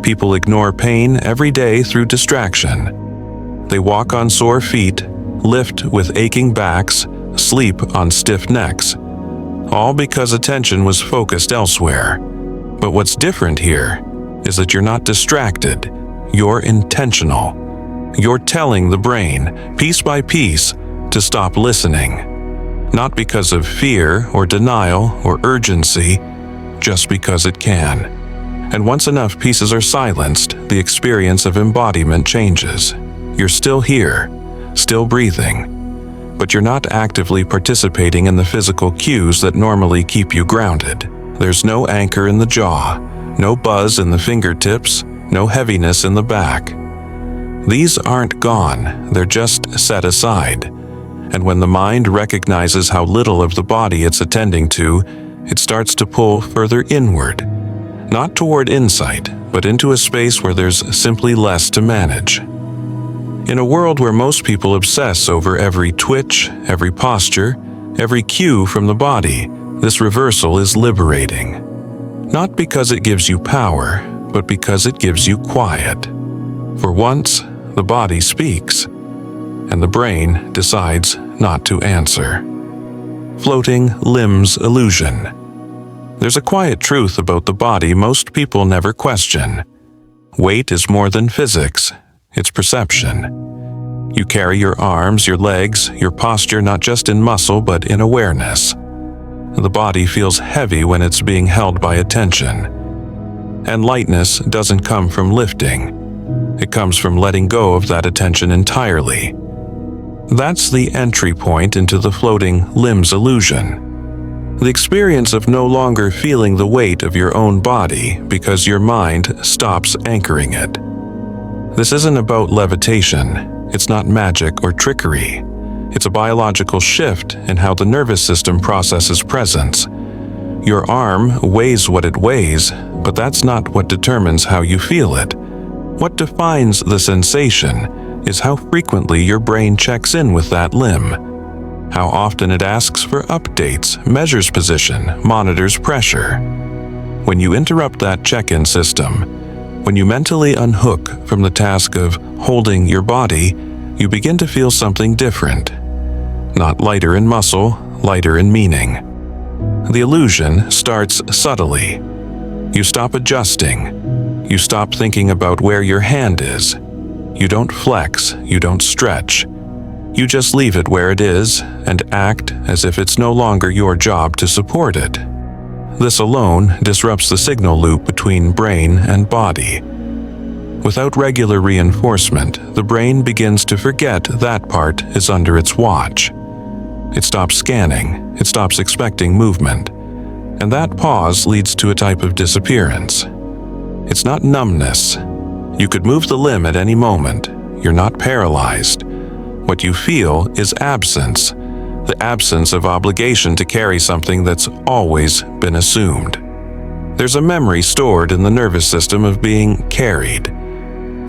People ignore pain every day through distraction. They walk on sore feet, lift with aching backs, sleep on stiff necks, all because attention was focused elsewhere. But what's different here is that you're not distracted, you're intentional. You're telling the brain, piece by piece, to stop listening. Not because of fear or denial or urgency, just because it can. And once enough pieces are silenced, the experience of embodiment changes. You're still here, still breathing, but you're not actively participating in the physical cues that normally keep you grounded. There's no anchor in the jaw, no buzz in the fingertips, no heaviness in the back. These aren't gone, they're just set aside. And when the mind recognizes how little of the body it's attending to, it starts to pull further inward, not toward insight, but into a space where there's simply less to manage. In a world where most people obsess over every twitch, every posture, every cue from the body, this reversal is liberating. Not because it gives you power, but because it gives you quiet. For once, the body speaks, and the brain decides not to answer. Floating limbs illusion. There's a quiet truth about the body most people never question. Weight is more than physics, it's perception. You carry your arms, your legs, your posture not just in muscle but in awareness. The body feels heavy when it's being held by attention. And lightness doesn't come from lifting. It comes from letting go of that attention entirely. That's the entry point into the floating limbs illusion. The experience of no longer feeling the weight of your own body because your mind stops anchoring it. This isn't about levitation. It's not magic or trickery. It's a biological shift in how the nervous system processes presence. Your arm weighs what it weighs, but that's not what determines how you feel it. What defines the sensation is how frequently your brain checks in with that limb, how often it asks for updates, measures position, monitors pressure. When you interrupt that check-in system, when you mentally unhook from the task of holding your body, you begin to feel something different. Not lighter in muscle, lighter in meaning. The illusion starts subtly. You stop adjusting. You stop thinking about where your hand is. You don't flex, you don't stretch. You just leave it where it is and act as if it's no longer your job to support it. This alone disrupts the signal loop between brain and body. Without regular reinforcement, the brain begins to forget that part is under its watch. It stops scanning, it stops expecting movement, and that pause leads to a type of disappearance. It's not numbness. You could move the limb at any moment. You're not paralyzed. What you feel is absence, the absence of obligation to carry something that's always been assumed. There's a memory stored in the nervous system of being carried.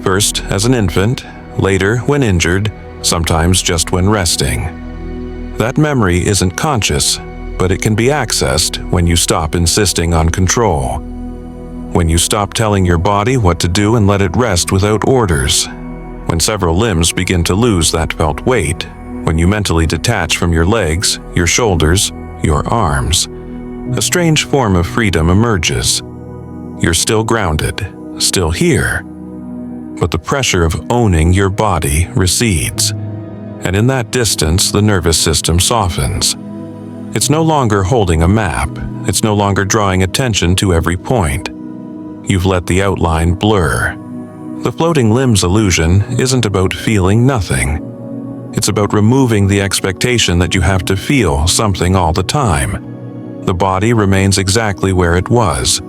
First as an infant, later when injured, sometimes just when resting. That memory isn't conscious, but it can be accessed when you stop insisting on control. When you stop telling your body what to do and let it rest without orders. When several limbs begin to lose that felt weight. When you mentally detach from your legs, your shoulders, your arms. A strange form of freedom emerges. You're still grounded, still here. But the pressure of owning your body recedes. And in that distance, the nervous system softens. It's no longer holding a map. It's no longer drawing attention to every point. You've let the outline blur. The floating limbs illusion isn't about feeling nothing. It's about removing the expectation that you have to feel something all the time. The body remains exactly where it was.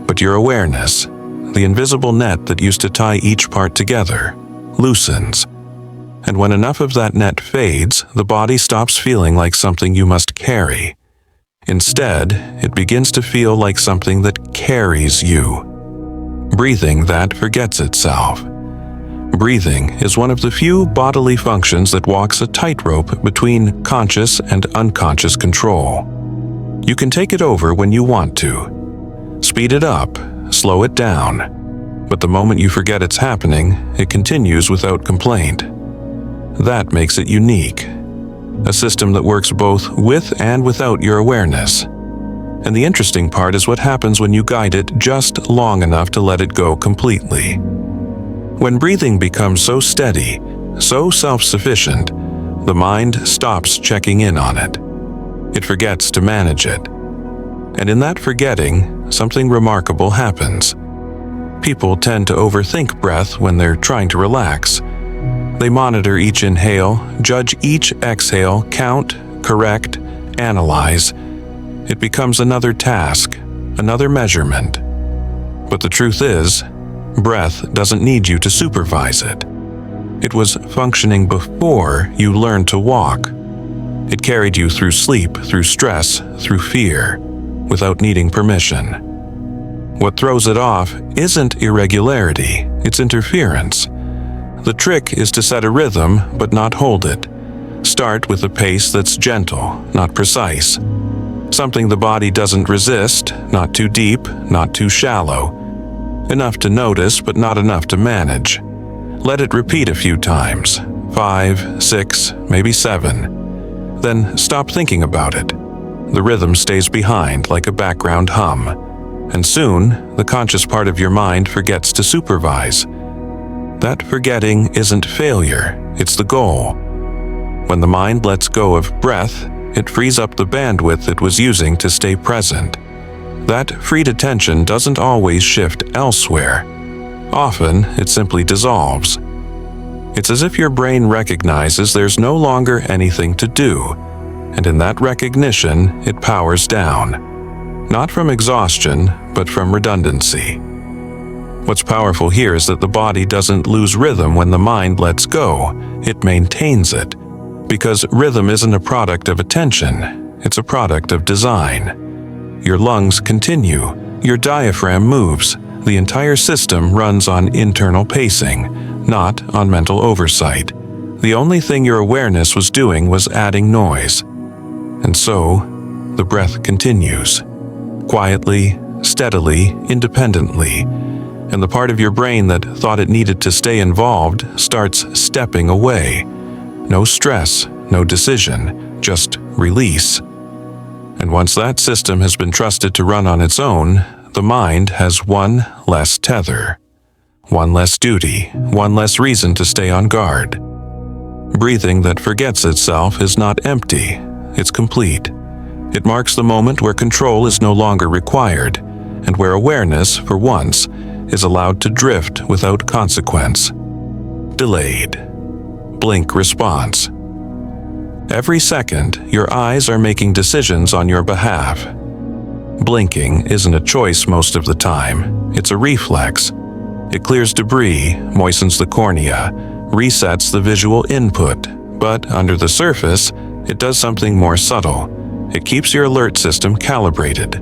But your awareness, the invisible net that used to tie each part together, loosens. And when enough of that net fades, the body stops feeling like something you must carry. Instead, it begins to feel like something that carries you. Breathing that forgets itself. Breathing is one of the few bodily functions that walks a tightrope between conscious and unconscious control. You can take it over when you want to. Speed it up, slow it down. But the moment you forget it's happening, it continues without complaint. That makes it unique. A system that works both with and without your awareness. And the interesting part is what happens when you guide it just long enough to let it go completely. When breathing becomes so steady, so self-sufficient, the mind stops checking in on it. It forgets to manage it. And in that forgetting, something remarkable happens. People tend to overthink breath when they're trying to relax. They monitor each inhale, judge each exhale, count, correct, analyze. It becomes another task, another measurement. But the truth is, breath doesn't need you to supervise it. It was functioning before you learned to walk. It carried you through sleep, through stress, through fear, without needing permission. What throws it off isn't irregularity, it's interference. The trick is to set a rhythm, but not hold it. Start with a pace that's gentle, not precise. Something the body doesn't resist, not too deep, not too shallow. Enough to notice, but not enough to manage. Let it repeat a few times, 5, 6, maybe 7. Then stop thinking about it. The rhythm stays behind like a background hum. And soon, the conscious part of your mind forgets to supervise. That forgetting isn't failure, it's the goal. When the mind lets go of breath, it frees up the bandwidth it was using to stay present. That freed attention doesn't always shift elsewhere. Often, it simply dissolves. It's as if your brain recognizes there's no longer anything to do, and in that recognition, it powers down. Not from exhaustion, but from redundancy. What's powerful here is that the body doesn't lose rhythm when the mind lets go, it maintains it. Because rhythm isn't a product of attention, it's a product of design. Your lungs continue, your diaphragm moves, the entire system runs on internal pacing, not on mental oversight. The only thing your awareness was doing was adding noise. And so, the breath continues. Quietly, steadily, independently. And the part of your brain that thought it needed to stay involved starts stepping away. No stress, no decision, just release. And once that system has been trusted to run on its own, the mind has one less tether, one less duty, one less reason to stay on guard. Breathing that forgets itself is not empty, it's complete. It marks the moment where control is no longer required, and where awareness, for once, is allowed to drift without consequence. Delayed. Blink response. Every second, your eyes are making decisions on your behalf. Blinking isn't a choice most of the time, it's a reflex. It clears debris, moistens the cornea, resets the visual input, but under the surface, it does something more subtle. It keeps your alert system calibrated.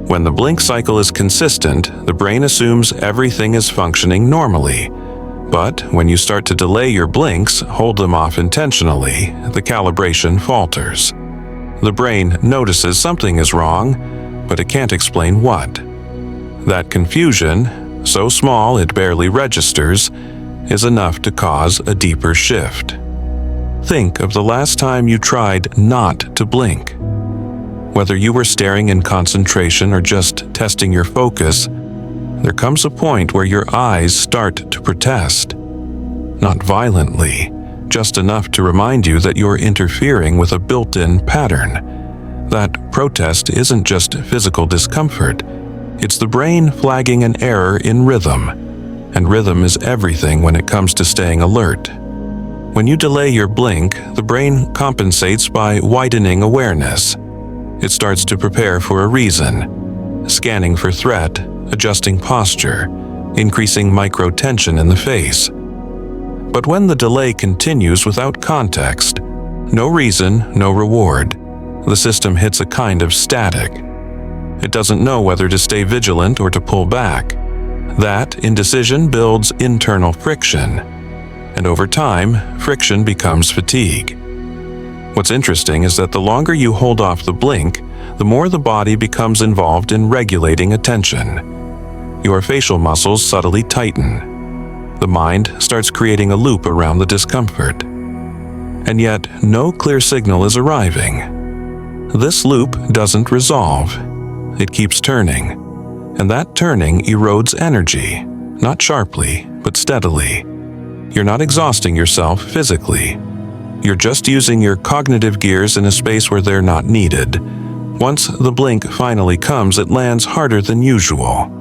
When the blink cycle is consistent, the brain assumes everything is functioning normally. But when you start to delay your blinks, hold them off intentionally, the calibration falters. The brain notices something is wrong, but it can't explain what. That confusion, so small it barely registers, is enough to cause a deeper shift. Think of the last time you tried not to blink. Whether you were staring in concentration or just testing your focus, there comes a point where your eyes start to protest. Not violently, just enough to remind you that you're interfering with a built-in pattern. That protest isn't just physical discomfort, it's the brain flagging an error in rhythm. And rhythm is everything when it comes to staying alert. When you delay your blink, the brain compensates by widening awareness. It starts to prepare for a reason, scanning for threat, adjusting posture, increasing micro-tension in the face. But when the delay continues without context, no reason, no reward, the system hits a kind of static. It doesn't know whether to stay vigilant or to pull back. That indecision builds internal friction, and over time, friction becomes fatigue. What's interesting is that the longer you hold off the blink, the more the body becomes involved in regulating attention. Your facial muscles subtly tighten. The mind starts creating a loop around the discomfort. And yet, no clear signal is arriving. This loop doesn't resolve. It keeps turning. And that turning erodes energy, not sharply, but steadily. You're not exhausting yourself physically. You're just using your cognitive gears in a space where they're not needed. Once the blink finally comes, it lands harder than usual.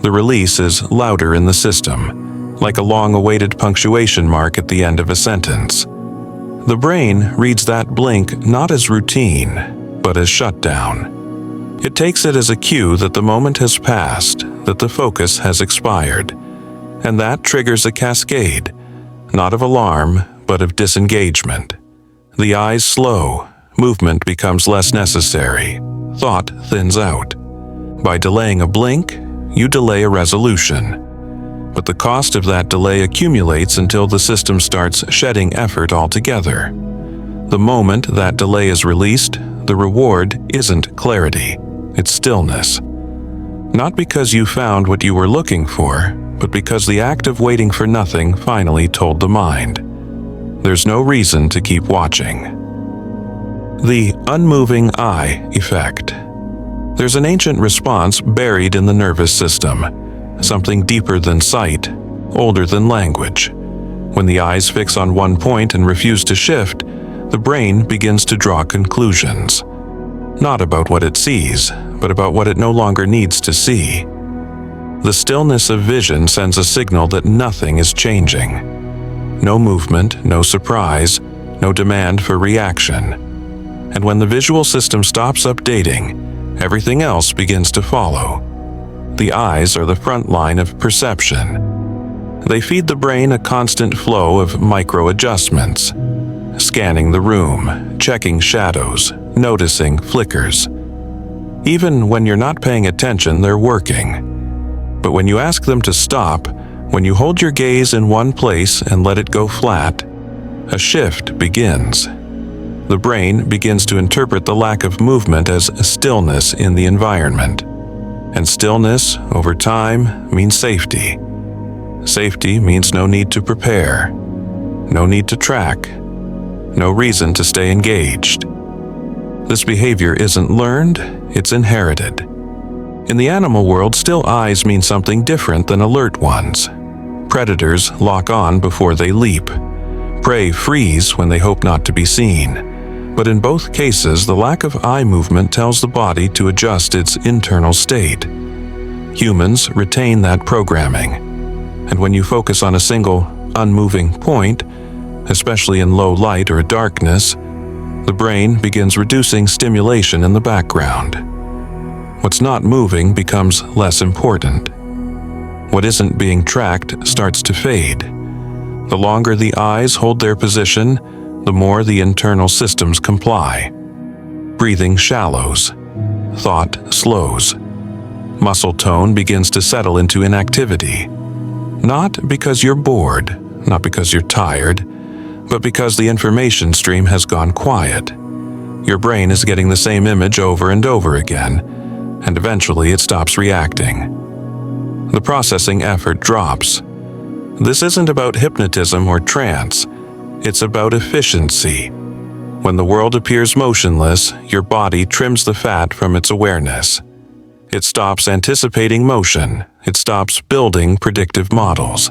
The release is louder in the system, like a long-awaited punctuation mark at the end of a sentence. The brain reads that blink not as routine, but as shutdown. It takes it as a cue that the moment has passed, that the focus has expired. And that triggers a cascade, not of alarm, but of disengagement. The eyes slow, movement becomes less necessary, thought thins out. By delaying a blink, you delay a resolution. But the cost of that delay accumulates until the system starts shedding effort altogether. The moment that delay is released, the reward isn't clarity, it's stillness. Not because you found what you were looking for, but because the act of waiting for nothing finally told the mind. There's no reason to keep watching. The unmoving eye effect. There's an ancient response buried in the nervous system, something deeper than sight, older than language. When the eyes fix on one point and refuse to shift, the brain begins to draw conclusions. not about what it sees, but about what it no longer needs to see. The stillness of vision sends a signal that nothing is changing. No movement, no surprise, no demand for reaction. And when the visual system stops updating, everything else begins to follow. The eyes are the front line of perception. They feed the brain a constant flow of micro-adjustments, scanning the room, checking shadows, noticing flickers. Even when you're not paying attention, they're working. But when you ask them to stop, when you hold your gaze in one place and let it go flat, a shift begins. The brain begins to interpret the lack of movement as stillness in the environment. And stillness, over time, means safety. Safety means no need to prepare, no need to track, no reason to stay engaged. This behavior isn't learned, it's inherited. In the animal world, still eyes mean something different than alert ones. Predators lock on before they leap. Prey freeze when they hope not to be seen. But in both cases, the lack of eye movement tells the body to adjust its internal state. Humans retain that programming. And when you focus on a single, unmoving point, especially in low light or darkness, the brain begins reducing stimulation in the background. What's not moving becomes less important. What isn't being tracked starts to fade. The longer the eyes hold their position, the more the internal systems comply. Breathing shallows. Thought slows. Muscle tone begins to settle into inactivity. Not because you're bored, not because you're tired, but because the information stream has gone quiet. Your brain is getting the same image over and over again, and eventually it stops reacting. The processing effort drops. This isn't about hypnotism or trance. It's about efficiency. When the world appears motionless, your body trims the fat from its awareness. It stops anticipating motion. It stops building predictive models.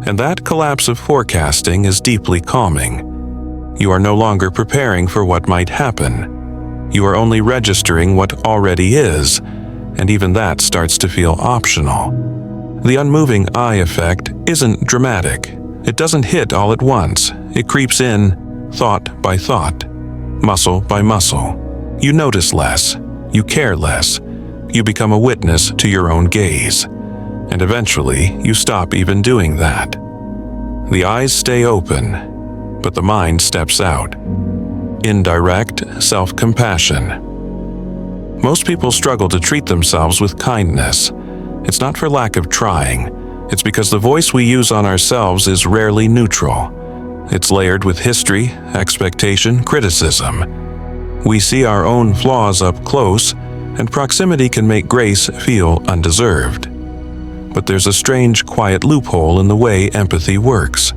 And that collapse of forecasting is deeply calming. You are no longer preparing for what might happen. You are only registering what already is, and even that starts to feel optional. The unmoving eye effect isn't dramatic. It doesn't hit all at once. It creeps in, thought by thought, muscle by muscle. You notice less. You care less. You become a witness to your own gaze. And eventually, you stop even doing that. The eyes stay open, but the mind steps out. Indirect self-compassion. Most people struggle to treat themselves with kindness. It's not for lack of trying. It's because the voice we use on ourselves is rarely neutral. It's layered with history, expectation, criticism. We see our own flaws up close, and proximity can make grace feel undeserved. But there's a strange, quiet loophole in the way empathy works.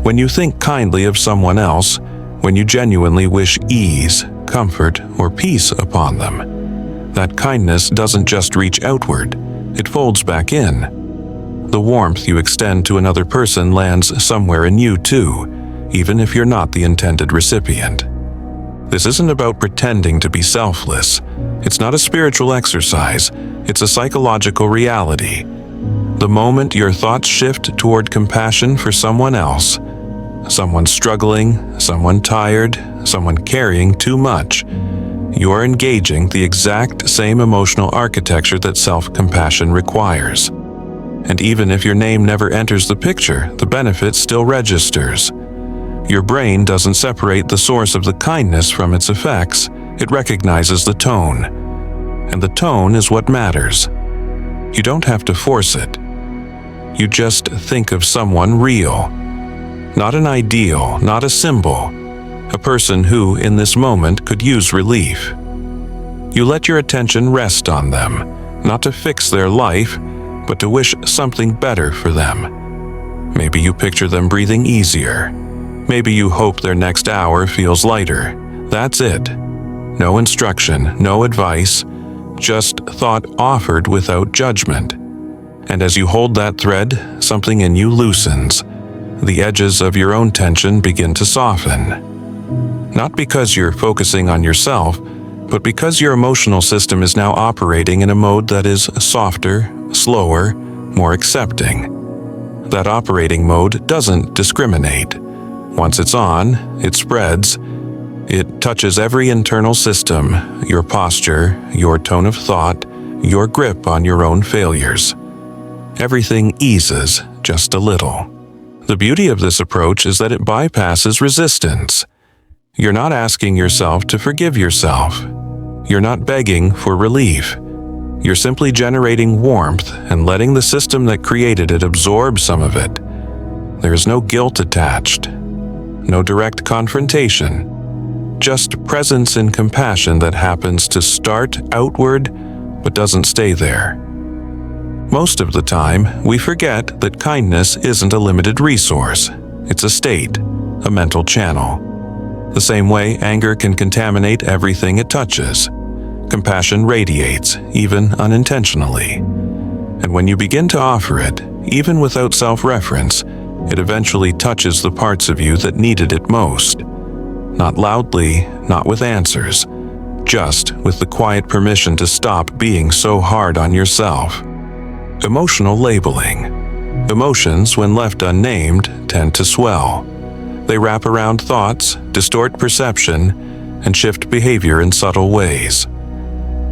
When you think kindly of someone else, when you genuinely wish ease, comfort, or peace upon them, that kindness doesn't just reach outward, it folds back in. The warmth you extend to another person lands somewhere in you too, even if you're not the intended recipient. This isn't about pretending to be selfless. It's not a spiritual exercise. It's a psychological reality. The moment your thoughts shift toward compassion for someone else, someone struggling, someone tired, someone carrying too much, you are engaging the exact same emotional architecture that self-compassion requires. And even if your name never enters the picture, the benefit still registers. Your brain doesn't separate the source of the kindness from its effects. It recognizes the tone. And the tone is what matters. You don't have to force it. You just think of someone real. Not an ideal, not a symbol. A person who, in this moment, could use relief. You let your attention rest on them, not to fix their life, but to wish something better for them. Maybe you picture them breathing easier. Maybe you hope their next hour feels lighter. That's it. No instruction, no advice, just thought offered without judgment. And as you hold that thread, something in you loosens. The edges of your own tension begin to soften. Not because you're focusing on yourself, But because your emotional system is now operating in a mode that is softer, slower, more accepting, that operating mode doesn't discriminate. Once it's on, it spreads. It touches every internal system, your posture, your tone of thought, your grip on your own failures. Everything eases just a little. The beauty of this approach is that it bypasses resistance. You're not asking yourself to forgive yourself. You're not begging for relief. You're simply generating warmth and letting the system that created it absorb some of it. There is no guilt attached, no direct confrontation, just presence and compassion that happens to start outward but doesn't stay there. Most of the time, we forget that kindness isn't a limited resource. It's a state, a mental channel. The same way anger can contaminate everything it touches. Compassion radiates, even unintentionally. And when you begin to offer it, even without self-reference, it eventually touches the parts of you that needed it most. Not loudly, not with answers, just with the quiet permission to stop being so hard on yourself. Emotional labeling. Emotions, when left unnamed, tend to swell. They wrap around thoughts, distort perception, and shift behavior in subtle ways.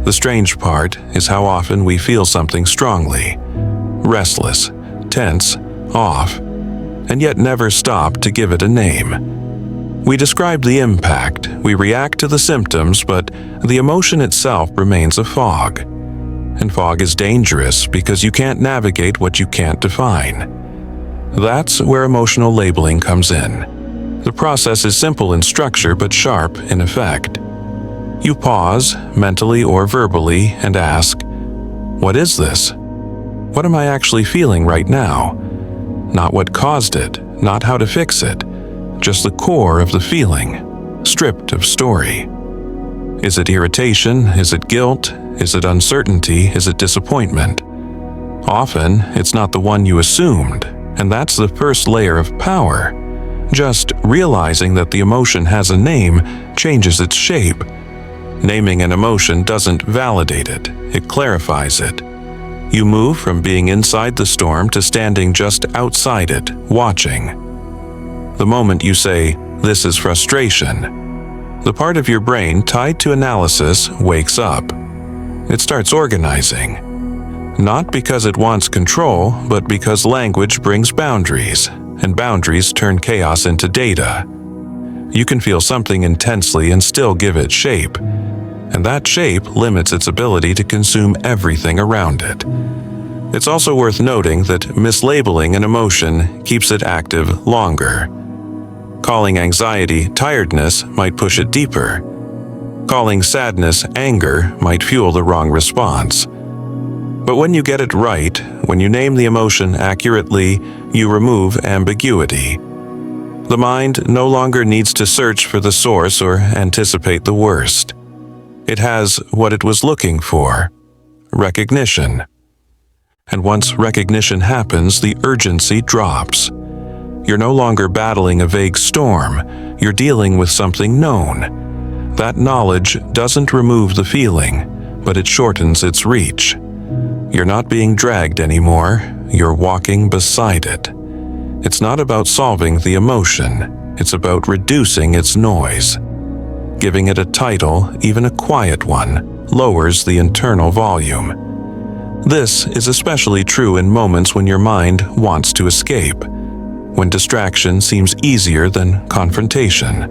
The strange part is how often we feel something strongly, restless, tense, off, and yet never stop to give it a name. We describe the impact, we react to the symptoms, but the emotion itself remains a fog. And fog is dangerous because you can't navigate what you can't define. That's where emotional labeling comes in. The process is simple in structure but sharp in effect. You pause, mentally or verbally, and ask, "What is this? What am I actually feeling right now?" Not what caused it, not how to fix it, just the core of the feeling, stripped of story. Is it irritation? Is it guilt? Is it uncertainty? Is it disappointment? Often, it's not the one you assumed, and that's the first layer of power. Just realizing that the emotion has a name changes its shape. Naming an emotion doesn't validate it, it clarifies it. You move from being inside the storm to standing just outside it, watching. The moment you say, "This is frustration," the part of your brain tied to analysis wakes up. It starts organizing. Not because it wants control, but because language brings boundaries, and boundaries turn chaos into data. You can feel something intensely and still give it shape, and that shape limits its ability to consume everything around it. It's also worth noting that mislabeling an emotion keeps it active longer. Calling anxiety tiredness might push it deeper. Calling sadness anger might fuel the wrong response. But when you get it right, when you name the emotion accurately, you remove ambiguity. The mind no longer needs to search for the source or anticipate the worst. It has what it was looking for: recognition. And once recognition happens, the urgency drops. You're no longer battling a vague storm, you're dealing with something known. That knowledge doesn't remove the feeling, but it shortens its reach. You're not being dragged anymore, you're walking beside it. It's not about solving the emotion, it's about reducing its noise. Giving it a title, even a quiet one, lowers the internal volume. This is especially true in moments when your mind wants to escape, when distraction seems easier than confrontation.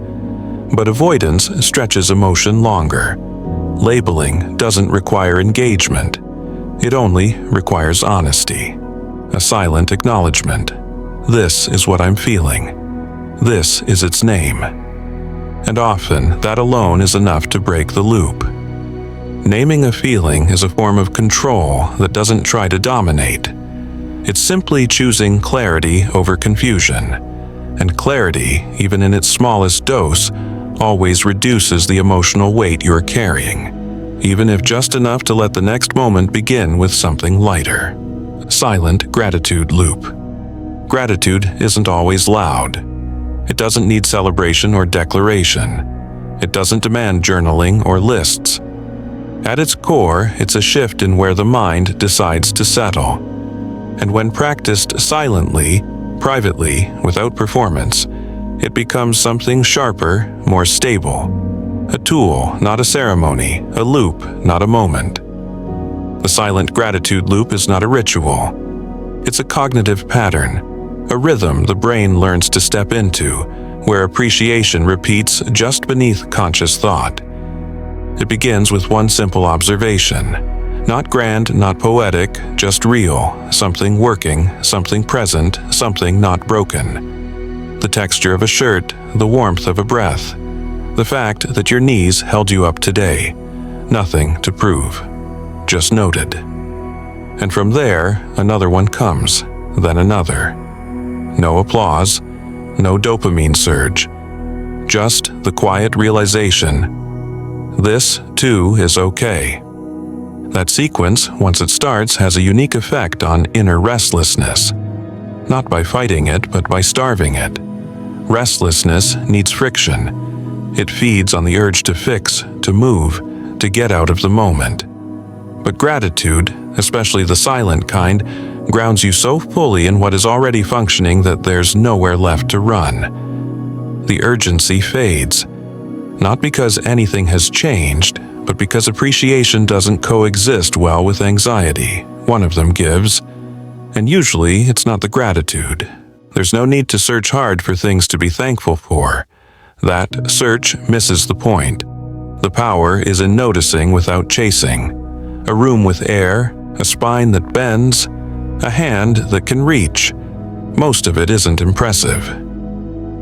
But avoidance stretches emotion longer. Labeling doesn't require engagement. It only requires honesty, a silent acknowledgement. This is what I'm feeling. This is its name. And often, that alone is enough to break the loop. Naming a feeling is a form of control that doesn't try to dominate. It's simply choosing clarity over confusion. And clarity, even in its smallest dose, always reduces the emotional weight you're carrying, even if just enough to let the next moment begin with something lighter. Silent gratitude loop. Gratitude isn't always loud. It doesn't need celebration or declaration. It doesn't demand journaling or lists. At its core, it's a shift in where the mind decides to settle. And when practiced silently, privately, without performance, it becomes something sharper, more stable. A tool, not a ceremony, a loop, not a moment. The silent gratitude loop is not a ritual. It's a cognitive pattern, a rhythm the brain learns to step into, where appreciation repeats just beneath conscious thought. It begins with one simple observation. Not grand, not poetic, just real, something working, something present, something not broken. The texture of a shirt, the warmth of a breath, the fact that your knees held you up today. Nothing to prove, just noted. And from there, another one comes, then another. No applause, no dopamine surge, just the quiet realization, this, too, is okay. That sequence, once it starts, has a unique effect on inner restlessness. Not by fighting it, but by starving it. Restlessness needs friction. It feeds on the urge to fix, to move, to get out of the moment. But gratitude, especially the silent kind, grounds you so fully in what is already functioning that there's nowhere left to run. The urgency fades. Not because anything has changed, but because appreciation doesn't coexist well with anxiety. One of them gives, and usually it's not the gratitude. There's no need to search hard for things to be thankful for. That search misses the point. The power is in noticing without chasing. A room with air, a spine that bends, a hand that can reach. Most of it isn't impressive.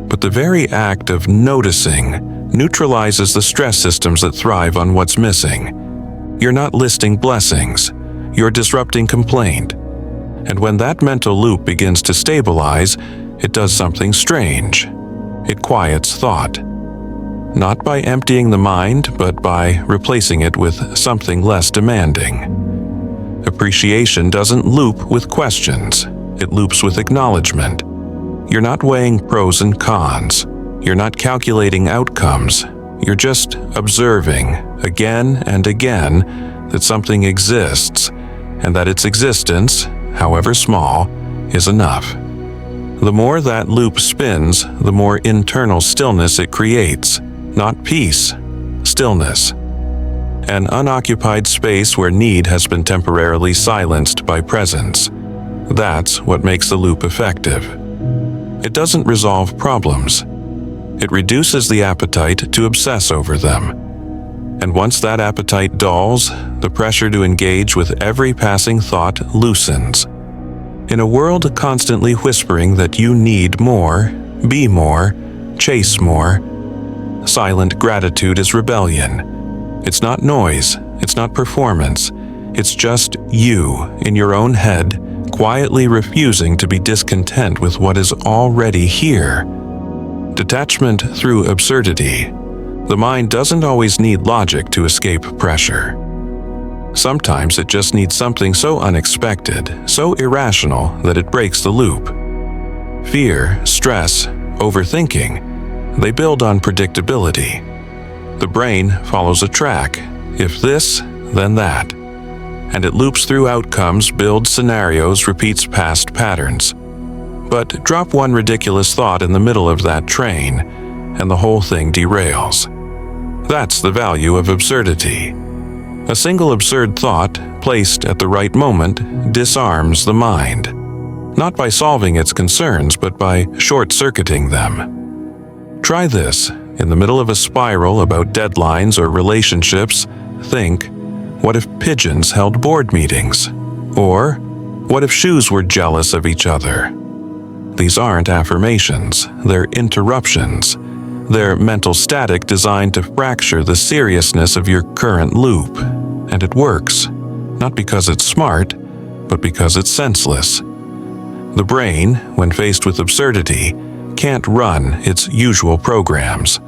But the very act of noticing neutralizes the stress systems that thrive on what's missing. You're not listing blessings. You're disrupting complaint. And when that mental loop begins to stabilize, it does something strange. It quiets thought. Not by emptying the mind, but by replacing it with something less demanding. Appreciation doesn't loop with questions. It loops with acknowledgement. You're not weighing pros and cons. You're not calculating outcomes. You're just observing, again and again, that something exists, and that its existence, however small, is enough. The more that loop spins, the more internal stillness it creates. Not peace, stillness. An unoccupied space where need has been temporarily silenced by presence. That's what makes the loop effective. It doesn't resolve problems. It reduces the appetite to obsess over them. And once that appetite dulls, the pressure to engage with every passing thought loosens. In a world constantly whispering that you need more, be more, chase more, silent gratitude is rebellion. It's not noise, it's not performance, it's just you in your own head, quietly refusing to be discontent with what is already here. Detachment through absurdity. The mind doesn't always need logic to escape pressure. Sometimes it just needs something so unexpected, so irrational that it breaks the loop. Fear, stress, overthinking, they build on predictability. The brain follows a track. If this, then that. And it loops through outcomes, builds scenarios, repeats past patterns. But drop one ridiculous thought in the middle of that train, and the whole thing derails. That's the value of absurdity. A single absurd thought, placed at the right moment, disarms the mind. Not by solving its concerns, but by short-circuiting them. Try this. In the middle of a spiral about deadlines or relationships, think, what if pigeons held board meetings? Or, what if shoes were jealous of each other? These aren't affirmations, they're interruptions. They're mental static designed to fracture the seriousness of your current loop. And it works, not because it's smart, but because it's senseless. The brain, when faced with absurdity, can't run its usual programs.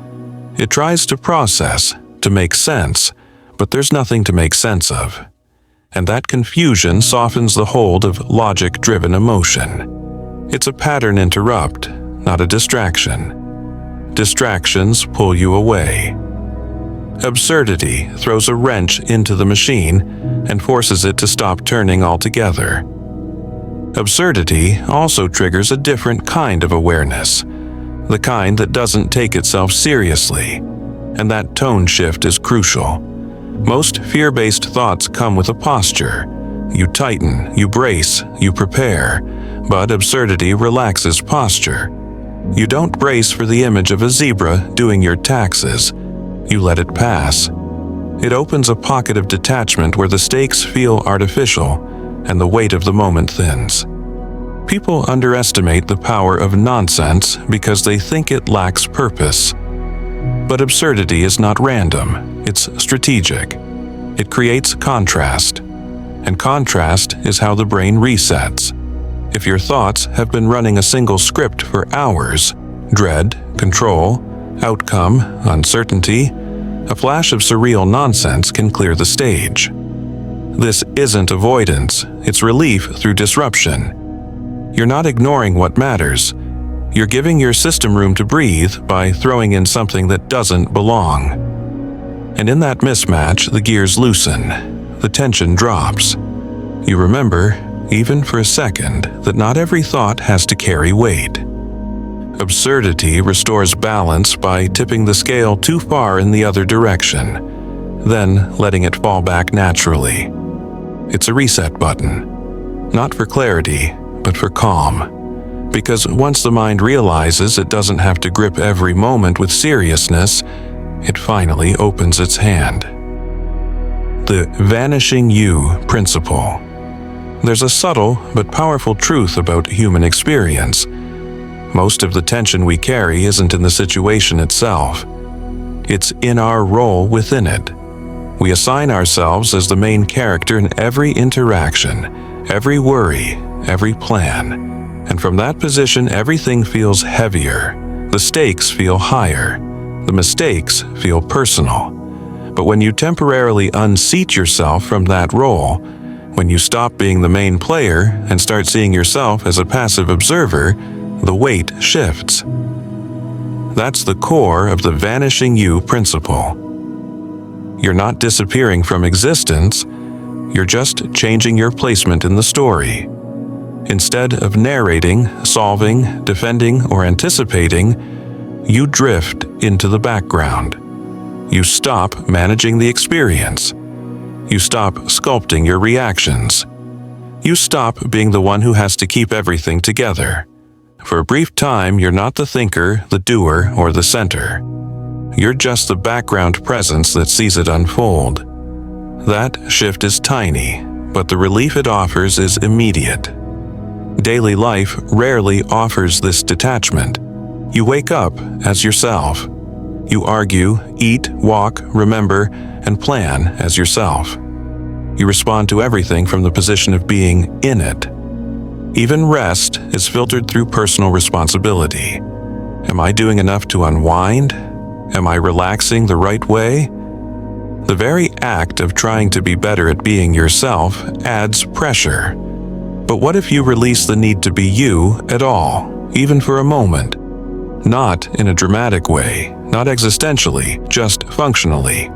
It tries to process, to make sense, but there's nothing to make sense of. And that confusion softens the hold of logic-driven emotion. It's a pattern interrupt, not a distraction. Distractions pull you away. Absurdity throws a wrench into the machine and forces it to stop turning altogether. Absurdity also triggers a different kind of awareness, the kind that doesn't take itself seriously, and that tone shift is crucial. Most fear-based thoughts come with a posture. You tighten, you brace, you prepare, but absurdity relaxes posture. You don't brace for the image of a zebra doing your taxes. You let it pass. It opens a pocket of detachment where the stakes feel artificial and the weight of the moment thins. People underestimate the power of nonsense because they think it lacks purpose. But absurdity is not random, it's strategic. It creates contrast. And contrast is how the brain resets. If your thoughts have been running a single script for hours, dread, control, outcome, uncertainty, a flash of surreal nonsense can clear the stage. This isn't avoidance, it's relief through disruption. You're not ignoring what matters. You're giving your system room to breathe by throwing in something that doesn't belong. And in that mismatch, the gears loosen. The tension drops. You remember, even for a second, that not every thought has to carry weight. Absurdity restores balance by tipping the scale too far in the other direction, then letting it fall back naturally. It's a reset button, not for clarity, but for calm. Because once the mind realizes it doesn't have to grip every moment with seriousness, it finally opens its hand. The vanishing you principle. There's a subtle but powerful truth about human experience. Most of the tension we carry isn't in the situation itself. It's in our role within it. We assign ourselves as the main character in every interaction, every worry, every plan. And from that position, everything feels heavier. The stakes feel higher. The mistakes feel personal. But when you temporarily unseat yourself from that role, when you stop being the main player and start seeing yourself as a passive observer, the weight shifts. That's the core of the vanishing you principle. You're not disappearing from existence, you're just changing your placement in the story. Instead of narrating, solving, defending, or anticipating, you drift into the background. You stop managing the experience. You stop sculpting your reactions. You stop being the one who has to keep everything together. For a brief time, you're not the thinker, the doer, or the center. You're just the background presence that sees it unfold. That shift is tiny, but the relief it offers is immediate. Daily life rarely offers this detachment. You wake up as yourself. You argue, eat, walk, remember, and plan as yourself. You respond to everything from the position of being in it. Even rest is filtered through personal responsibility. Am I doing enough to unwind? Am I relaxing the right way? The very act of trying to be better at being yourself adds pressure. But what if you release the need to be you at all, even for a moment? Not in a dramatic way, not existentially, just functionally.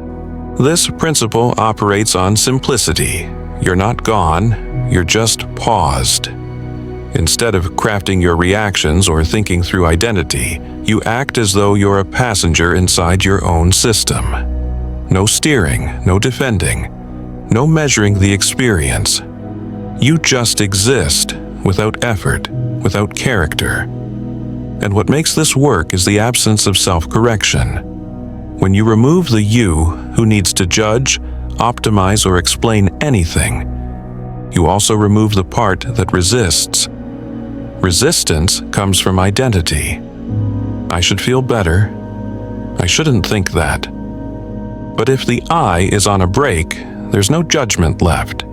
This principle operates on simplicity. You're not gone, you're just paused. Instead of crafting your reactions or thinking through identity, you act as though you're a passenger inside your own system. No steering, no defending, no measuring the experience. You just exist, without effort, without character. And what makes this work is the absence of self-correction. When you remove the you who needs to judge, optimize, or explain anything, you also remove the part that resists. Resistance comes from identity. I should feel better. I shouldn't think that. But if the I is on a break, there's no judgment left.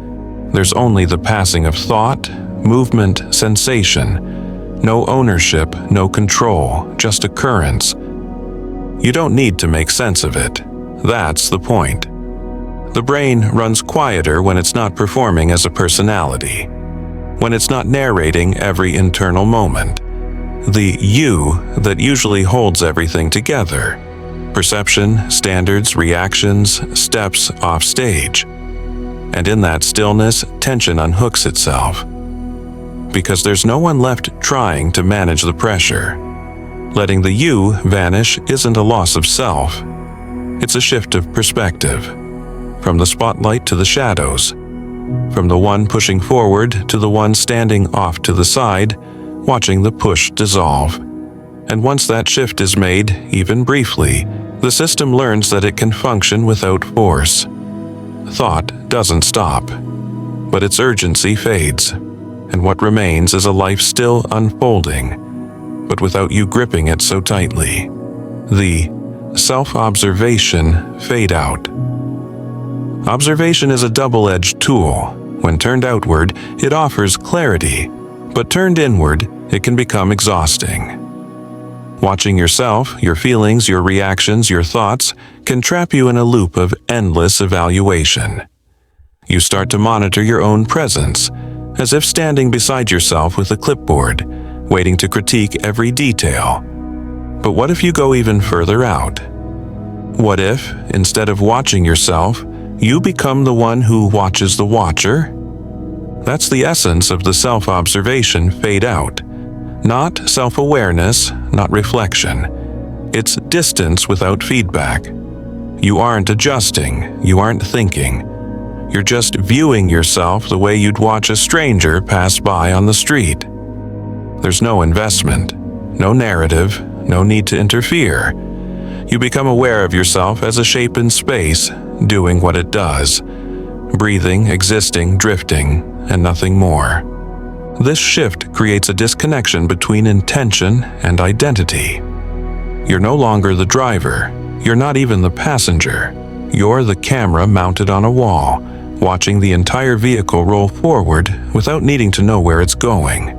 There's only the passing of thought, movement, sensation. No ownership, no control, just occurrence. You don't need to make sense of it. That's the point. The brain runs quieter when it's not performing as a personality, when it's not narrating every internal moment. The you that usually holds everything together. Perception, standards, reactions, steps off stage. And in that stillness, tension unhooks itself. Because there's no one left trying to manage the pressure. Letting the you vanish isn't a loss of self. It's a shift of perspective. From the spotlight to the shadows. From the one pushing forward to the one standing off to the side, watching the push dissolve. And once that shift is made, even briefly, the system learns that it can function without force. Thought doesn't stop, but its urgency fades, and what remains is a life still unfolding, but without you gripping it so tightly. The self-observation fade out. Observation is a double-edged tool. When turned outward, it offers clarity, but turned inward, it can become exhausting. Watching yourself, your feelings, your reactions, your thoughts can trap you in a loop of endless evaluation. You start to monitor your own presence, as if standing beside yourself with a clipboard, waiting to critique every detail. But what if you go even further out? What if, instead of watching yourself, you become the one who watches the watcher? That's the essence of the self-observation fade out. Not self-awareness, not reflection. It's distance without feedback. You aren't adjusting, you aren't thinking. You're just viewing yourself the way you'd watch a stranger pass by on the street. There's no investment, no narrative, no need to interfere. You become aware of yourself as a shape in space, doing what it does. Breathing, existing, drifting, and nothing more. This shift creates a disconnection between intention and identity. You're no longer the driver. You're not even the passenger. You're the camera mounted on a wall, watching the entire vehicle roll forward without needing to know where it's going.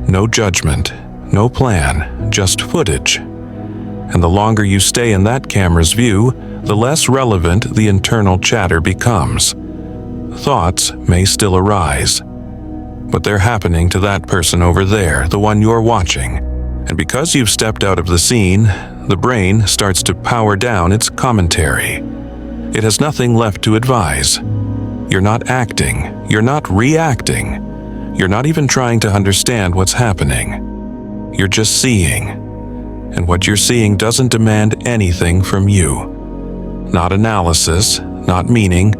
No judgment, no plan, just footage. And the longer you stay in that camera's view, the less relevant the internal chatter becomes. Thoughts may still arise, but they're happening to that person over there, the one you're watching. And because you've stepped out of the scene, the brain starts to power down its commentary. It has nothing left to advise. You're not acting. You're not reacting. You're not even trying to understand what's happening. You're just seeing. And what you're seeing doesn't demand anything from you. Not analysis, not meaning,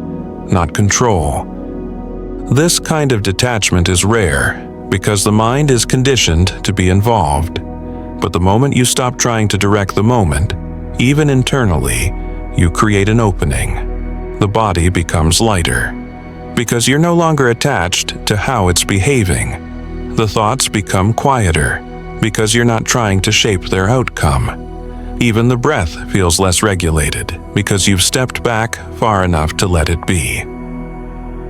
not control. This kind of detachment is rare because the mind is conditioned to be involved. But the moment you stop trying to direct the moment, even internally, you create an opening. The body becomes lighter because you're no longer attached to how it's behaving. The thoughts become quieter because you're not trying to shape their outcome. Even the breath feels less regulated because you've stepped back far enough to let it be.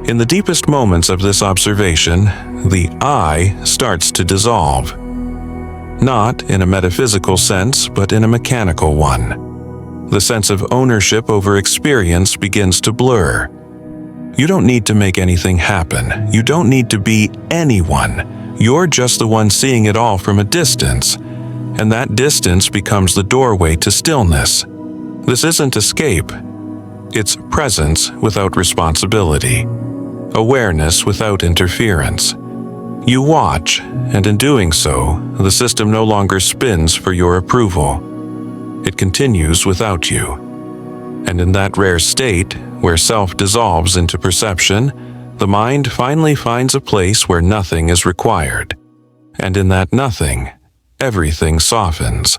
In the deepest moments of this observation, the I starts to dissolve. Not in a metaphysical sense, but in a mechanical one. The sense of ownership over experience begins to blur. You don't need to make anything happen. You don't need to be anyone. You're just the one seeing it all from a distance. And that distance becomes the doorway to stillness. This isn't escape. It's presence without responsibility. Awareness without interference. You watch, and in doing so, the system no longer spins for your approval. It continues without you. And in that rare state, where self dissolves into perception, the mind finally finds a place where nothing is required. And in that nothing, everything softens.